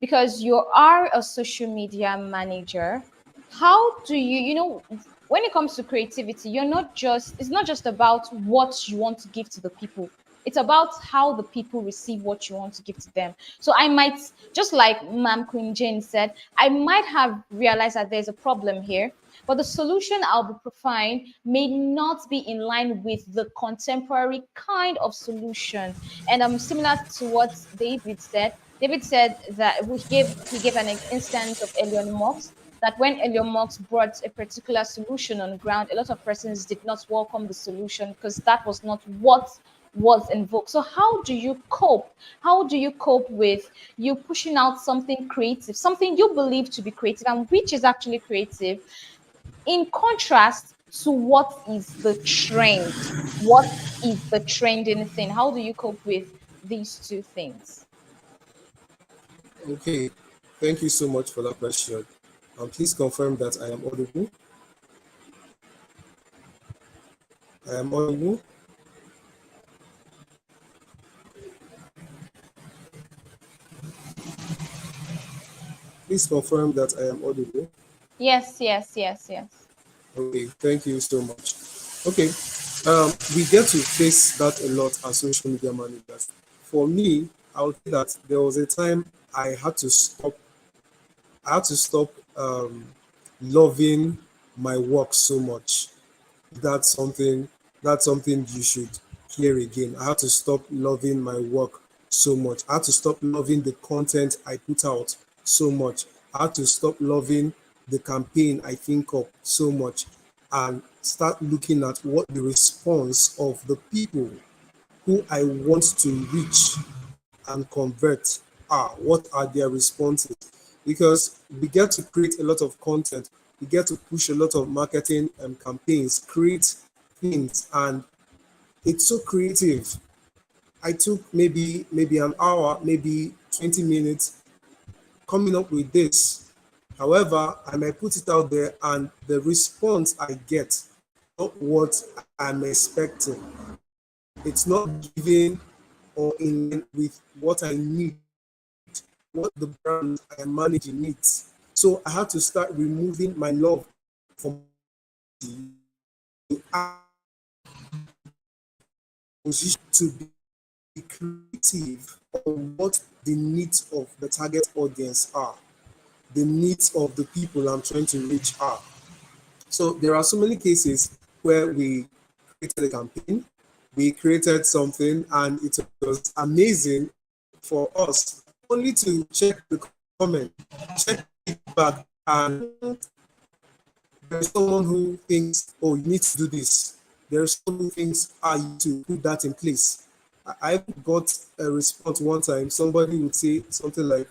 because you are a social media manager. How do you, when it comes to creativity, it's not just about what you want to give to the people. It's about how the people receive what you want to give to them. So I might, just like Ma'am Queen Jane said, I might have realized that there's a problem here, but the solution I'll be providing may not be in line with the contemporary kind of solution. And similar to what David said. David said that he gave an instance of Elon Musk, that when Elon Musk brought a particular solution on ground, a lot of persons did not welcome the solution because that was not what was invoked. So how do you cope? How do you cope with you pushing out something creative, something you believe to be creative and which is actually creative, in contrast to what is the trend? What is the trending thing? How do you cope with these two things? Okay, thank you so much for that question. Please confirm that I am audible. I am audible. Please confirm that I am audible. Yes. Okay, thank you so much. Okay, we get to face that a lot as social media managers. For me, I would say that there was a time I had to stop. I had to stop loving my work so much. That's something. That's something you should hear again. I had to stop loving my work so much. I had to stop loving the content I put out so much. I had to stop loving the campaign I think of so much and start looking at what the response of the people who I want to reach and convert are. What are their responses? Because we get to create a lot of content, we get to push a lot of marketing and campaigns, create things, and it's so creative. I took maybe an hour, maybe 20 minutes coming up with this. However, I might put it out there and the response I get, not what I'm expecting. It's not giving or in line with what I need, what the brand I am managing needs. So I had to start removing my love from position to be creative on what the needs of the target audience are, the needs of the people I'm trying to reach are. So there are so many cases where we created a campaign, we created something, and it was amazing for us only to check the comment, check feedback, and there's someone who thinks, oh, you need to do this. There's someone who thinks, you need to put that in place. I got a response one time. Somebody would say something like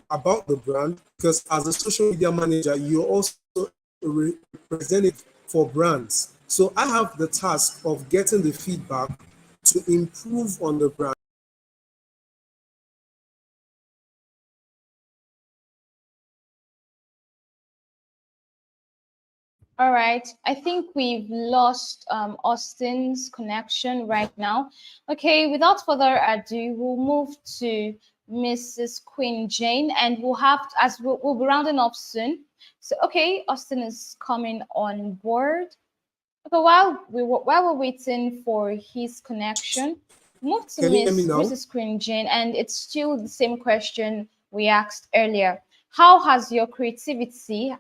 about the brand, because as a social media manager, you're also a representative for brands. So I have the task of getting the feedback to improve on the brand. All right, I think we've lost Austin's connection right now. Okay, without further ado, we'll move to Mrs. Queen Jane, and we'll have, as we'll be rounding up soon. So, okay, Austin is coming on board. Okay, while we're waiting for his connection, move to Can you hear me now? Mrs. Queen Jane, and it's still the same question we asked earlier. How has your creativity,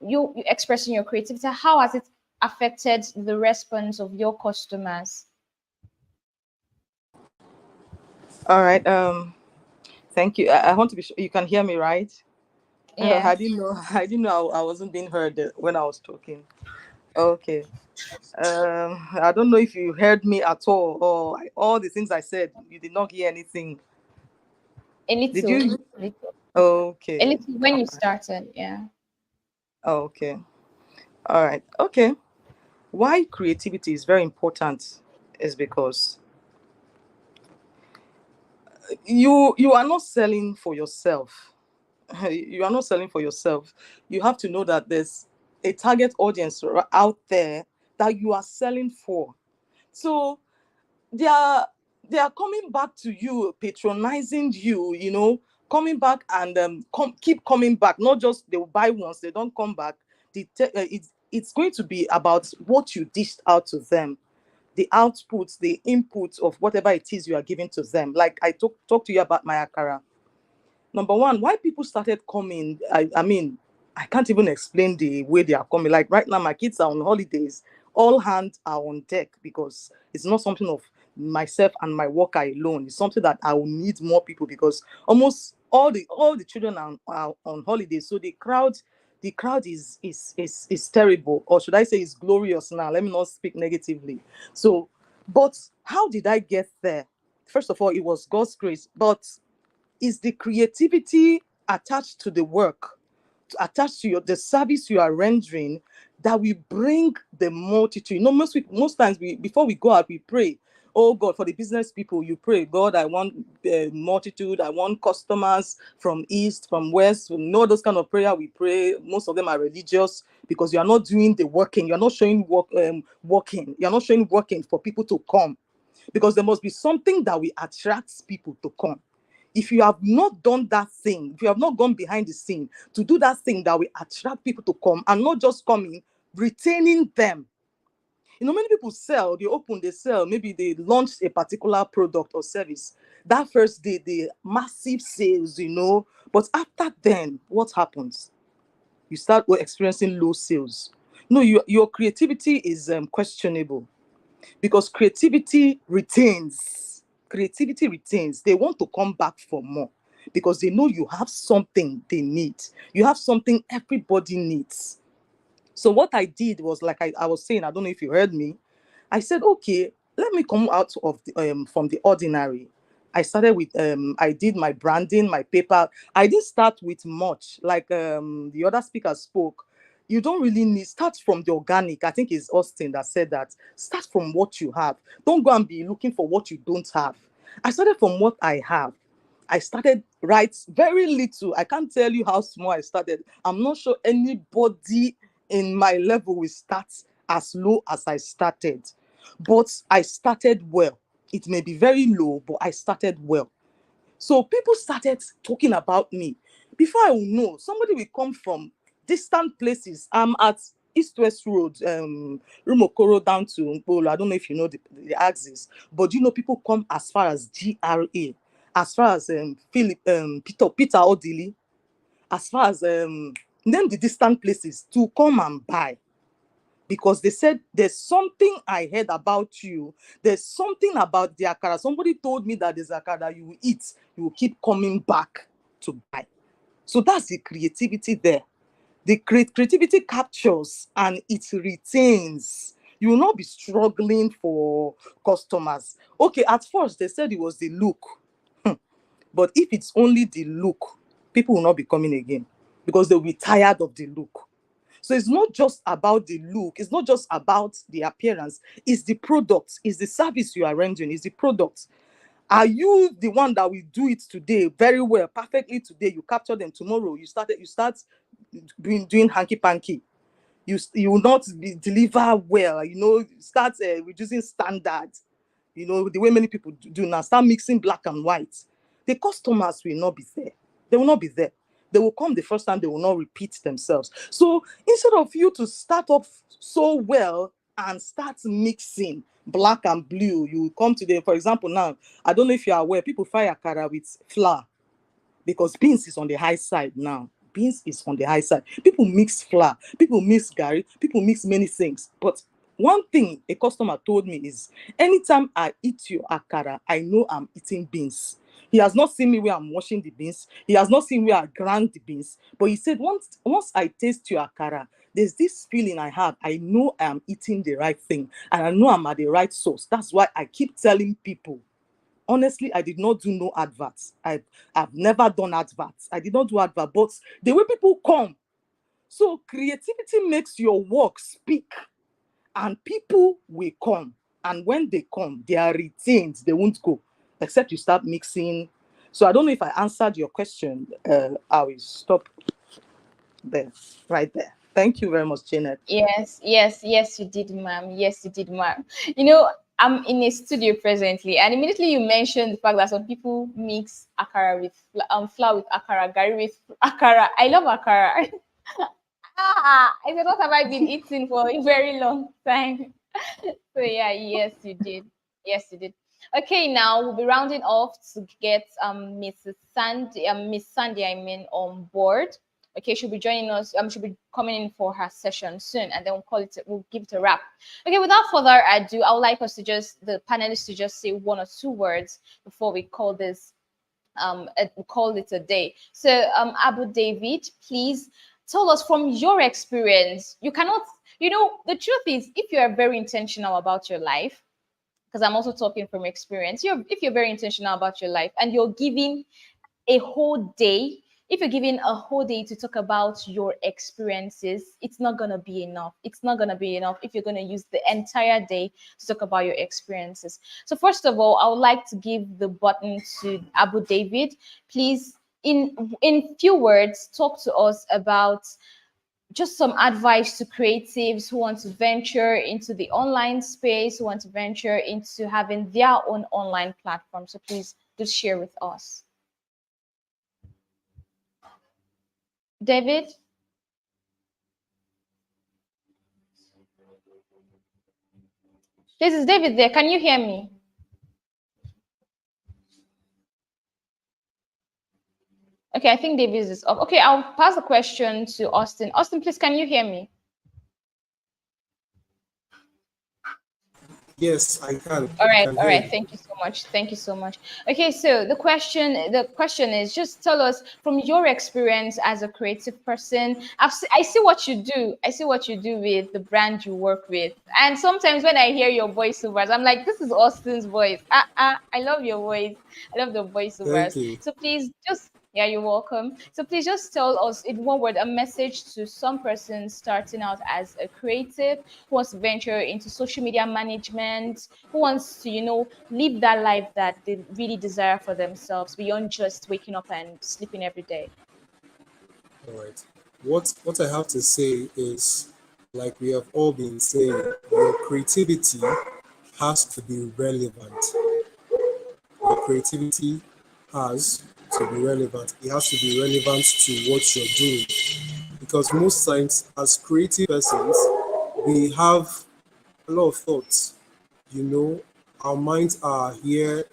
you expressing your creativity, how has it affected the response of your customers? All right. Thank you. I want to be sure you can hear me, right? Yeah. I didn't know. I didn't know I wasn't being heard when I was talking. Okay. I don't know if you heard me at all, or all the things I said. You did not hear anything. A little. Did you? A little. Okay. A little when you started, yeah. Okay. All right. Okay. Why creativity is very important is because you are not selling for yourself. You are not selling for yourself. You have to know that there's a target audience out there that you are selling for. So they are coming back to you, patronizing you, coming back and keep coming back. Not just they will buy once, they don't come back. It's going to be about what you dished out to them, the outputs, the inputs of whatever it is you are giving to them. Like I talked to you about my akara. Number one, why people started coming, I mean, I can't even explain the way they are coming. Like right now, my kids are on holidays. All hands are on deck because it's not something of myself and my worker alone. It's something that I will need more people because almost all the children are on holidays. So the crowd is terrible, or should I say is glorious now. Let me not speak negatively. So, but how did I get there? First of all, it was God's grace, but is the creativity attached to the work, attached to the service you are rendering, that we bring the multitude. Most times before we go out, we pray. Oh God, for the business people, you pray, God, I want multitude, I want customers from east, from west. You know those kind of prayer we pray. Most of them are religious because you are not doing the working. You are not showing working. You are not showing working for people to come, because there must be something that will attract people to come. If you have not done that thing, if you have not gone behind the scene to do that thing that will attract people to come, and not just coming, retaining them. Many people sell, they sell, maybe they launch a particular product or service. That first day, the massive sales, but after then, what happens? You start experiencing low sales. No, your creativity is questionable, because creativity retains. They want to come back for more because they know you have something they need. You have something everybody needs. So what I did was, like I was saying, I don't know if you heard me. I said, okay, let me come out of from the ordinary. I started with I did my branding, my paper. I didn't start with much, like the other speaker spoke. You don't really need, start from the organic. I think it's Austin that said that. Start from what you have. Don't go and be looking for what you don't have. I started from what I have. I started right very little. I can't tell you how small I started. I'm not sure anybody in my level will start as low as I started. But I started well. It may be very low, but I started well. So people started talking about me. Before I will know, somebody will come from distant places. I'm at East West Road, Rumokoro down to Mpolo. I don't know if you know the axis, but people come as far as GRA, as far as Peter Odili, as far as name the distant places to come and buy. Because they said, there's something I heard about you. There's something about the akara. Somebody told me that there's akara you will eat. You will keep coming back to buy. So that's the creativity there. The creativity captures and it retains. You will not be struggling for customers. Okay, at first they said it was the look. But if it's only the look, people will not be coming again because they'll be tired of the look. So it's not just about the look. It's not just about the appearance. It's the product. It's the service you are rendering. It's the product. Are you the one that will do it today very well, perfectly today? You capture them tomorrow. You start doing hanky panky. You will not deliver well. Start reducing standards. The way many people do now. Start mixing black and white. the customers will not be there. They will not be there. They will come the first time, they will not repeat themselves. So instead of you to start off so well and start mixing black and blue, you come to the, for example, now, I don't know if you are aware, people fry akara with flour because beans is on the high side now. Beans is on the high side. People mix flour, people mix gari, people mix many things. But one thing a customer told me is, anytime I eat your akara, I know I'm eating beans. He has not seen me where I'm washing the beans. He has not seen where I grind the beans. But he said, once I taste your akara, there's this feeling I have. I know I am eating the right thing. And I know I'm at the right source. That's why I keep telling people, honestly, I did not do no adverts. I've never done adverts. I did not do adverts, but the way people come. So creativity makes your work speak, and people will come. And when they come, they are retained. They won't go, except you start mixing. So I don't know if I answered your question. I will stop there, right there. Thank you very much, Janet. Yes, you did, ma'am. Yes, you did, ma'am. I'm in a studio presently, and immediately you mentioned the fact that some people mix akara with flour with akara, gari with akara. I love akara. I said, what have I been eating for a very long time? So yeah, yes, you did. Yes, you did. Okay, now we'll be rounding off to get Miss Sandy, on board. Okay, she'll be joining us. She'll be coming in for her session soon, and then we'll give it a wrap. Okay, without further ado, I would like us to the panelists to just say one or two words before we call this call it a day. So Abu David, please tell us from your experience. You cannot, the truth is, if you are very intentional about your life, because I'm also talking from experience, if you're very intentional about your life and you're giving a whole day, if you're giving a whole day to talk about your experiences, it's not going to be enough. It's not going to be enough if you're going to use the entire day to talk about your experiences. So first of all, I would like to give the button to Abu David. Please, in few words, talk to us about just some advice to creatives who want to venture into the online space, who want to venture into having their own online platform. So please do share with us. David? This is David there. Can you hear me? Okay, I think David is off. Okay, I'll pass the question to Austin. Austin, please, can you hear me? Yes, I can. All right, I can all hear right. you. Thank you so much. Thank you so much. Okay, so the question is, just tell us from your experience as a creative person. I see what you do. I see what you do with the brand you work with. And sometimes when I hear your voiceovers, I'm like, this is Austin's voice. I love your voice. I love the voiceovers. Thank you. So please just yeah, you're welcome. So please just tell us in one word a message to some person starting out as a creative who wants to venture into social media management, who wants to, live that life that they really desire for themselves beyond just waking up and sleeping every day. All right. What I have to say is, like we have all been saying, your creativity has to be relevant. Your creativity has to be relevant. It has to be relevant to what you're doing. Because most times, as creative persons, we have a lot of thoughts. Our minds are here.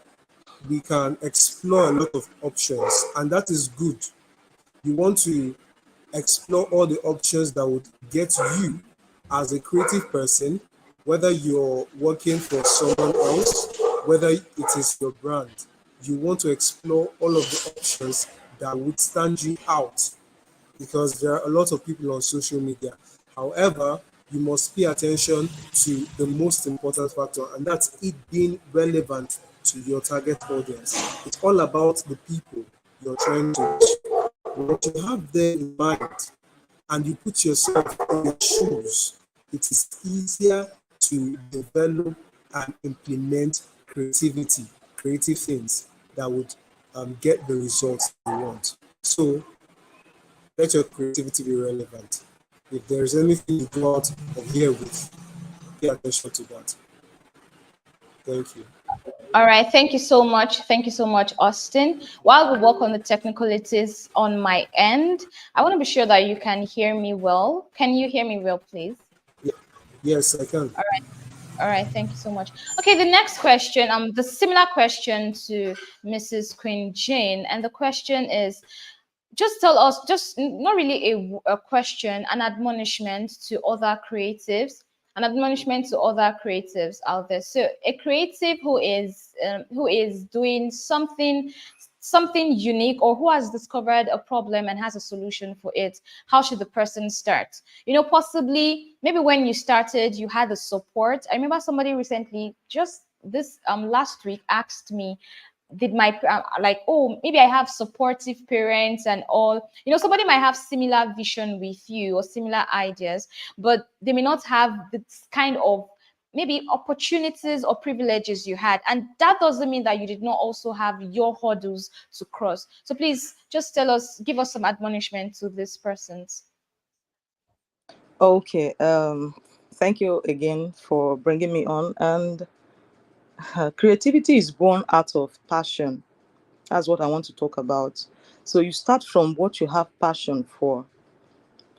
We can explore a lot of options, and that is good. You want to explore all the options that would get you as a creative person, whether you're working for someone else, whether it is your brand. You want to explore all of the options that would stand you out, because there are a lot of people on social media. However, you must pay attention to the most important factor, and that's it being relevant to your target audience. It's all about the people you're trying to reach. What you have there in mind and you put yourself in your shoes, it is easier to develop and implement creative things that would get the results you want. So let your creativity be relevant. If there is anything you go out of here with, pay attention to that. Thank you. All right, thank you so much. Thank you so much, Austin. While we work on the technicalities on my end, I want to be sure that you can hear me well. Can you hear me well, please? Yeah. Yes, I can. All right. All right, thank you so much. Okay, the next question, the similar question to Mrs. Queen Jane, and the question is, just tell us, just not really a question, an admonishment to other creatives, out there. So a creative who is doing something unique, or who has discovered a problem and has a solution for it, how should the person start? Possibly maybe when you started you had the support. I remember somebody recently, just this last week, asked me, did my like, oh, maybe I have supportive parents and all. Somebody might have similar vision with you or similar ideas, but they may not have this kind of maybe opportunities or privileges you had, and that doesn't mean that you did not also have your hurdles to cross. So please just give us some admonishment to these persons. Okay. Thank you again for bringing me on. And creativity is born out of passion. That's what I want to talk about. So you start from what you have passion for.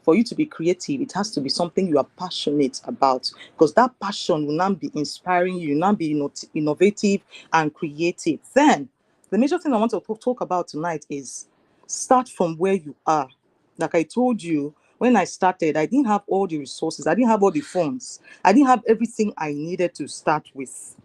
For you to be creative, it has to be something you are passionate about, because that passion will now be inspiring you, now be innovative and creative. Then the major thing I want to talk about tonight is start from where you are. Like I told you, when I started, I didn't have all the resources, I didn't have all the funds, I didn't have everything I needed to start with.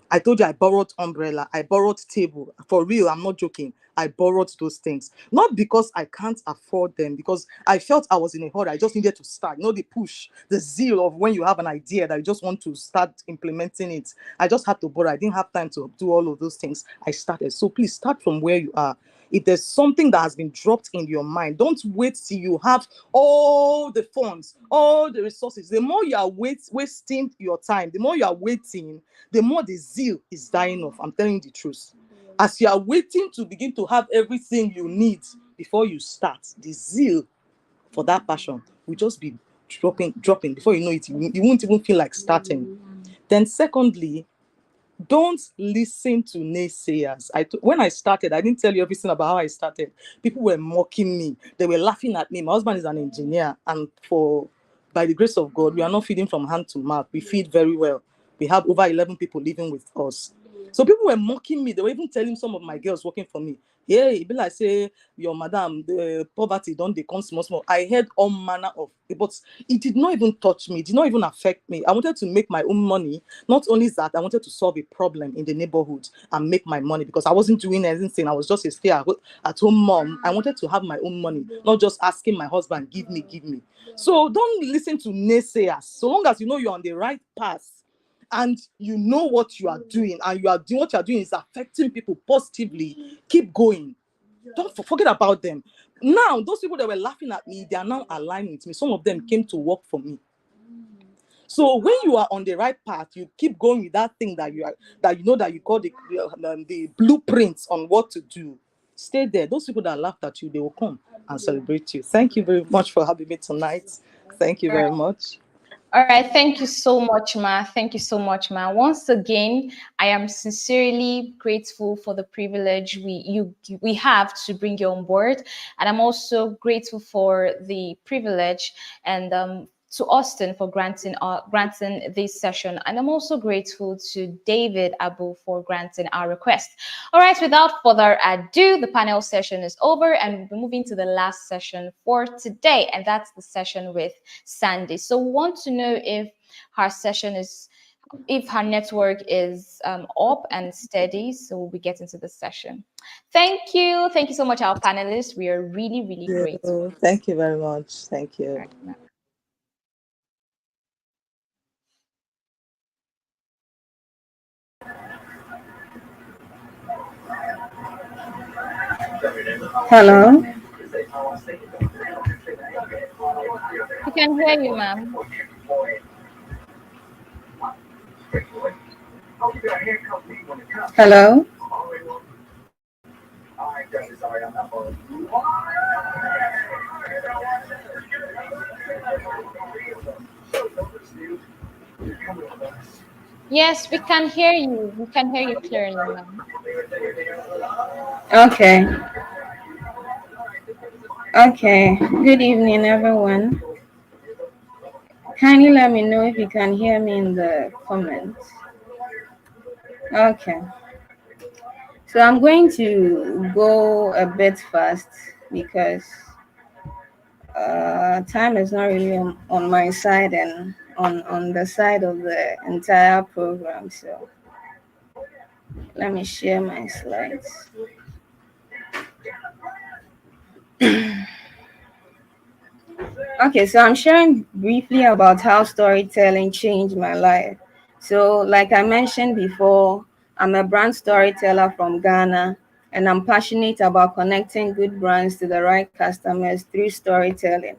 I told you I borrowed umbrella, I borrowed table. For real, I'm not joking. I borrowed those things. Not because I can't afford them, because I felt I was in a hurry. I just needed to start. The push, the zeal of when you have an idea that you just want to start implementing it. I just had to borrow. I didn't have time to do all of those things. I started. So please start from where you are. If there's something that has been dropped in your mind, don't wait till you have all the funds, all the resources. The more you are wasting your time, the more you are waiting, the more the zeal is dying off. I'm telling you the truth. As you are waiting to begin to have everything you need before you start, the zeal for that passion will just be dropping. Before you know it, you won't even feel like starting. Then secondly, don't listen to naysayers. When I started, I didn't tell you everything about how I started. People were mocking me. They were laughing at me. My husband is an engineer, and by the grace of God, we are not feeding from hand to mouth. We feed very well. We have over 11 people living with us. So people were mocking me. They were even telling some of my girls working for me, yeah, it be like, say, your madam, the poverty don't they come small. I heard all manner of, but it did not even touch me. It did not even affect me. I wanted to make my own money. Not only that, I wanted to solve a problem in the neighborhood and make my money, because I wasn't doing anything. I was just a stay-at-home mom. I wanted to have my own money, not just asking my husband, give me. So don't listen to naysayers. So long as you know you're on the right path, and you know what you are doing, and what you are doing is affecting people positively, keep going. Don't forget about them. Now, those people that were laughing at me, they are now aligning with me. Some of them came to work for me. So when you are on the right path, you keep going with that thing that you call the blueprints on what to do. Stay there. Those people that laughed at you, they will come and celebrate you. Thank you very much for having me tonight. Thank you very much. All right, thank you so much, Ma. Thank you so much, Ma. Once again, I am sincerely grateful for the privilege we have to bring you on board, and I'm also grateful for the privilege and to Austin for granting this session, and I'm also grateful to David Abu for granting our request. All right, without further ado, the panel session is over, and we're moving to the last session for today, and that's the session with Sandy. So we want to know if her network is up and steady, so we'll be getting to the session. Thank you so much, our panelists. We are really grateful. Thank you very much. Thank you. Right. Hello. We can hear you, ma'am. Hello. Yes, we can hear you. We can hear you clearly now. Okay. Okay. Good evening, everyone. Kindly let me know if you can hear me in the comments. Okay. So I'm going to go a bit fast because time is not really on my side and on the side of the entire program. So let me share my slides. Okay, so I'm sharing briefly about how storytelling changed my life. So, like I mentioned before, I'm a brand storyteller from Ghana, and I'm passionate about connecting good brands to the right customers through storytelling.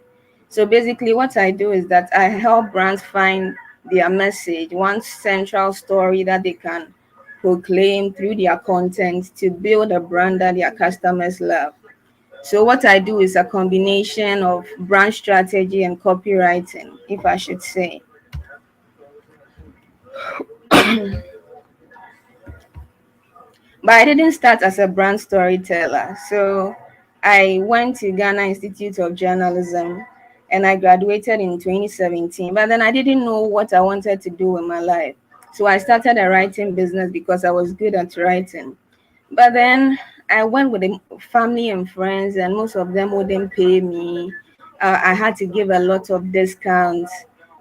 So, basically, what I do is that I help brands find their message, one central story that they can proclaim through their content to build a brand that their customers love. So what I do is a combination of brand strategy and copywriting, if I should say. But I didn't start as a brand storyteller. So I went to Ghana Institute of Journalism and I graduated in 2017. But then I didn't know what I wanted to do with my life. So I started a writing business because I was good at writing. But then I went with the family and friends, and most of them wouldn't pay me. I had to give a lot of discounts,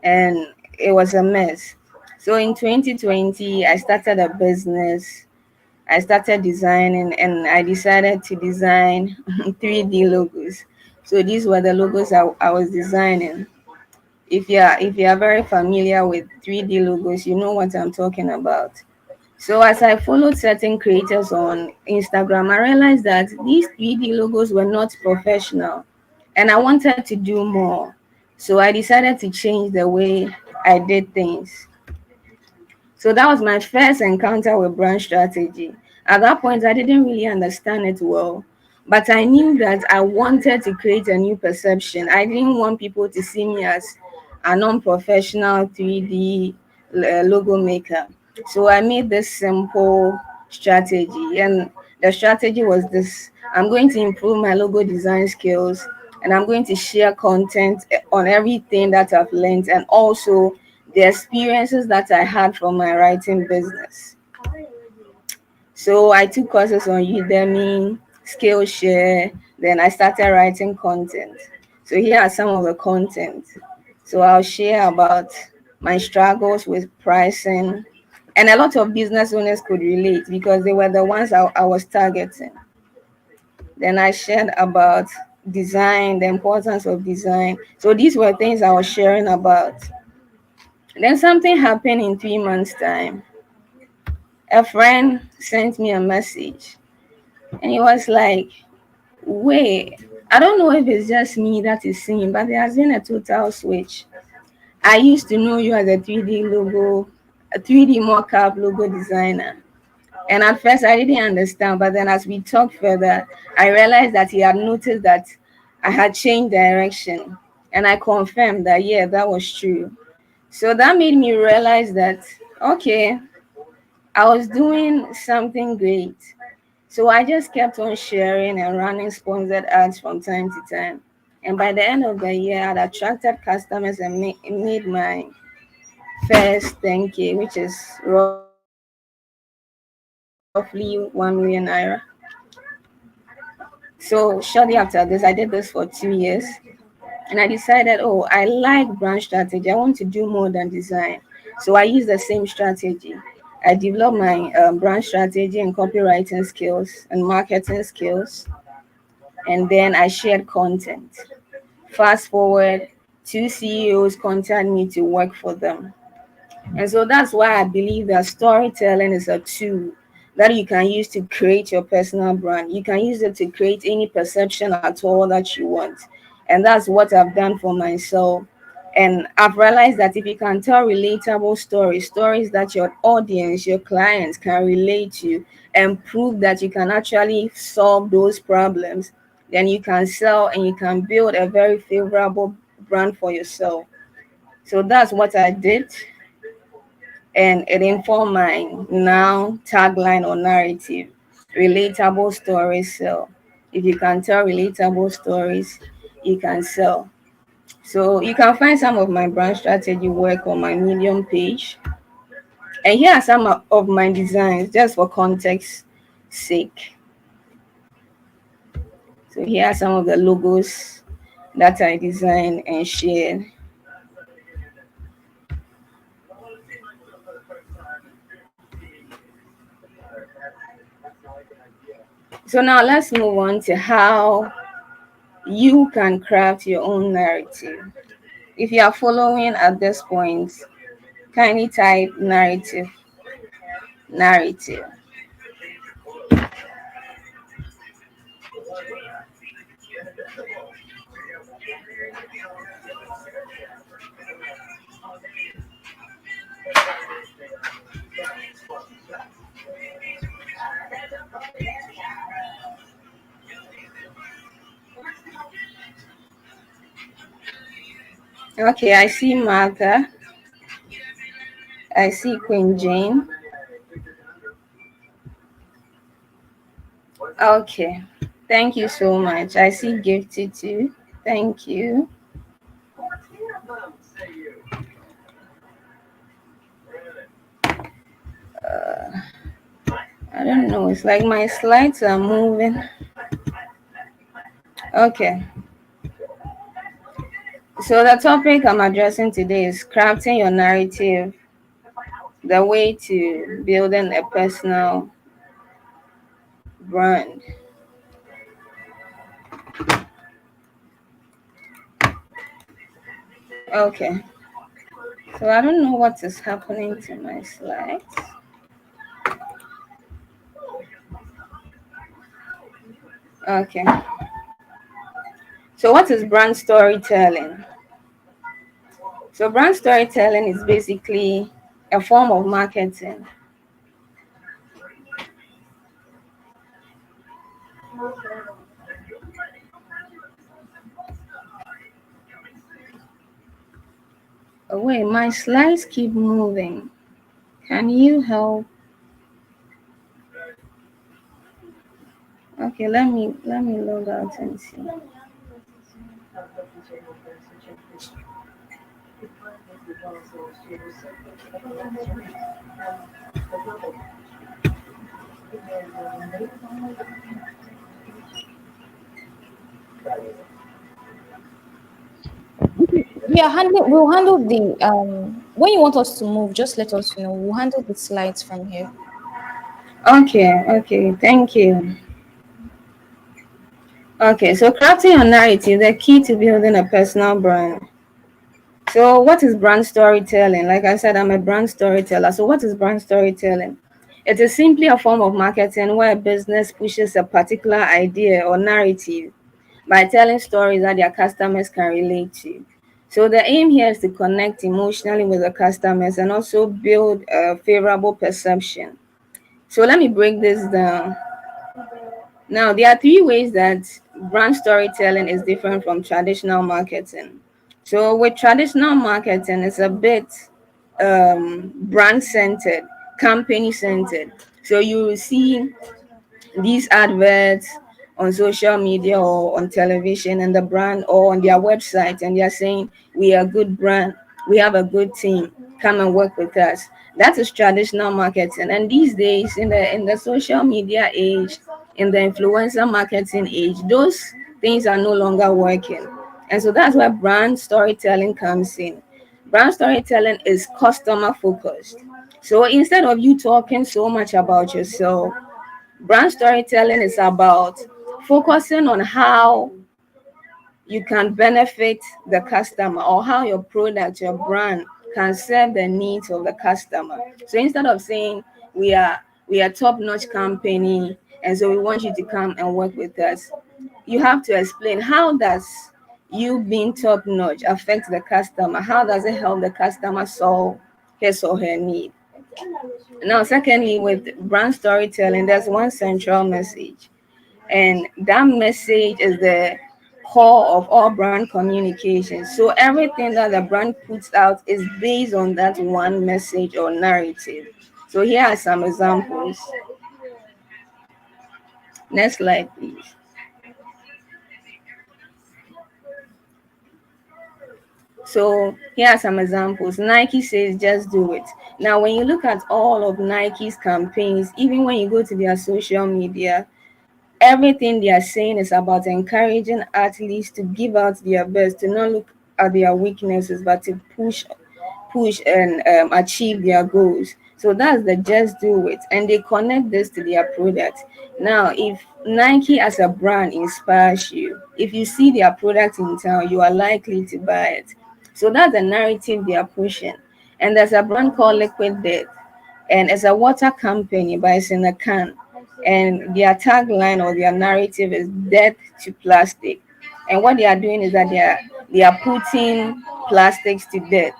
and it was a mess. So in 2020, I started a business. I started designing, and I decided to design 3D logos. So these were the logos I was designing. If you are very familiar with 3D logos, you know what I'm talking about. So as I followed certain creators on Instagram, I realized that these 3D logos were not professional and I wanted to do more. So I decided to change the way I did things. So that was my first encounter with brand strategy. At that point, I didn't really understand it well, but I knew that I wanted to create a new perception. I didn't want people to see me as a non-professional 3D logo maker. So I made this simple strategy, and the strategy was this: I'm going to improve my logo design skills, and I'm going to share content on everything that I've learned, and also the experiences that I had from my writing business. So I took courses on Udemy, Skillshare, then I started writing content. So here are some of the content. So I'll share about my struggles with pricing, and a lot of business owners could relate because they were the ones I was targeting. Then I shared about design, the importance of design. So these were things I was sharing about. Then something happened in 3 months' time. A friend sent me a message and he was like, wait, I don't know if it's just me that is seeing, but there has been a total switch. I used to know you as a 3D logo, a 3D mockup logo designer. And at first I didn't understand, but then as we talked further, I realized that he had noticed that I had changed direction. And I confirmed that, yeah, that was true. So that made me realize that, okay, I was doing something great. So I just kept on sharing and running sponsored ads from time to time. And by the end of the year, I'd attracted customers and made my first 10K, which is roughly 1 million naira. So shortly after this, I did this for 2 years. And I decided, oh, I like brand strategy. I want to do more than design. So I used the same strategy. I developed my brand strategy and copywriting skills and marketing skills. And then I shared content. Fast forward, two CEOs contacted me to work for them. And so that's why I believe that storytelling is a tool that you can use to create your personal brand. You can use it to create any perception at all that you want. And that's what I've done for myself. And I've realized that if you can tell relatable stories, stories that your audience, your clients can relate to, and prove that you can actually solve those problems, then you can sell and you can build a very favorable brand for yourself. So that's what I did. and it informed my now tagline or narrative. Relatable stories sell. If you can tell relatable stories, you can sell. So you can find some of my brand strategy work on my Medium page. And here are some of my designs, just for context sake. So here are some of the logos that I designed and shared. So now let's move on to how you can craft your own narrative. If you are following at this point, kindly type narrative. Narrative. Okay, I see Martha. I see Queen Jane. Okay, thank you so much. I see Gifted too. Thank you. I don't know. It's like my slides are moving. Okay. So the topic I'm addressing today is crafting your narrative, the way to building a personal brand. Okay. So I don't know what is happening to my slides. Okay. So what is brand storytelling? So brand storytelling is basically a form of marketing. Oh wait, my slides keep moving. Can you help? Okay, let me log out and see. We'll handle the when you want us to move, just let us know. We'll handle the slides from here. Okay, thank you. Okay, so crafting your narrative, the key to building a personal brand. So what is brand storytelling? Like I said, I'm a brand storyteller. So what is brand storytelling? It is simply a form of marketing where a business pushes a particular idea or narrative by telling stories that their customers can relate to. So the aim here is to connect emotionally with the customers and also build a favorable perception. So let me break this down. Now, there are three ways that brand storytelling is different from traditional marketing. So with traditional marketing, it's a bit brand centered, company centered. So you will see these adverts on social media or on television and the brand or on their website, and they're saying we are a good brand, we have a good team, come and work with us. That is traditional marketing. And these days in the social media age, in the influencer marketing age, those things are no longer working. And so that's where brand storytelling comes in. Brand storytelling is customer focused. So instead of you talking so much about yourself, brand storytelling is about focusing on how you can benefit the customer or how your product, your brand can serve the needs of the customer. So instead of saying we are top-notch company and so we want you to come and work with us, you have to explain how does you being top-notch affect the customer? How does it help the customer solve his or her need? Now, secondly, with brand storytelling, there's one central message, and that message is core of all brand communication. So everything that the brand puts out is based on that one message or narrative. So here are some examples. Next slide, please. So here are some examples. Nike says, just do it. Now, when you look at all of Nike's campaigns, even when you go to their social media, everything they are saying is about encouraging athletes to give out their best, to not look at their weaknesses, but to push and achieve their goals. So that's the just do it. And they connect this to their product. Now, if Nike as a brand inspires you, if you see their product in town, you are likely to buy it. So that's the narrative they are pushing. And there's a brand called Liquid Death, and it's a water company, but it's in a can. And their tagline or their narrative is death to plastic. And what they are doing is that they are putting plastics to death.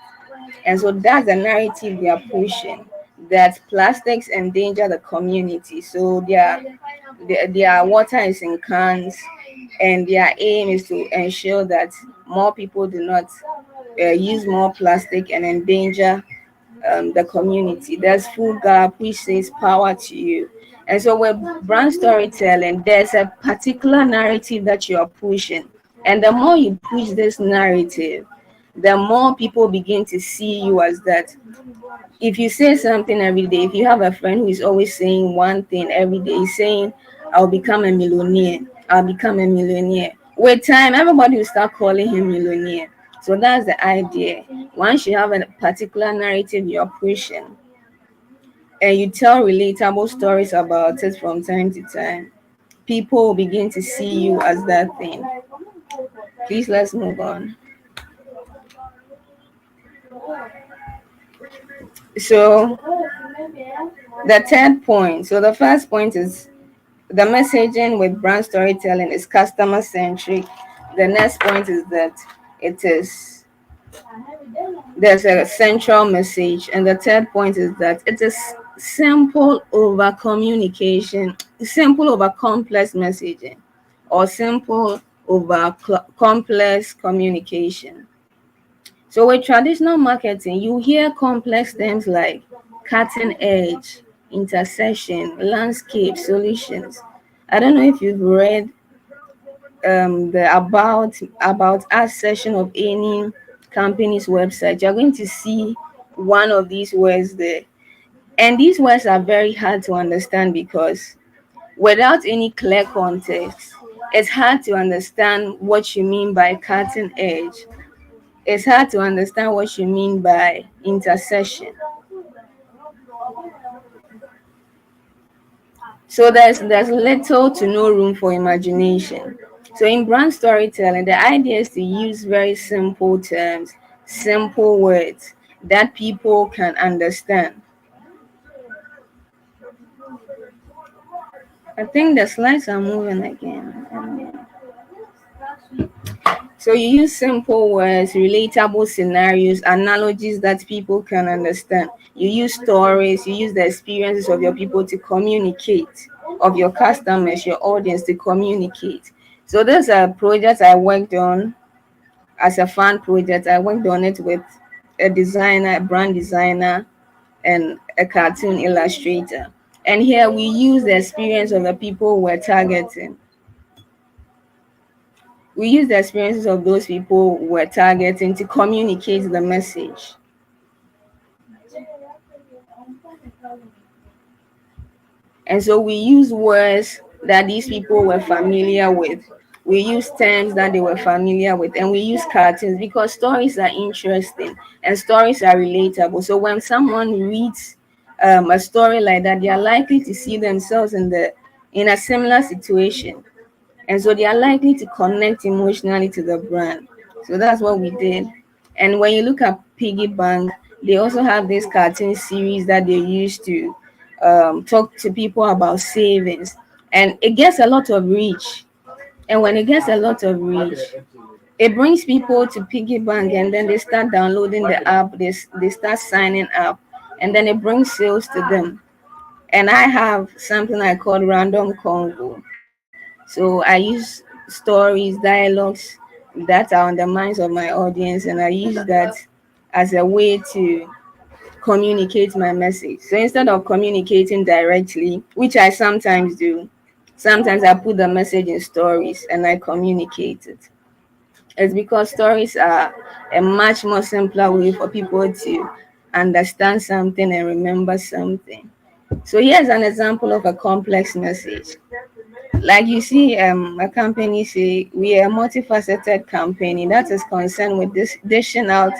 And so that's the narrative they are pushing, that plastics endanger the community. So their water is in cans, and their aim is to ensure that more people do not use more plastic and endanger the community. There's Food Gap, which says power to you. And so with brand storytelling, there's a particular narrative that you are pushing. And the more you push this narrative, the more people begin to see you as that. If you say something every day, if you have a friend who is always saying one thing every day, he's saying, I'll become a millionaire, I'll become a millionaire. With time, everybody will start calling him millionaire. So that's the idea. Once you have a particular narrative you're pushing, and you tell relatable stories about it from time to time, people will begin to see you as that thing. Please, let's move on. So the third point. So the first point is the messaging with brand storytelling is customer centric. The next point is that there's a central message, and the third point is that it is simple over communication, simple over complex messaging, or simple over complex communication. So with traditional marketing, you hear complex terms like cutting edge, intersection, landscape, solutions. I don't know if you've read the about us section of any company's website. You're going to see one of these words there. And these words are very hard to understand because without any clear context, it's hard to understand what you mean by cutting edge. It's hard to understand what you mean by intercession. So there's little to no room for imagination. So in brand storytelling, the idea is to use very simple terms, simple words that people can understand. I think the slides are moving again. So you use simple words, relatable scenarios, analogies that people can understand. You use stories, you use the experiences of your people to communicate, of your customers, your audience to communicate. So there's a project I worked on as a fan project. I worked on it with a designer, a brand designer, and a cartoon illustrator. And here we use the experience of the people we're targeting. We use the experiences of those people we're targeting to communicate the message. And so we use words that these people were familiar with. We use terms that they were familiar with, and we use cartoons because stories are interesting and stories are relatable. So when someone reads a story like that, they are likely to see themselves in a similar situation. And so they are likely to connect emotionally to the brand. So that's what we did. And when you look at Piggy Bank, they also have this cartoon series that they use to talk to people about savings. And it gets a lot of reach. And when it gets a lot of reach, it brings people to Piggy Bank, and then they start downloading the app, they start signing up, and then it brings sales to them. And I have something I call random convo. So I use stories, dialogues that are on the minds of my audience, and I use that as a way to communicate my message. So instead of communicating directly, which I sometimes do, sometimes I put the message in stories and I communicate it. It's because stories are a much more simpler way for people to understand something and remember something. So here's an example of a complex message. Like you see, a company say we are a multifaceted company that is concerned with this dishing out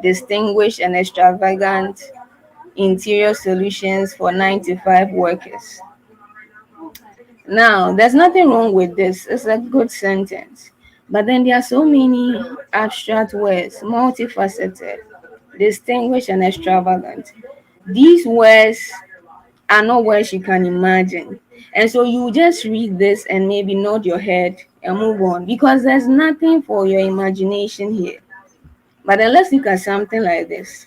distinguished and extravagant interior solutions for 9 to 5 workers. Now, there's nothing wrong with this. It's a good sentence. But then there are so many abstract words, multifaceted, distinguished, and extravagant. These words are not words you can imagine. And so you just read this and maybe nod your head and move on because there's nothing for your imagination here. But then let's look at something like this.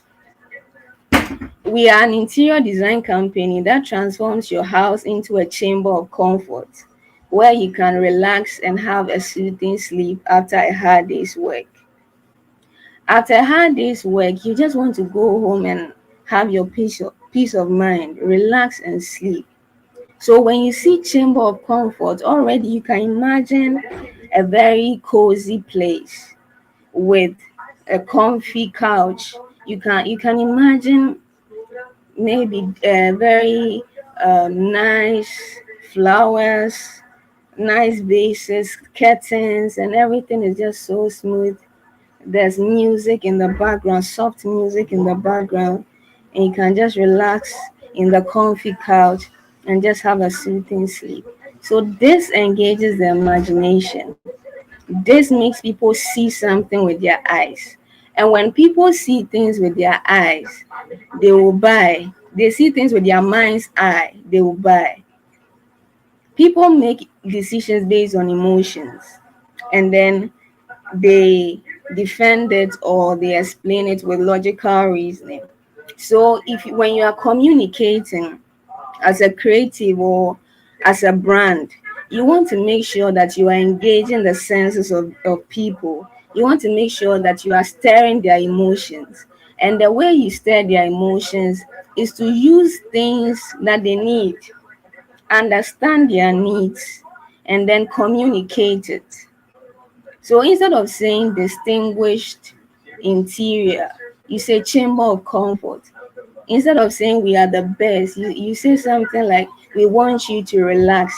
We are an interior design company that transforms your house into a chamber of comfort where you can relax and have a soothing sleep after a hard day's work. After a hard day's work, you just want to go home and have your peace of mind, relax and sleep. So when you see chamber of comfort, already you can imagine a very cozy place with a comfy couch. You can imagine maybe very nice flowers, nice vases, curtains, and everything is just so smooth. There's music in the background, soft music in the background, and you can just relax in the comfy couch and just have a soothing sleep. So this engages the imagination. This makes people see something with their eyes. And when people see things with their eyes, they will buy. They see things with their mind's eye, they will buy. People make decisions based on emotions and then they defend it or they explain it with logical reasoning. So if when you are communicating as a creative or as a brand, you want to make sure that you are engaging the senses of people. You want to make sure that you are stirring their emotions. And the way you stir their emotions is to use things that they need, understand their needs, and then communicate it. So instead of saying distinguished interior, you say chamber of comfort. Instead of saying we are the best, you say something like we want you to relax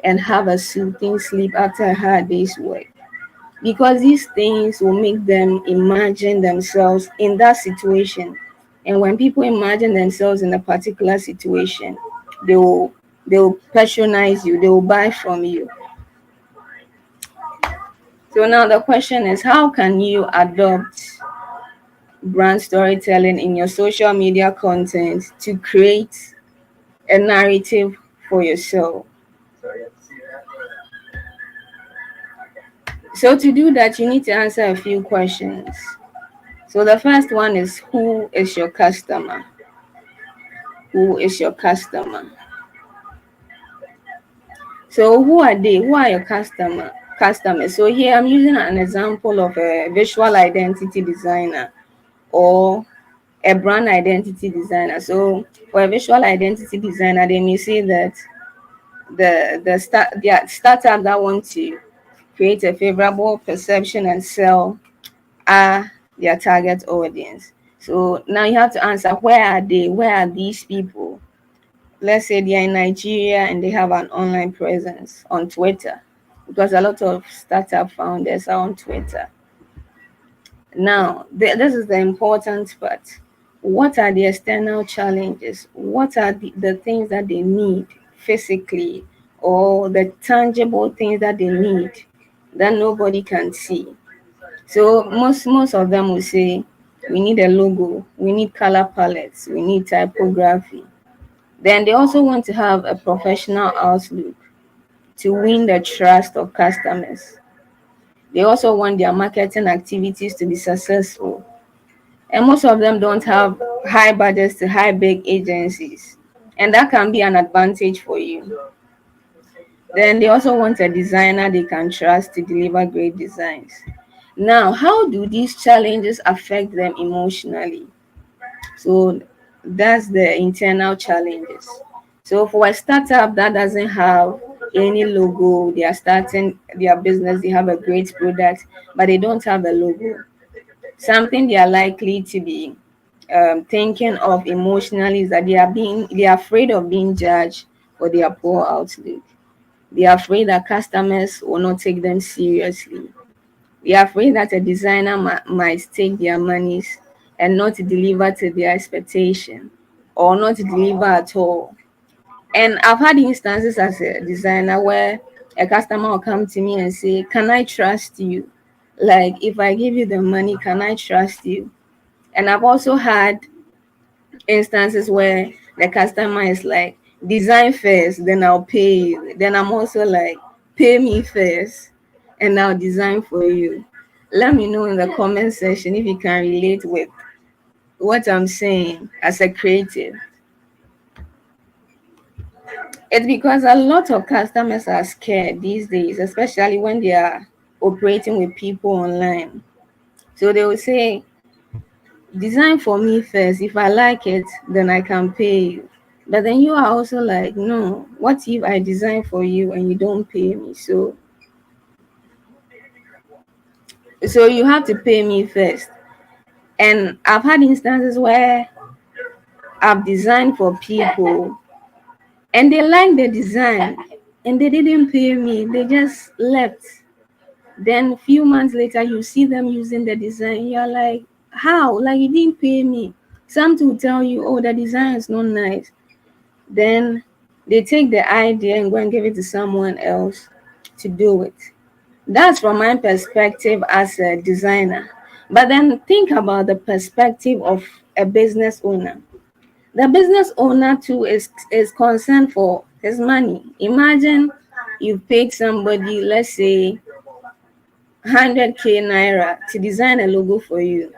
and have a soothing sleep after a hard day's work. Because these things will make them imagine themselves in that situation. And when people imagine themselves in a particular situation, they will they will patronize you, they will buy from you. So now the question is, how can you adopt brand storytelling in your social media content to create a narrative for yourself? So to do that, you need to answer a few questions. So the first one is, who is your customer? Who is your customer? So who are they? Who are your customers? So here I'm using an example of a visual identity designer or a brand identity designer. So for a visual identity designer, they may say that the startup that want to create a favorable perception and sell are their target audience. So now you have to answer, where are they? Where are these people? Let's say they are in Nigeria and they have an online presence on Twitter, because a lot of startup founders are on Twitter. Now, this is the important part. What are the external challenges? What are the things that they need physically, or the tangible things that they need that nobody can see? So most of them will say, we need a logo, we need color palettes, we need typography. Then they also want to have a professional outlook to win the trust of customers. They also want their marketing activities to be successful. And most of them don't have high budgets to hire big agencies. And that can be an advantage for you. Then they also want a designer they can trust to deliver great designs. Now, how do these challenges affect them emotionally? So that's the internal challenges. So for a startup that doesn't have any logo, they are starting their business, they have a great product, but they don't have a logo. Something they are likely to be thinking of emotionally is that they are afraid of being judged for their poor outlook. They are afraid that customers will not take them seriously. They are afraid that a designer might take their monies and not deliver to their expectation or not deliver at all. And I've had instances as a designer where a customer will come to me and say, "Can I trust you? Like, if I give you the money, can I trust you?" And I've also had instances where the customer is like, "Design first, then I'll pay you." Then I'm also like, "Pay me first, and I'll design for you." Let me know in the comment section if you can relate with what I'm saying as a creative. It's because a lot of customers are scared these days, especially when they are operating with people online. So they will say, "Design for me first. If I like it, then I can pay you." But then you are also like, "No, what if I design for you and you don't pay me?" So you have to pay me first. And I've had instances where I've designed for people and they like the design and they didn't pay me. They just left. Then a few months later, you see them using the design. You're like, "How? Like, you didn't pay me." Some will tell you, "Oh, the design is not nice." Then they take the idea and go and give it to someone else to do it. That's from my perspective as a designer. But then think about the perspective of a business owner. The business owner too is concerned for his money. Imagine you paid somebody, let's say 100k naira to design a logo for you,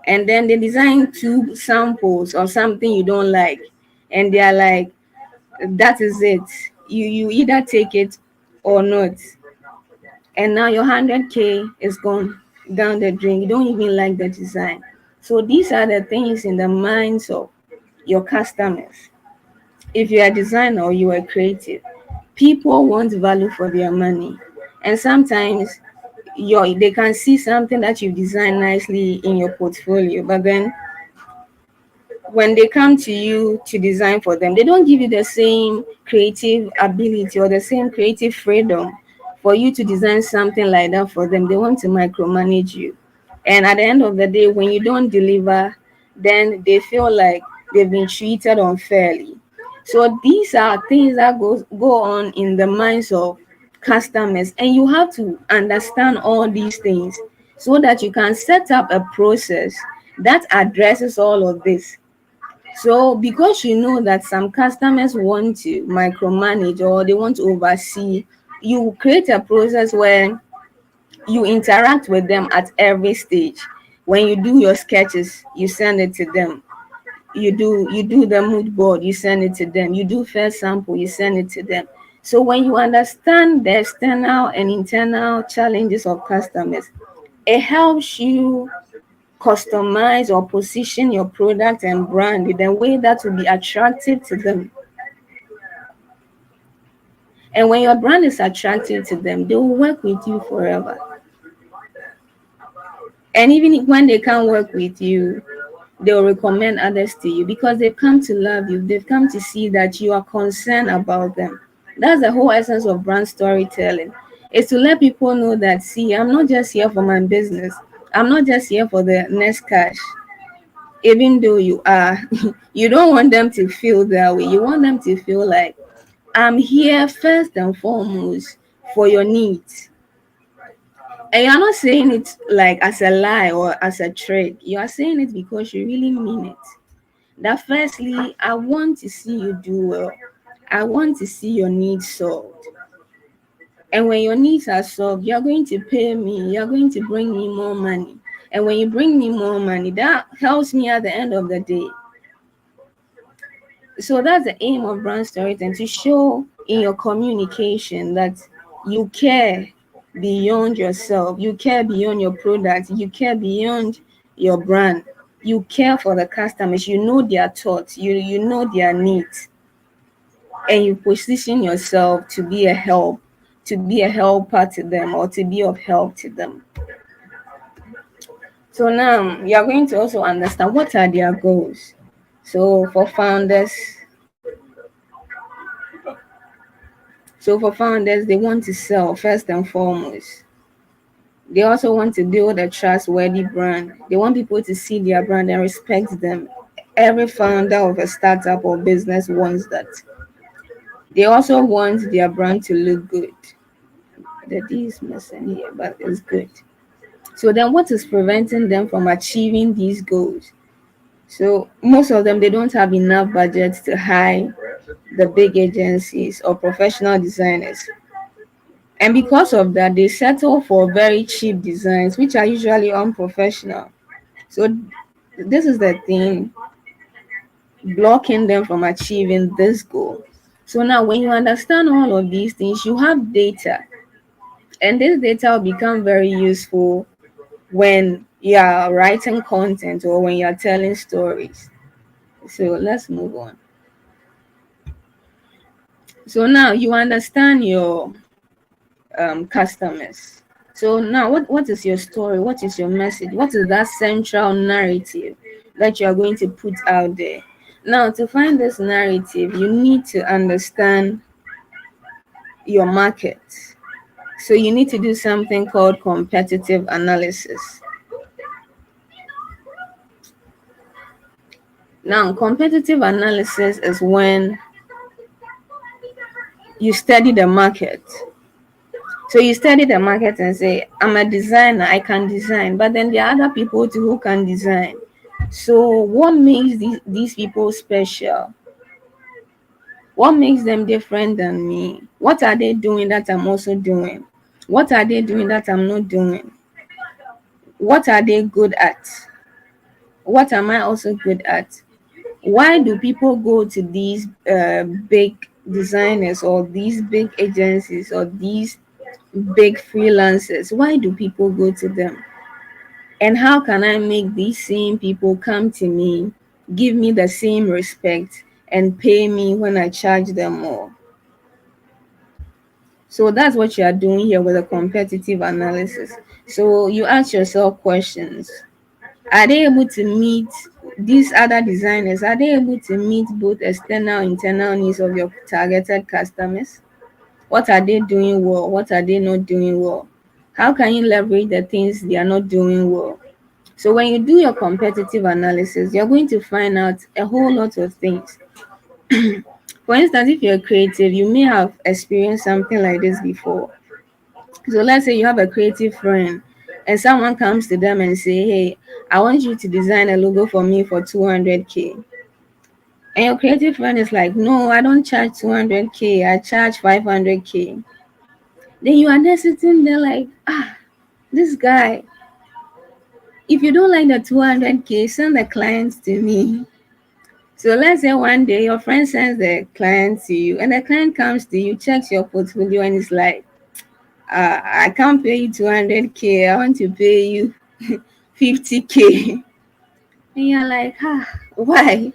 and then they design two samples or something you don't like, and they are like, "That is it. You either take it or not." And now your 100k is gone down the drain. You don't even like the design. So these are the things in the minds of your customers. If you're a designer or you are creative, people want value for their money. And sometimes they can see something that you design nicely in your portfolio, but then when they come to you to design for them, they don't give you the same creative ability or the same creative freedom for you to design something like that for them. They want to micromanage you. And at the end of the day, when you don't deliver, then they feel like they've been treated unfairly. So these are things that go on in the minds of customers, and you have to understand all these things so that you can set up a process that addresses all of this. So because you know that some customers want to micromanage or they want to oversee, you create a process where you interact with them at every stage. When you do your sketches, you send it to them. You do the mood board, you send it to them. You do first sample, you send it to them. So when you understand the external and internal challenges of customers, it helps you customize or position your product and brand in a way that will be attractive to them. And when your brand is attractive to them, they will work with you forever. And even when they can't work with you, they'll recommend others to you because they've come to love you. They've come to see that you are concerned about them. That's the whole essence of brand storytelling. Is to let people know that, see, I'm not just here for my business. I'm not just here for the next cash. Even though you are, you don't want them to feel that way. You want them to feel like, "I'm here first and foremost for your needs." And you're not saying it like as a lie or as a trick. You are saying it because you really mean it. That firstly, I want to see you do well. I want to see your needs solved. And when your needs are solved, you're going to pay me. You're going to bring me more money. And when you bring me more money, that helps me at the end of the day. So that's the aim of brand storytelling, to show in your communication that you care beyond yourself, you care beyond your product, you care beyond your brand, you care for the customers, you know their thoughts, you know their needs, and you position yourself to be a help, to be a helper to them, or to be of help to them. So now you are going to also understand what are their goals. So for founders, they want to sell first and foremost. They also want to build a trustworthy brand. They want people to see their brand and respect them. Every founder of a startup or business wants that. They also want their brand to look good. The D is missing here, but it's good. So then what is preventing them from achieving these goals? So most of them, they don't have enough budget to hire the big agencies or professional designers. And because of that, they settle for very cheap designs, which are usually unprofessional. So this is the thing blocking them from achieving this goal. So now when you understand all of these things, you have data. And this data will become very useful when you are writing content or when you are telling stories. So let's move on. So now you understand your customers. So now what is your story? What is your message? What is that central narrative that you are going to put out there? Now to find this narrative, you need to understand your market. So you need to do something called competitive analysis. Now, competitive analysis is when you study the market. So you study the market and say, I'm a designer, I can design, but then there are other people too who can design. So what makes these people special? What makes them different than me? What are they doing that I'm also doing? What are they doing that I'm not doing? What are they good at? What am I also good at? Why do people go to these big designers or these big agencies or these big freelancers? Why do people go to them? And how can I make these same people come to me, give me the same respect, and pay me when I charge them more? So that's what you are doing here with a competitive analysis. So you ask yourself questions. Are they able to meet these other designers? Are they able to meet both external and internal needs of your targeted customers? What are they doing well? What are they not doing well? How can you leverage the things they are not doing well? So when you do your competitive analysis, you're going to find out a whole lot of things. For instance, if you're creative, you may have experienced something like this before. So let's say you have a creative friend and someone comes to them and say, hey, I want you to design a logo for me for 200K. And your creative friend is like, no, I don't charge 200K, I charge 500K. Then you are there sitting there like, this guy, if you don't like the 200K, send the clients to me. So let's say one day your friend sends the client to you and the client comes to you, checks your portfolio and is like, I can't pay you 200K, I want to pay you 50K. And you're like, why?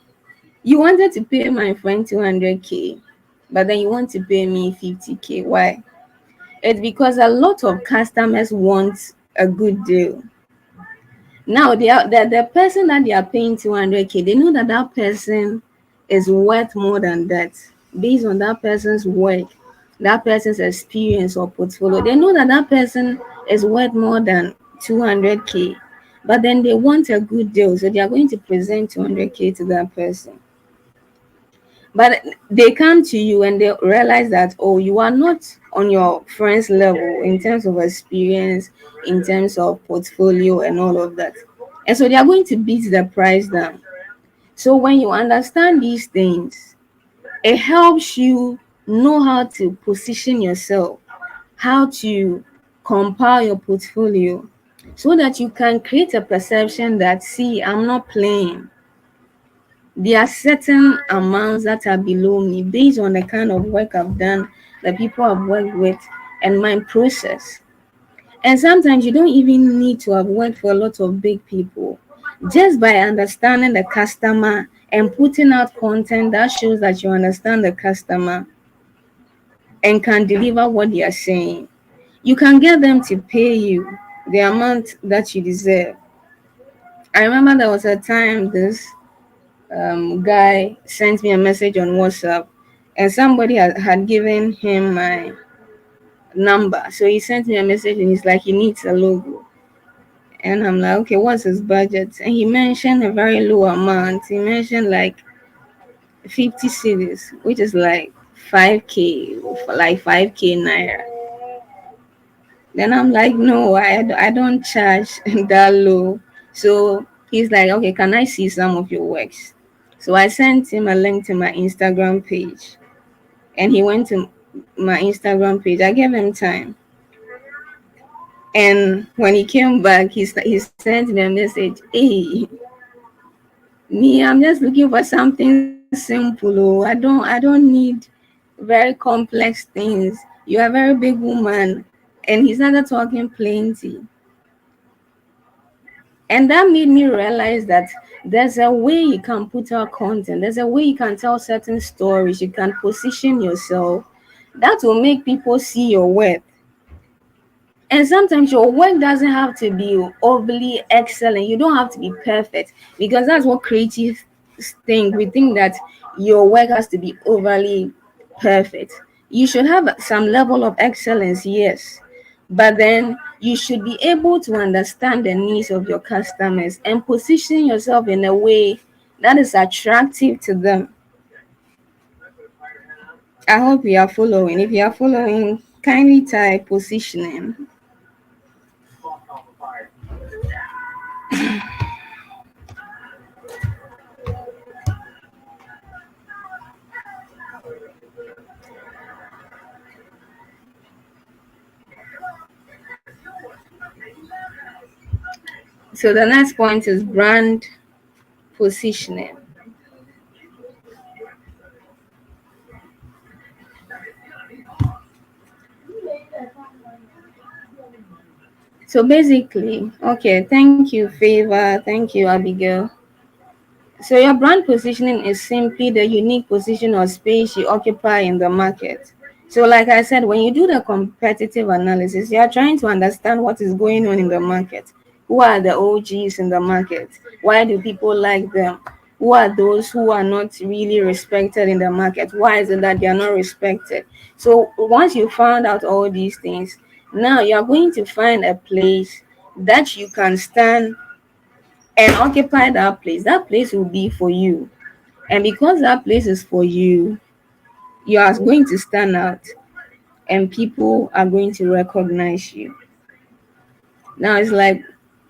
You wanted to pay my friend 200K, but then you want to pay me 50K. Why? It's because a lot of customers want a good deal. Now, the person that they are paying 200K, they know that that person is worth more than that based on that person's work, that person's experience or portfolio. They know that that person is worth more than 200K, but then they want a good deal. So they are going to present 200K to that person. But they come to you and they realize that, oh, you are not on your friend's level in terms of experience, in terms of portfolio and all of that. And so they are going to beat the price down. So when you understand these things, it helps you know how to position yourself, how to compile your portfolio so that you can create a perception that, see, I'm not playing. There are certain amounts that are below me based on the kind of work I've done, the people I've worked with, and my process. And sometimes you don't even need to have worked for a lot of big people. Just by understanding the customer and putting out content that shows that you understand the customer and can deliver what they are saying, you can get them to pay you the amount that you deserve. I remember there was a time this guy sent me a message on WhatsApp, and somebody had given him my number. So he sent me a message and he's like, he needs a logo. And I'm like, okay, what's his budget? And he mentioned a very low amount. He mentioned like 50 cities, which is like 5K, like 5K naira. Then I'm like, no, I don't charge that low. So he's like, okay, can I see some of your works? So I sent him a link to my Instagram page, and he went to my Instagram page. I gave him time. And when he came back, he sent me a message. Hey, me, I'm just looking for something simple. Oh, I don't need very complex things. You're a very big woman. And he started talking plenty. And that made me realize that there's a way you can put out content, there's a way you can tell certain stories, you can position yourself that will make people see your worth. And sometimes your work doesn't have to be overly excellent. You don't have to be perfect, because that's what creatives think. We think that your work has to be overly perfect. You should have some level of excellence, yes, but then you should be able to understand the needs of your customers and position yourself in a way that is attractive to them. I hope you are following. If you are following, kindly type positioning. So the next point is brand positioning. So basically, okay, thank you, Favor. Thank you, Abigail. So your brand positioning is simply the unique position or space you occupy in the market. So like I said, when you do the competitive analysis, you are trying to understand what is going on in the market. Who are the OGs in the market? Why do people like them? Who are those who are not really respected in the market? Why is it that they are not respected? So once you found out all these things, now you are going to find a place that you can stand and occupy that place. That place will be for you. And because that place is for you, you are going to stand out and people are going to recognize you. Now it's like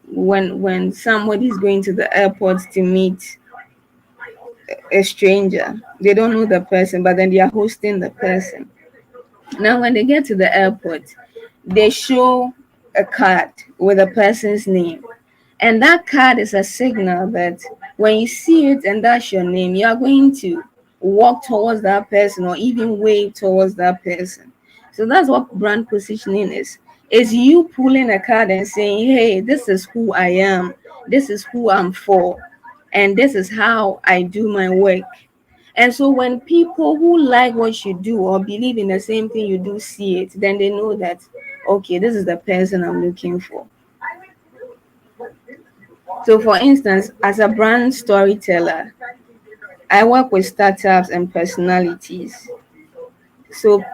when somebody is going to the airport to meet a stranger, they don't know the person, but then they are hosting the person. Now when they get to the airport, they show a card with a person's name. And that card is a signal that when you see it and that's your name, you are going to walk towards that person or even wave towards that person. So that's what brand positioning is. Is you pulling a card and saying, hey, this is who I am, this is who I'm for, and this is how I do my work. And so when people who like what you do or believe in the same thing you do see it, then they know that, okay, this is the person I'm looking for. So, for instance, as a brand storyteller, I work with startups and personalities. So,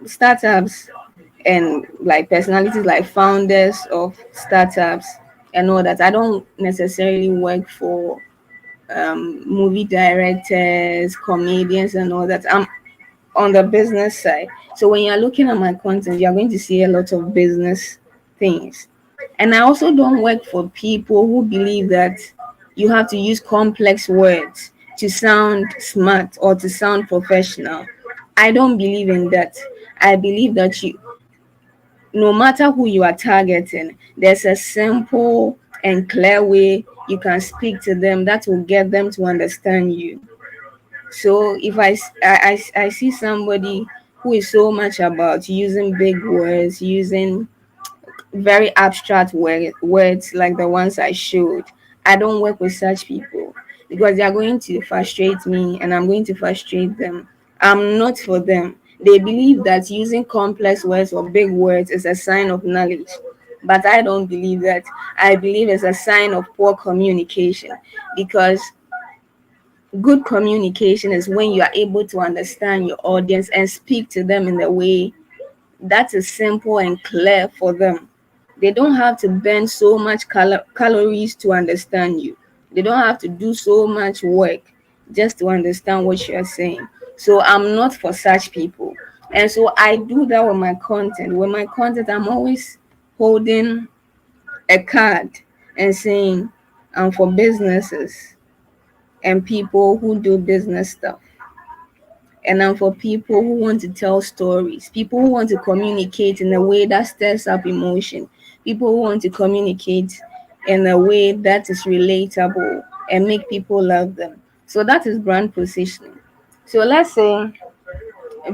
startups and like personalities like founders of startups and all that. I don't necessarily work for movie directors, comedians, and all that. I'm on the business side. So, when you're looking at my content, you're going to see a lot of business things. And I also don't work for people who believe that you have to use complex words to sound smart or to sound professional. I don't believe in that. I believe that no matter who you are targeting, there's a simple and clear way you can speak to them, that will get them to understand you. So if I see somebody who is so much about using big words, using very abstract words like the ones I showed, I don't work with such people because they are going to frustrate me and I'm going to frustrate them. I'm not for them. They believe that using complex words or big words is a sign of knowledge. But I don't believe that. I believe it's a sign of poor communication, because good communication is when you are able to understand your audience and speak to them in a way that is simple and clear for them. They don't have to burn so much calories to understand you. They don't have to do so much work just to understand what you're saying. So I'm not for such people. And so I do that with my content. With my content, I'm always holding a card and saying I'm for businesses and people who do business stuff. And I'm for people who want to tell stories, people who want to communicate in a way that stirs up emotion, people who want to communicate in a way that is relatable and make people love them. So that is brand positioning. So let's say,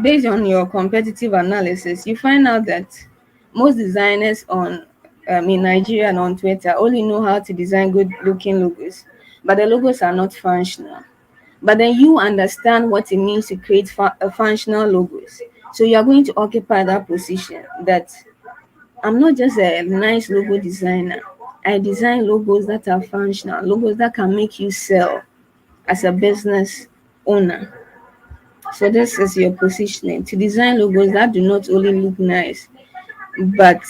based on your competitive analysis, you find out that most designers in Nigeria and on Twitter only know how to design good looking logos, but the logos are not functional. But then you understand what it means to create functional logos. So you are going to occupy that position that I'm not just a nice logo designer. I design logos that are functional, logos that can make you sell as a business owner. So this is your positioning, to design logos that do not only look nice, but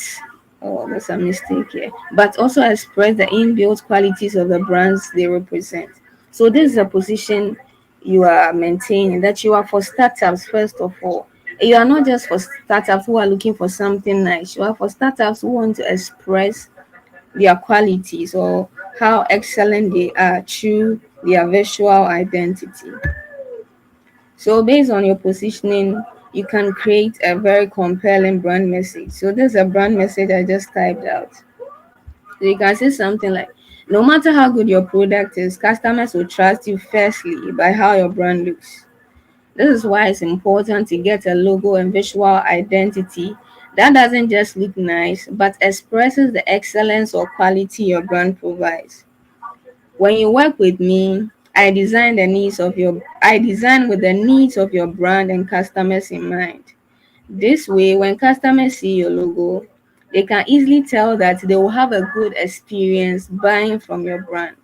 oh, that's a mistake here, but also express the inbuilt qualities of the brands they represent. So this is a position you are maintaining, that you are for startups first of all. You are not just for startups who are looking for something nice. You are for startups who want to express their qualities or how excellent they are through their visual identity. So based on your positioning, you can create a very compelling brand message. So this is a brand message I just typed out. So you can say something like, no matter how good your product is, customers will trust you firstly by how your brand looks. This is why it's important to get a logo and visual identity that doesn't just look nice, but expresses the excellence or quality your brand provides. When you work with me, I design with the needs of your brand and customers in mind. This way, when customers see your logo, they can easily tell that they will have a good experience buying from your brand.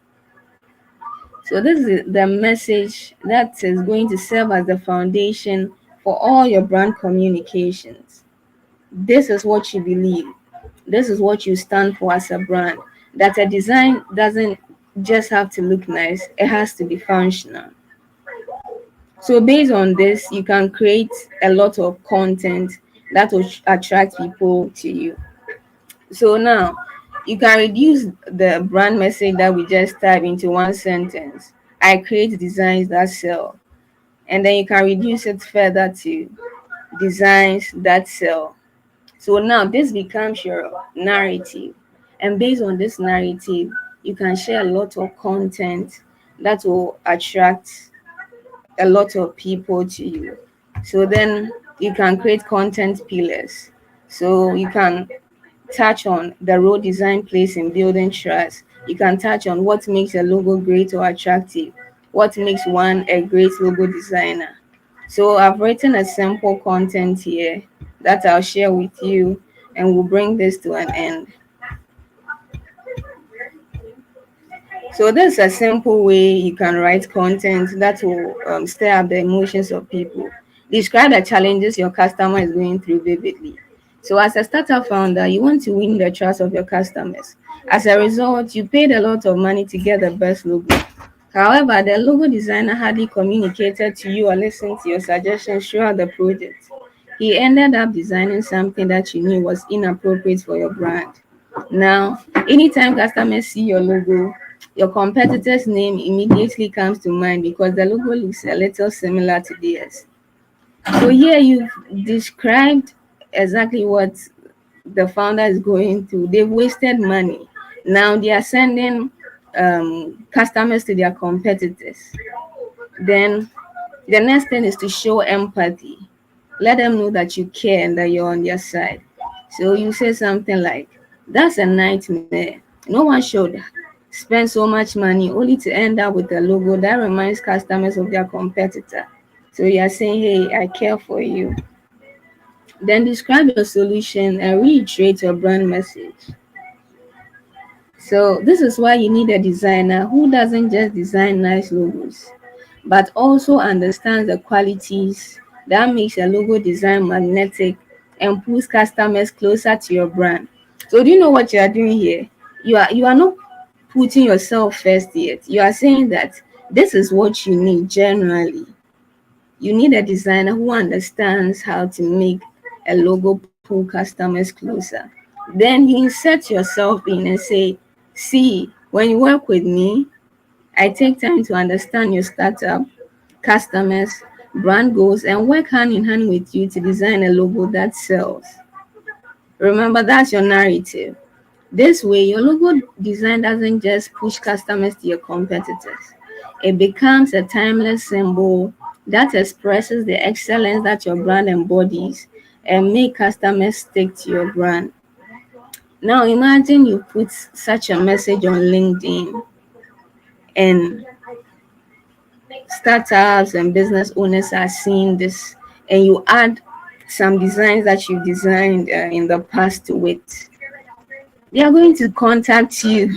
So this is the message that is going to serve as the foundation for all your brand communications. This is what you believe. This is what you stand for as a brand. That a design doesn't just have to look nice, it has to be functional. So based on this, you can create a lot of content that will attract people to you. So now you can reduce the brand message that we just typed into one sentence. I create designs that sell. And then you can reduce it further to designs that sell. So now this becomes your narrative. And based on this narrative, you can share a lot of content that will attract a lot of people to you. So then you can create content pillars. So you can touch on the role design plays in building trust. You can touch on what makes a logo great or attractive, what makes one a great logo designer. So I've written a simple content here that I'll share with you, and we'll bring this to an end. So this is a simple way you can write content that will stir up the emotions of people. Describe the challenges your customer is going through vividly. So as a startup founder, you want to win the trust of your customers. As a result, you paid a lot of money to get the best logo. However, the logo designer hardly communicated to you or listened to your suggestions throughout the project. He ended up designing something that you knew was inappropriate for your brand. Now, anytime customers see your logo, your competitor's name immediately comes to mind because the logo looks a little similar to theirs. So here you've described exactly what the founder is going through. They've wasted money. Now they are sending customers to their competitors. Then the next thing is to show empathy. Let them know that you care and that you're on their side. So you say something like, "That's a nightmare. No one should spend so much money only to end up with a logo that reminds customers of their competitor." So you are saying, "Hey, I care for you." Then describe your solution and reiterate your brand message. So this is why you need a designer who doesn't just design nice logos, but also understands the qualities that makes a logo design magnetic and pulls customers closer to your brand. So do you know what you are doing here? You are not putting yourself first yet. You are saying that this is what you need generally. You need a designer who understands how to make a logo pull customers closer. Then you insert yourself in and say, "See, when you work with me, I take time to understand your startup, customers, brand goals, and work hand in hand with you to design a logo that sells." Remember, that's your narrative. This way, your logo design doesn't just push customers to your competitors. It becomes a timeless symbol that expresses the excellence that your brand embodies and make customers stick to your brand. Now imagine you put such a message on LinkedIn and startups and business owners are seeing this, and you add some designs that you designed in the past to it. They are going to contact you.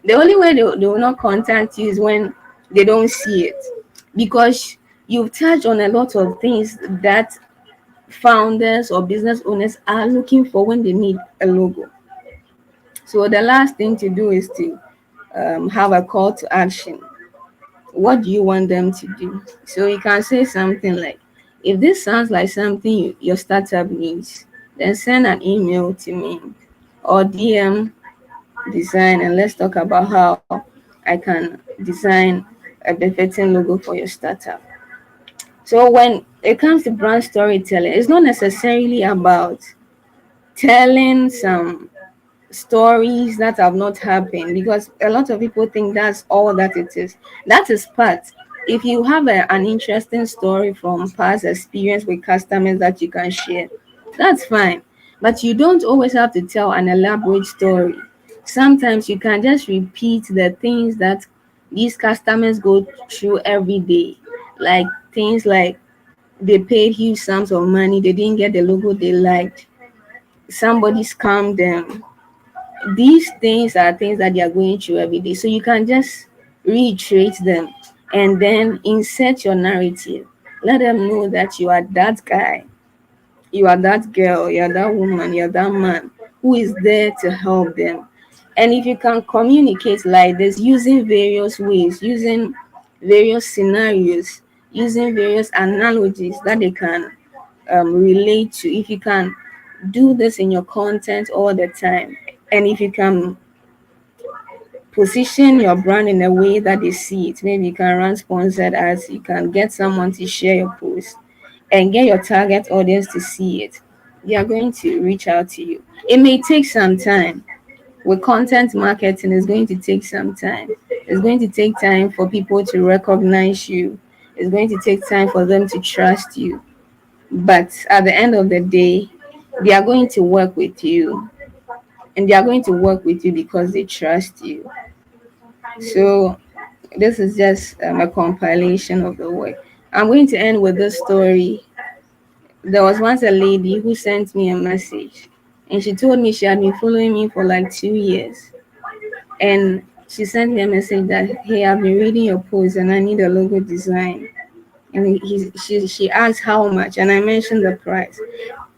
The only way they will not contact you is when they don't see it, because you've touched on a lot of things that founders or business owners are looking for when they need a logo. So the last thing to do is to have a call to action. What do you want them to do? So you can say something like, "If this sounds like something your startup needs, then send an email to me or DM design and let's talk about how I can design a befitting logo for your startup." So when it comes to brand storytelling, it's not necessarily about telling some stories that have not happened, because a lot of people think that's all that it is. That is part. If you have an interesting story from past experience with customers that you can share, that's fine. But you don't always have to tell an elaborate story. Sometimes you can just repeat the things that these customers go through every day, like things like they paid huge sums of money, they didn't get the logo they liked, somebody scammed them. These things are things that they are going through every day. So you can just reiterate them and then insert your narrative. Let them know that you are that guy, you are that girl, you are that woman, you are that man who is there to help them. And if you can communicate like this using various ways, using various scenarios, using various analogies that they can relate to, if you can do this in your content all the time, and if you can position your brand in a way that they see it, maybe you can run sponsored ads, you can get someone to share your post and get your target audience to see it, they are going to reach out to you. It may take some time. With content marketing, it's going to take some time. It's going to take time for people to recognize you. It's going to take time for them to trust you. But at the end of the day, they are going to work with you, and they are going to work with you because they trust you. So this is just a compilation of the work. I'm going to end with this story. There was once a lady who sent me a message, and she told me she had been following me for like 2 years. And she sent me a message that, "Hey, I've been reading your post and I need a logo design." And she asked how much, and I mentioned the price.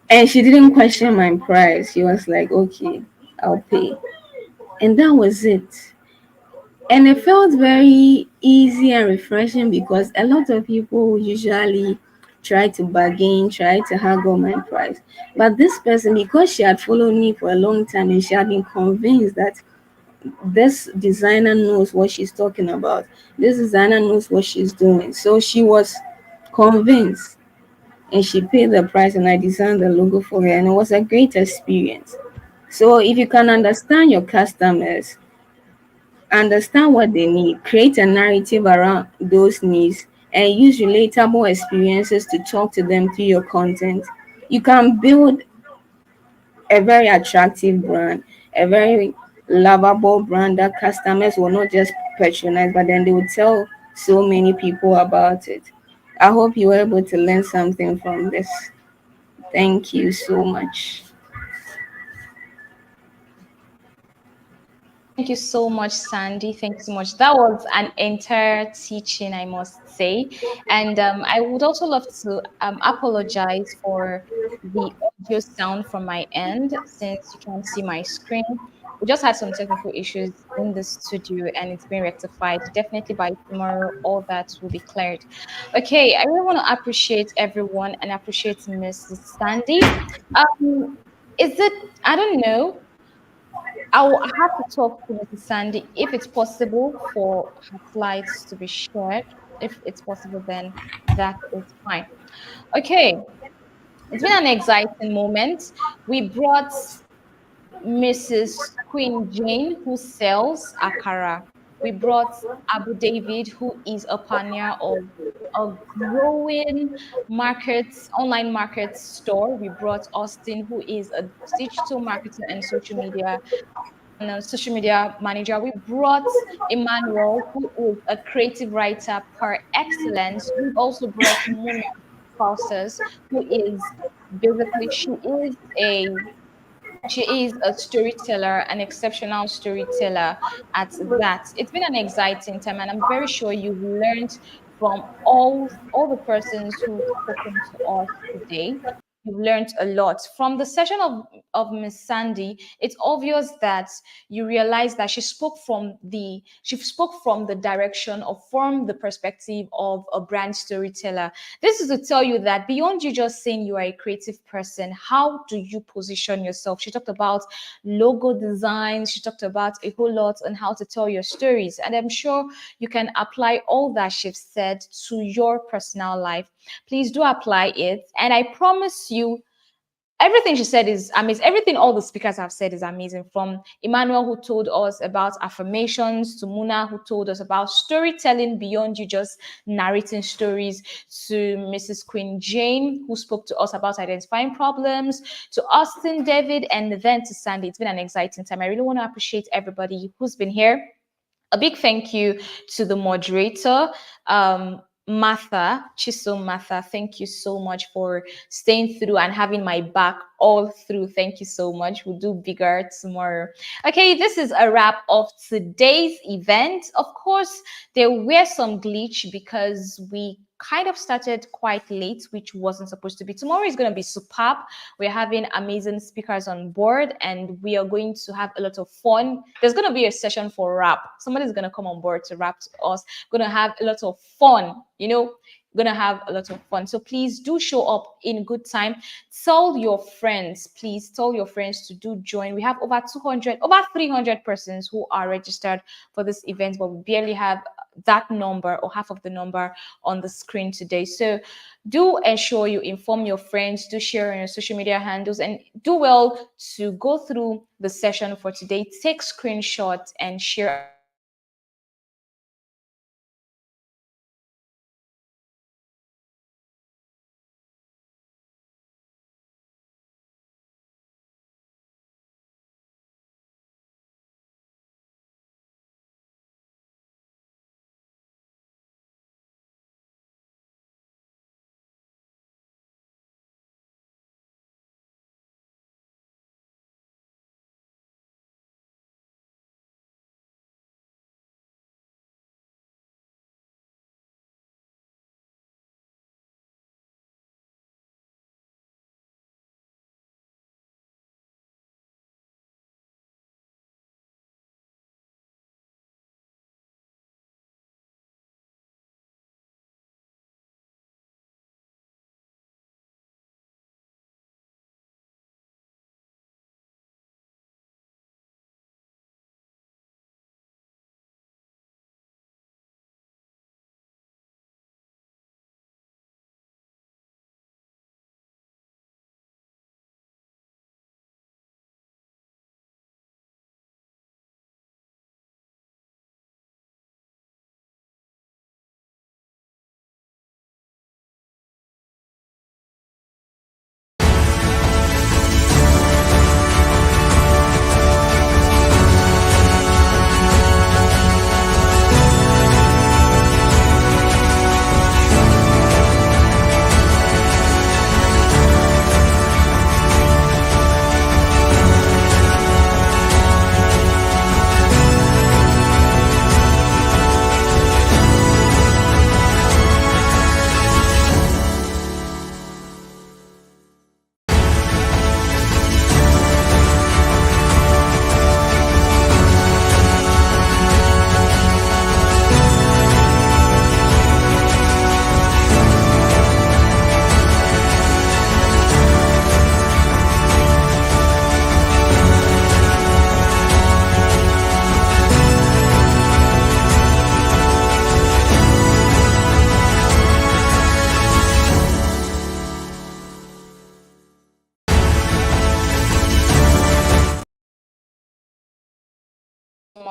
And she didn't question my price. She was like, "Okay, I'll pay." And that was it. And it felt very easy and refreshing, because a lot of people usually try to bargain, try to haggle my price. But this person, because she had followed me for a long time and she had been convinced that this designer knows what she's talking about, this designer knows what she's doing. So she was convinced and she paid the price, and I designed the logo for her, and it was a great experience. So if you can understand your customers, understand what they need, create a narrative around those needs, and use relatable experiences to talk to them through your content. You can build a very attractive brand, a very lovable brand that customers will not just patronize, but then they will tell so many people about it. I hope you were able to learn something from this. Thank you so much. Thank you so much, Sandy. Thank you so much. That was an entire teaching, I must say. And I would also love to apologize for the audio sound from my end since you can't see my screen. We just had some technical issues in the studio and it's been rectified. Definitely by tomorrow, all that will be cleared. Okay, I really want to appreciate everyone and appreciate Mrs. Sandy. Um, is it, I don't know, I will have to talk to Mrs. Sandy if it's possible for her slides to be shared. If it's possible, then that is fine. Okay, it's been an exciting moment. We brought Mrs. Queen Jane, who sells akara. We brought Abu David, who is a pioneer of a growing online market store. We brought Austin, who is a digital marketer and social media manager. We brought Emmanuel, who is a creative writer par excellence. We've also brought Mona Faustus, who is basically she is a storyteller, an exceptional storyteller at that. It's been an exciting time, and I'm very sure you've learned from all the persons who've spoken to us today. You've learned a lot from the session of Miss Sandy. It's obvious that you realize that she spoke from the direction or from the perspective of a brand storyteller. This is to tell you that beyond you just saying you are a creative person, how do you position yourself? She talked about logo designs, she talked about a whole lot on how to tell your stories. And I'm sure you can apply all that she's said to your personal life. Please do apply it. And I promise you, everything she said is amazing. Everything all the speakers have said is amazing. From Emmanuel, who told us about affirmations, to Muna, who told us about storytelling beyond you just narrating stories, to Mrs. Queen Jane, who spoke to us about identifying problems, to Austin David, and then to Sandy. It's been an exciting time. I really want to appreciate everybody who's been here. A big thank you to the moderator, Martha, Chisom Martha. Thank you so much for staying through and having my back all through. Thank you so much. We'll do bigger tomorrow. Okay, this is a wrap of today's event. Of course, there were some glitch because we kind of started quite late, which wasn't supposed to be. Tomorrow is going to be superb. We're having amazing speakers on board and we are going to have a lot of fun. There's going to be a session for rap. Somebody's going to come on board to rap to us. We're going to have a lot of fun, we're going to have a lot of fun. So please do show up in good time. Tell your friends, please tell your friends to do join. We have over 300 persons who are registered for this event, but we barely have that number or half of the number on the screen today. So do ensure you inform your friends, do share on your social media handles, and do well to go through the session for today. Take screenshots and share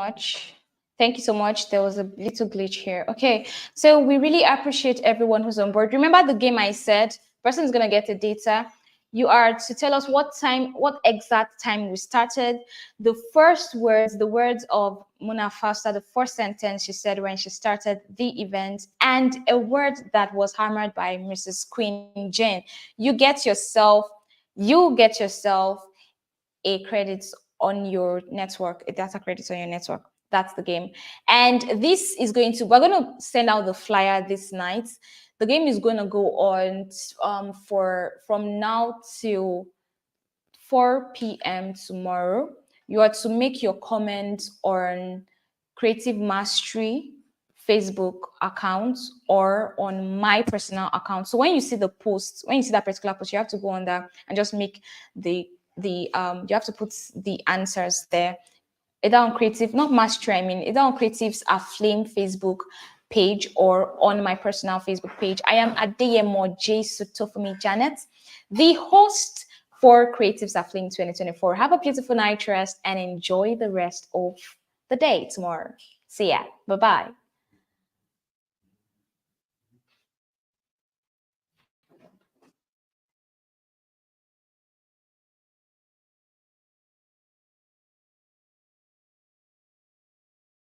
much. Thank you so much. There was a little glitch here. Okay, so we really appreciate everyone who's on board. Remember the game I said, person is going to get the data. You are to tell us what exact time we started. The first words, the words of Mona Foster, the first sentence she said when she started the event, and a word that was hammered by Mrs. Queen Jane. You get yourself a credit on your network, a data credit on your network. That's the game. And this is we're going to send out the flyer this night. The game is going to go on from now till 4 p.m. tomorrow. You are to make your comment on Creative Mastery Facebook account or on my personal account. So when you see the post, when you see that particular post, you have to go on there and just make you have to put the answers there. Either on Creative, not Mastery, either on Creative's Aflame Facebook page or on my personal Facebook page. I am Adeyemo J. Sutofumi Janet, the host for Creative's Aflame 2024. Have a beautiful night rest and enjoy the rest of the day tomorrow. See ya. Bye-bye.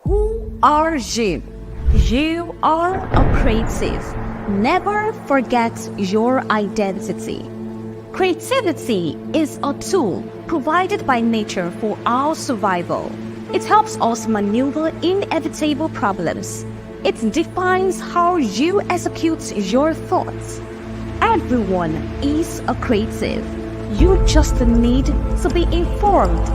Who are you? You are a creative. Never forget your identity. Creativity is a tool provided by nature for our survival. It helps us maneuver inevitable problems. It defines how you execute your thoughts. Everyone is a creative. You just need to be informed.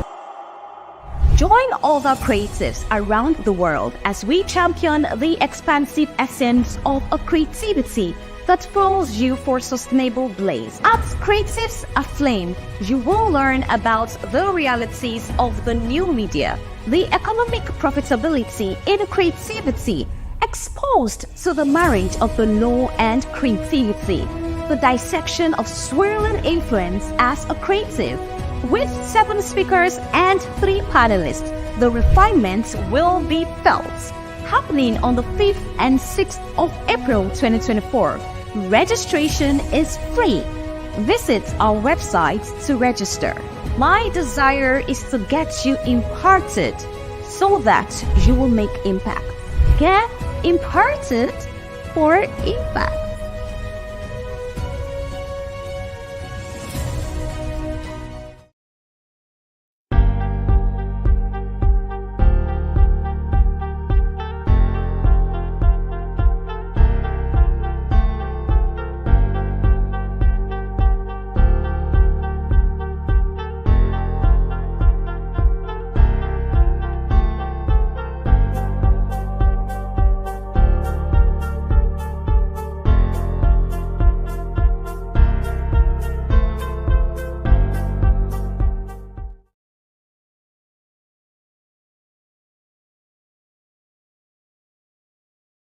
Join other creatives around the world as we champion the expansive essence of a creativity that fuels you for sustainable blaze. At Creatives Aflame, you will learn about the realities of the new media, the economic profitability in creativity, exposed to the marriage of the law and creativity, the dissection of swirling influence as a creative. With 7 speakers and 3 panelists, the refinements will be felt. Happening on the 5th and 6th of April 2024. Registration is free. Visit our website to register. My desire is to get you imparted so that you will make impact. Get imparted for impact.